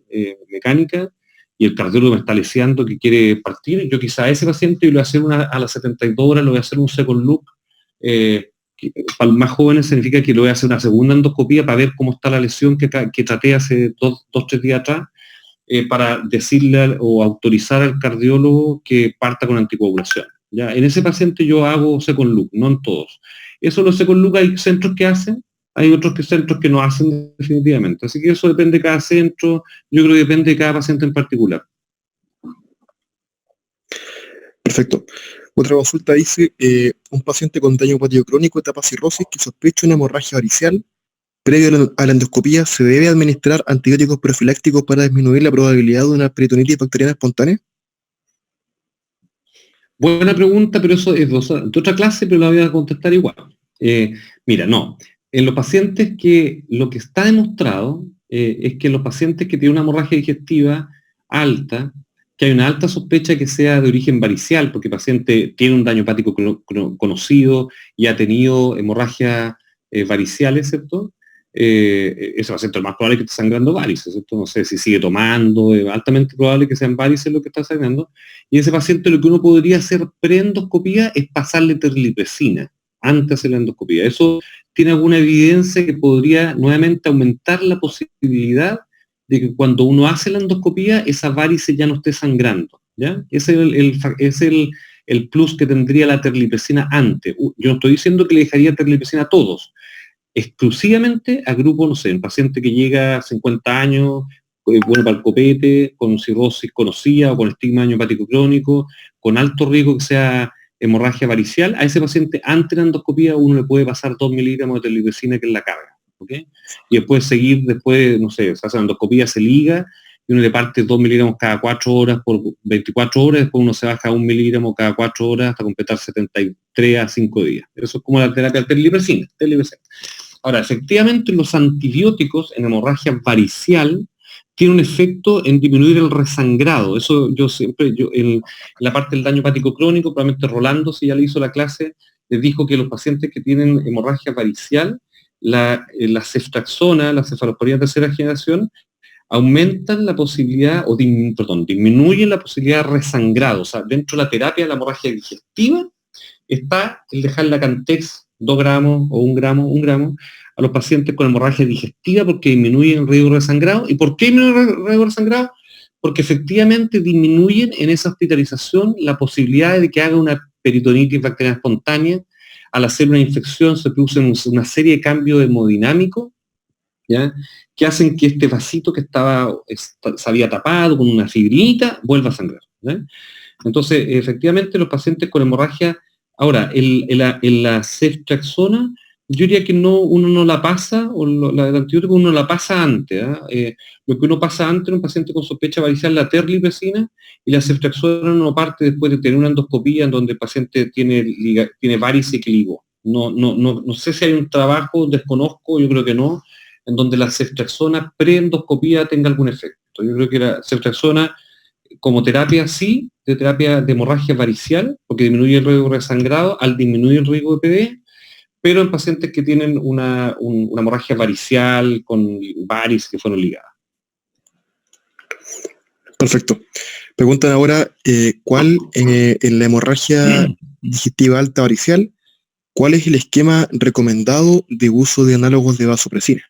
mecánica y el cardiólogo me está leseando que quiere partir, yo quizá a ese paciente le voy a hacer a las 72 horas, le voy a hacer un second look, para los más jóvenes significa que le voy a hacer una segunda endoscopía para ver cómo está la lesión que traté hace 2-3 días atrás, para decirle o autorizar al cardiólogo que parta con anticoagulación. ¿Ya? En ese paciente yo hago second look, no en todos. Eso los second look hay centros que hacen, hay otros centros que no hacen definitivamente. Así que eso depende de cada centro, yo creo que depende de cada paciente en particular. Perfecto. Otra consulta dice, un paciente con daño hepático crónico, etapa cirrosis, que sospecha una hemorragia varicial, previo a la endoscopía, ¿se debe administrar antibióticos profilácticos para disminuir la probabilidad de una peritonitis bacteriana espontánea? Buena pregunta, pero eso es de otra clase, pero la voy a contestar igual. Mira, no. En los pacientes lo que está demostrado es que los pacientes que tienen una hemorragia digestiva alta, que hay una alta sospecha que sea de origen varicial, porque el paciente tiene un daño hepático conocido y ha tenido hemorragias variciales, ¿cierto? Ese paciente es más probable que esté sangrando varices, ¿cierto? No sé si sigue tomando, es altamente probable que sean varices lo que está sangrando. Y ese paciente lo que uno podría hacer preendoscopía es pasarle terlipesina, antes de hacer la endoscopía. Eso tiene alguna evidencia que podría nuevamente aumentar la posibilidad de que cuando uno hace la endoscopía, esa varice ya no esté sangrando, ¿ya? Ese es el plus que tendría la terlipesina antes. Yo no estoy diciendo que le dejaría terlipesina a todos, exclusivamente a grupos, no sé, un paciente que llega a 50 años, bueno para el copete, con cirrosis conocida o con estigma hepático crónico, con alto riesgo que sea hemorragia varicial, a ese paciente antes de la endoscopía uno le puede pasar 2 miligramos de terlipesina, que es la carga, ¿ok? Y después seguir, no sé, se hace la endoscopía, se liga, y uno le parte 2 miligramos cada 4 horas por 24 horas, después uno se baja a 1 miligramo cada 4 horas hasta completar 73 a 5 días. Eso es como la terapia de terlipesina. Ahora, efectivamente, los antibióticos en hemorragia varicial tiene un efecto en disminuir el resangrado. Eso en la parte del daño hepático crónico, probablemente Rolando, si ya le hizo la clase, les dijo que los pacientes que tienen hemorragia varicial, la ceftriaxona, la cefalosporina de tercera generación, aumentan la posibilidad, disminuyen la posibilidad de resangrado. O sea, dentro de la terapia de la hemorragia digestiva está el dejar la Cantex 2 gramos o 1 gramo a los pacientes con hemorragia digestiva, porque disminuyen el riesgo de resangrado. ¿Y por qué disminuyen el riesgo de resangrado? Porque efectivamente disminuyen en esa hospitalización la posibilidad de que haga una peritonitis bacteriana espontánea. Al hacer una infección se producen una serie de cambios hemodinámicos, ¿ya?, que hacen que este vasito que se había tapado con una fibrinita vuelva a sangrar, ¿ya? Entonces, efectivamente, los pacientes con hemorragia, ahora, en la ceftriaxona, yo diría que uno no la pasa, el antibiótico uno la pasa antes, ¿eh? Lo que uno pasa antes en un paciente con sospecha varicial, la terlipesina, y la ceftriaxona no parte después de tener una endoscopía en donde el paciente tiene varice que ligó. No sé si hay un trabajo, desconozco, yo creo que no, en donde la ceftriaxona pre-endoscopía tenga algún efecto. Yo creo que la ceftriaxona como terapia sí, de terapia de hemorragia varicial, porque disminuye el riesgo de resangrado al disminuir el riesgo de PD, pero en pacientes que tienen una hemorragia varicial con varices que fueron ligadas. Perfecto. Preguntan ahora, ¿cuál en la hemorragia digestiva alta varicial, cuál es el esquema recomendado de uso de análogos de vasopresina?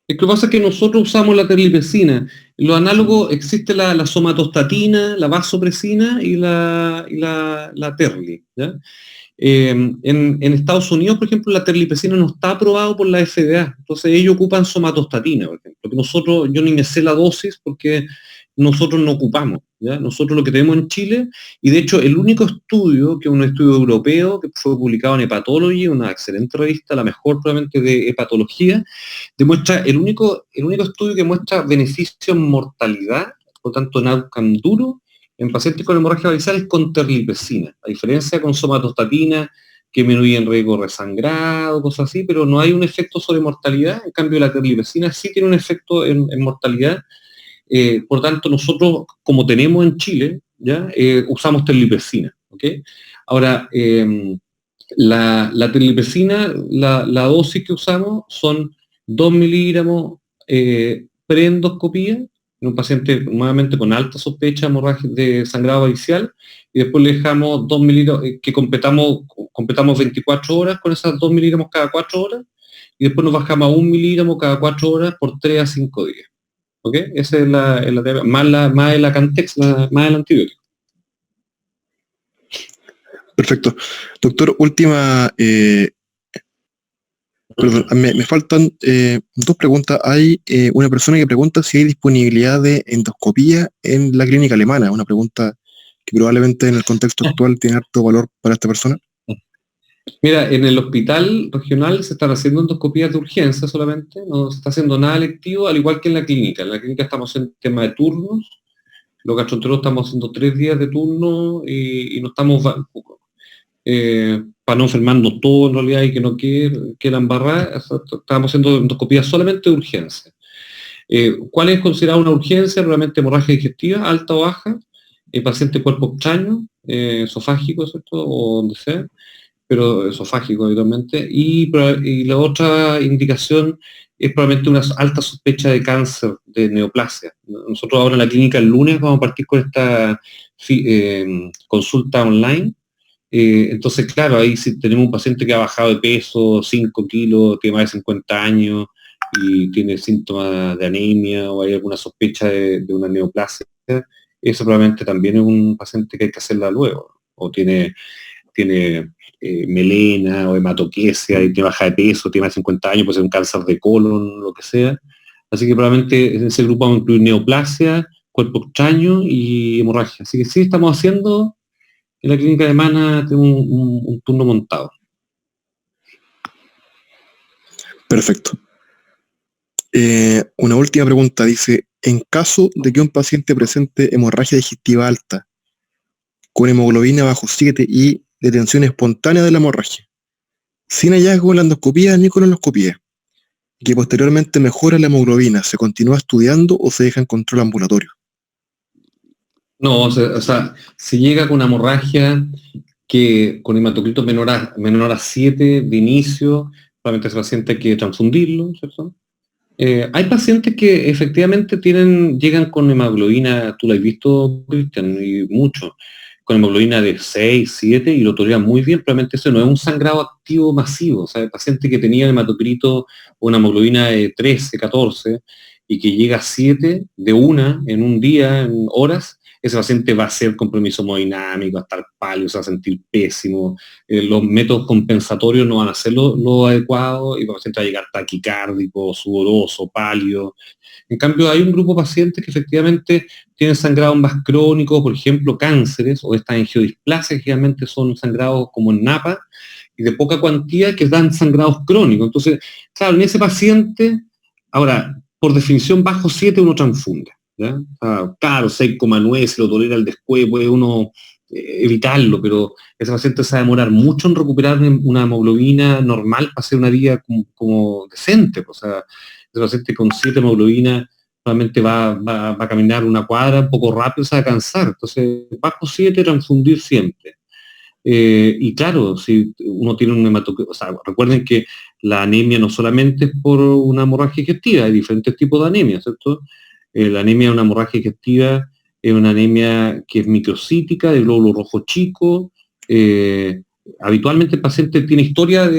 Lo que pasa es que nosotros usamos la terlipesina. Los análogos, existe la somatostatina, la vasopresina y la terli, ¿ya? En Estados Unidos, por ejemplo, la terlipesina no está aprobado por la FDA, entonces ellos ocupan somatostatina, por ejemplo. Yo ni me sé la dosis porque nosotros no ocupamos, ¿ya? Nosotros lo que tenemos en Chile, y de hecho el único estudio, que es un estudio europeo que fue publicado en Hepatology, una excelente revista, la mejor probablemente de hepatología, demuestra el único estudio que muestra beneficio en mortalidad, por tanto en outcome duro, en pacientes con hemorragia varicial con terlipesina, a diferencia con somatostatina, que disminuye el riesgo de resangrado, cosas así, pero no hay un efecto sobre mortalidad. En cambio la terlipesina sí tiene un efecto en mortalidad. Por tanto, nosotros, como tenemos en Chile, ¿ya?, usamos terlipesina, ¿ok? Ahora, la terlipesina, la dosis que usamos son 2 miligramos preendoscopía, en un paciente nuevamente con alta sospecha de sangrado varicial, y después le dejamos 2 miligramos, que completamos 24 horas con esas 2 miligramos cada 4 horas, y después nos bajamos a 1 miligramo cada 4 horas por 3 a 5 días. ¿Ok? Esa es la terapia, más el Acantex, más el antibiótico. Perfecto. Doctor, última... perdón, me faltan 2 preguntas. Hay una persona que pregunta si hay disponibilidad de endoscopía en la clínica alemana. Una pregunta que probablemente en el contexto actual tiene harto valor para esta persona. Mira, en el hospital regional se están haciendo endoscopías de urgencia solamente, no se está haciendo nada electivo, al igual que en la clínica. En la clínica estamos haciendo tema de turnos, los gastroenterólogos estamos haciendo 3 días de turno y no estamos, para no enfermarnos todos en realidad y que no quieran barrar, estamos haciendo endoscopías solamente de urgencia. ¿Cuál es considerada una urgencia? Realmente hemorragia digestiva, alta o baja, paciente cuerpo extraño, esofágico, ¿cierto?, o donde sea, pero esofágico habitualmente, y la otra indicación es probablemente una alta sospecha de cáncer de neoplasia. Nosotros ahora en la clínica el lunes vamos a partir con esta consulta online, Entonces, claro, ahí si tenemos un paciente que ha bajado de peso 5 kilos, tiene más de 50 años y tiene síntomas de anemia o hay alguna sospecha de una neoplasia, eso probablemente también es un paciente que hay que hacerla luego. O tiene melena o hematoquesia y tiene baja de peso, tiene más de 50 años, puede ser un cáncer de colon, lo que sea. Así que probablemente en ese grupo vamos a incluir neoplasia, cuerpo extraño y hemorragia. Así que sí, estamos haciendo en la clínica alemana un turno montado. Perfecto. Una última pregunta, dice, en caso de que un paciente presente hemorragia digestiva alta, con hemoglobina bajo 7 y detención espontánea de la hemorragia, sin hallazgo en la endoscopía ni colonoscopía, y que posteriormente mejora la hemoglobina, ¿se continúa estudiando o se deja en control ambulatorio? No, o sea, si llega con una hemorragia que con hematocrito menor a 7 de inicio, probablemente ese paciente hay que transfundirlo, ¿cierto? Hay pacientes que efectivamente llegan con hemoglobina, tú lo has visto, Cristian, y mucho, con hemoglobina de 6, 7 y lo toleran muy bien, probablemente eso no es un sangrado activo masivo, o sea, el paciente que tenía hematocrito o una hemoglobina de 13, 14 y que llega a 7 de una en un día, en horas, ese paciente va a ser compromiso hemodinámico, va a estar pálido, se va a sentir pésimo, los métodos compensatorios no van a ser lo adecuado y el paciente va a llegar taquicárdico, sudoroso, pálido. En cambio, hay un grupo de pacientes que efectivamente tienen sangrados más crónicos, por ejemplo, cánceres o estas angiodisplasias, que generalmente son sangrados como en napa y de poca cuantía que dan sangrados crónicos. Entonces, claro, en ese paciente, ahora, por definición, bajo 7 uno transfunde. ¿Ya? Claro, 6,9 si lo tolera el después, puede uno evitarlo, pero ese paciente se va a demorar mucho en recuperar una hemoglobina normal para hacer una vida como decente. O sea, ese paciente con 7 hemoglobina solamente va a caminar una cuadra un poco rápido, se va a cansar. Entonces, bajo 7 transfundir siempre. Y claro, si uno tiene un hematocrito, o sea, recuerden que la anemia no solamente es por una hemorragia digestiva, hay diferentes tipos de anemia, ¿cierto? La anemia de una hemorragia digestiva es una anemia que es microcítica, de glóbulo rojo chico. Habitualmente el paciente tiene historia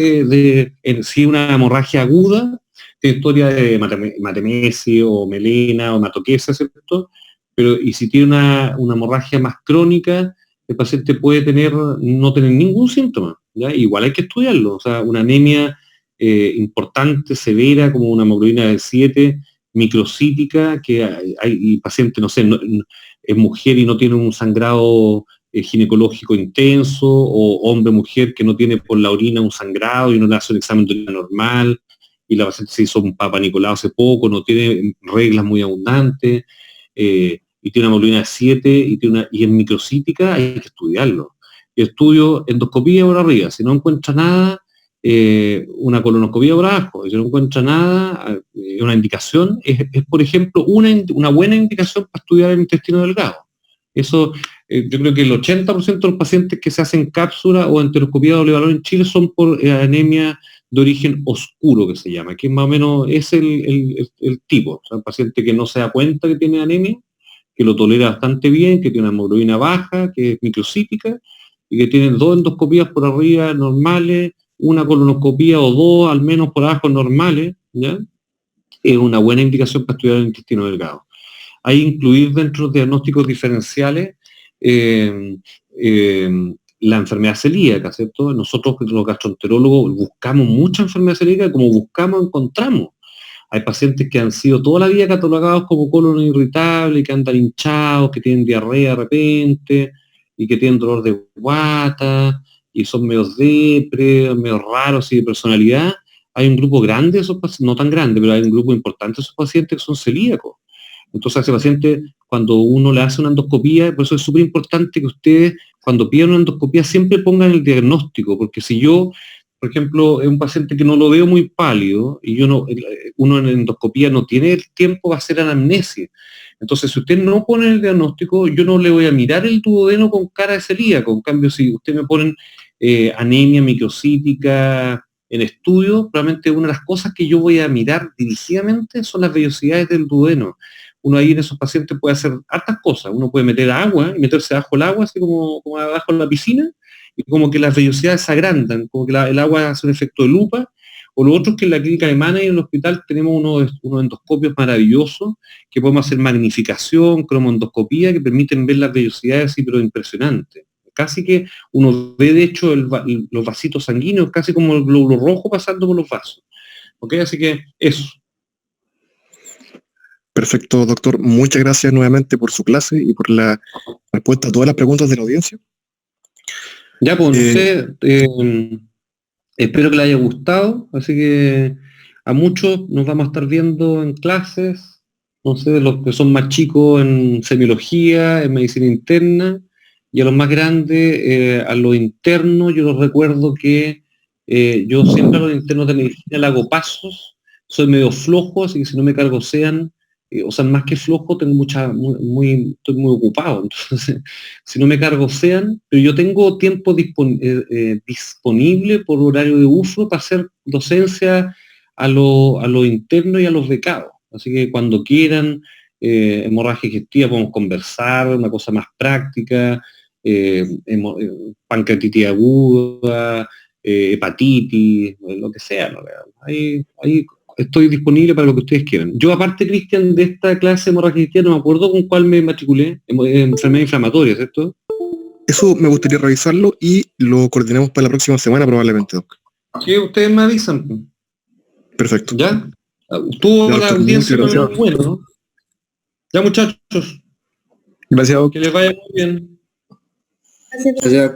si una hemorragia aguda, tiene historia de hematemesis o melena o hematoquesia, ¿cierto? Pero, y si tiene una hemorragia más crónica, el paciente puede no tener ningún síntoma, ¿ya? Igual hay que estudiarlo, o sea, una anemia importante, severa, como una hemoglobina de 7, microcítica, que hay paciente, no sé, es mujer y no tiene un sangrado ginecológico intenso, o hombre-mujer que no tiene por la orina un sangrado y no le hace un examen de orina normal, y la paciente se hizo un Papa Nicolau hace poco, no tiene reglas muy abundantes, y tiene una hemoglobina de 7 y es microcítica, hay que estudiarlo. Y estudio endoscopía por arriba, si no encuentra nada, una colonoscopía por abajo, y si no encuentra nada, una indicación, es por ejemplo una buena indicación para estudiar el intestino delgado. Eso, yo creo que el 80% de los pacientes que se hacen cápsula o enteroscopía doble valor en Chile son por anemia de origen oscuro, que se llama, que más o menos es el tipo, o sea, un paciente que no se da cuenta que tiene anemia, que lo tolera bastante bien, que tiene una hemoglobina baja, que es microcítica, y que tiene 2 endoscopías por arriba normales, una colonoscopía o 2 al menos por abajo normales, ¿ya? Es una buena indicación para estudiar el intestino delgado. Hay incluir dentro de los diagnósticos diferenciales la enfermedad celíaca, ¿cierto? Nosotros los gastroenterólogos buscamos mucha enfermedad celíaca, como buscamos, encontramos. Hay pacientes que han sido toda la vida catalogados como colon irritable, que andan hinchados, que tienen diarrea de repente, y que tienen dolor de guata, y son medio depre, medio raros y de personalidad. Hay un grupo grande de esos pacientes, no tan grande, pero hay un grupo importante de esos pacientes que son celíacos. Entonces a ese paciente, cuando uno le hace una endoscopía, por eso es súper importante que ustedes, cuando pidan una endoscopía, siempre pongan el diagnóstico, porque si yo, por ejemplo, es un paciente que no lo veo muy pálido, y uno en endoscopía no tiene el tiempo para hacer anamnesis. Entonces, si usted no pone el diagnóstico, yo no le voy a mirar el duodeno con cara de celíaco. En cambio, si ustedes me ponen anemia microcítica en estudio, probablemente una de las cosas que yo voy a mirar dirigidamente son las vellosidades del duodeno. Uno ahí en esos pacientes puede hacer hartas cosas. Uno puede meter agua y meterse bajo el agua, así como abajo en la piscina, y como que las vellosidades se agrandan, como que el agua hace un efecto de lupa. O lo otro es que en la clínica alemana y en el hospital tenemos unos endoscopios maravillosos que podemos hacer magnificación, cromoendoscopía, que permiten ver las vellosidades así, pero impresionantes. Casi que uno ve de hecho los vasitos sanguíneos, casi como el glóbulo rojo pasando por los vasos. ¿Ok? Así que eso. Perfecto, doctor. Muchas gracias nuevamente por su clase y por la respuesta a todas las preguntas de la audiencia. Ya, pues, no sé, espero que les haya gustado, así que a muchos nos vamos a estar viendo en clases, no sé, de los que son más chicos en semiología, en medicina interna, y a los más grandes, a los internos, yo les recuerdo que yo siempre a los internos de medicina le hago pasos, soy medio flojo, así que si no me cargo sean, o sea, más que flojo, tengo estoy muy ocupado, entonces, si no me cargo sean, pero yo tengo tiempo disponible por horario de uso para hacer docencia a los internos y a los becados. Así que cuando quieran, hemorragia digestiva, podemos conversar, una cosa más práctica, pancreatitis aguda, hepatitis, lo que sea. ¿No? Ahí estoy disponible para lo que ustedes quieran. Yo, aparte, Cristian, de esta clase de hemorragia digestiva, no me acuerdo con cuál me matriculé, enfermedad inflamatoria, ¿cierto? Eso me gustaría revisarlo y lo coordinamos para la próxima semana probablemente, doc. Sí, ustedes me avisan. Perfecto. ¿Ya? Tuvo Ya, la doctor, audiencia muchas gracias. muy bueno, ¿no? Ya, muchachos, Gracias, doc. que les vaya muy bien. Gracias.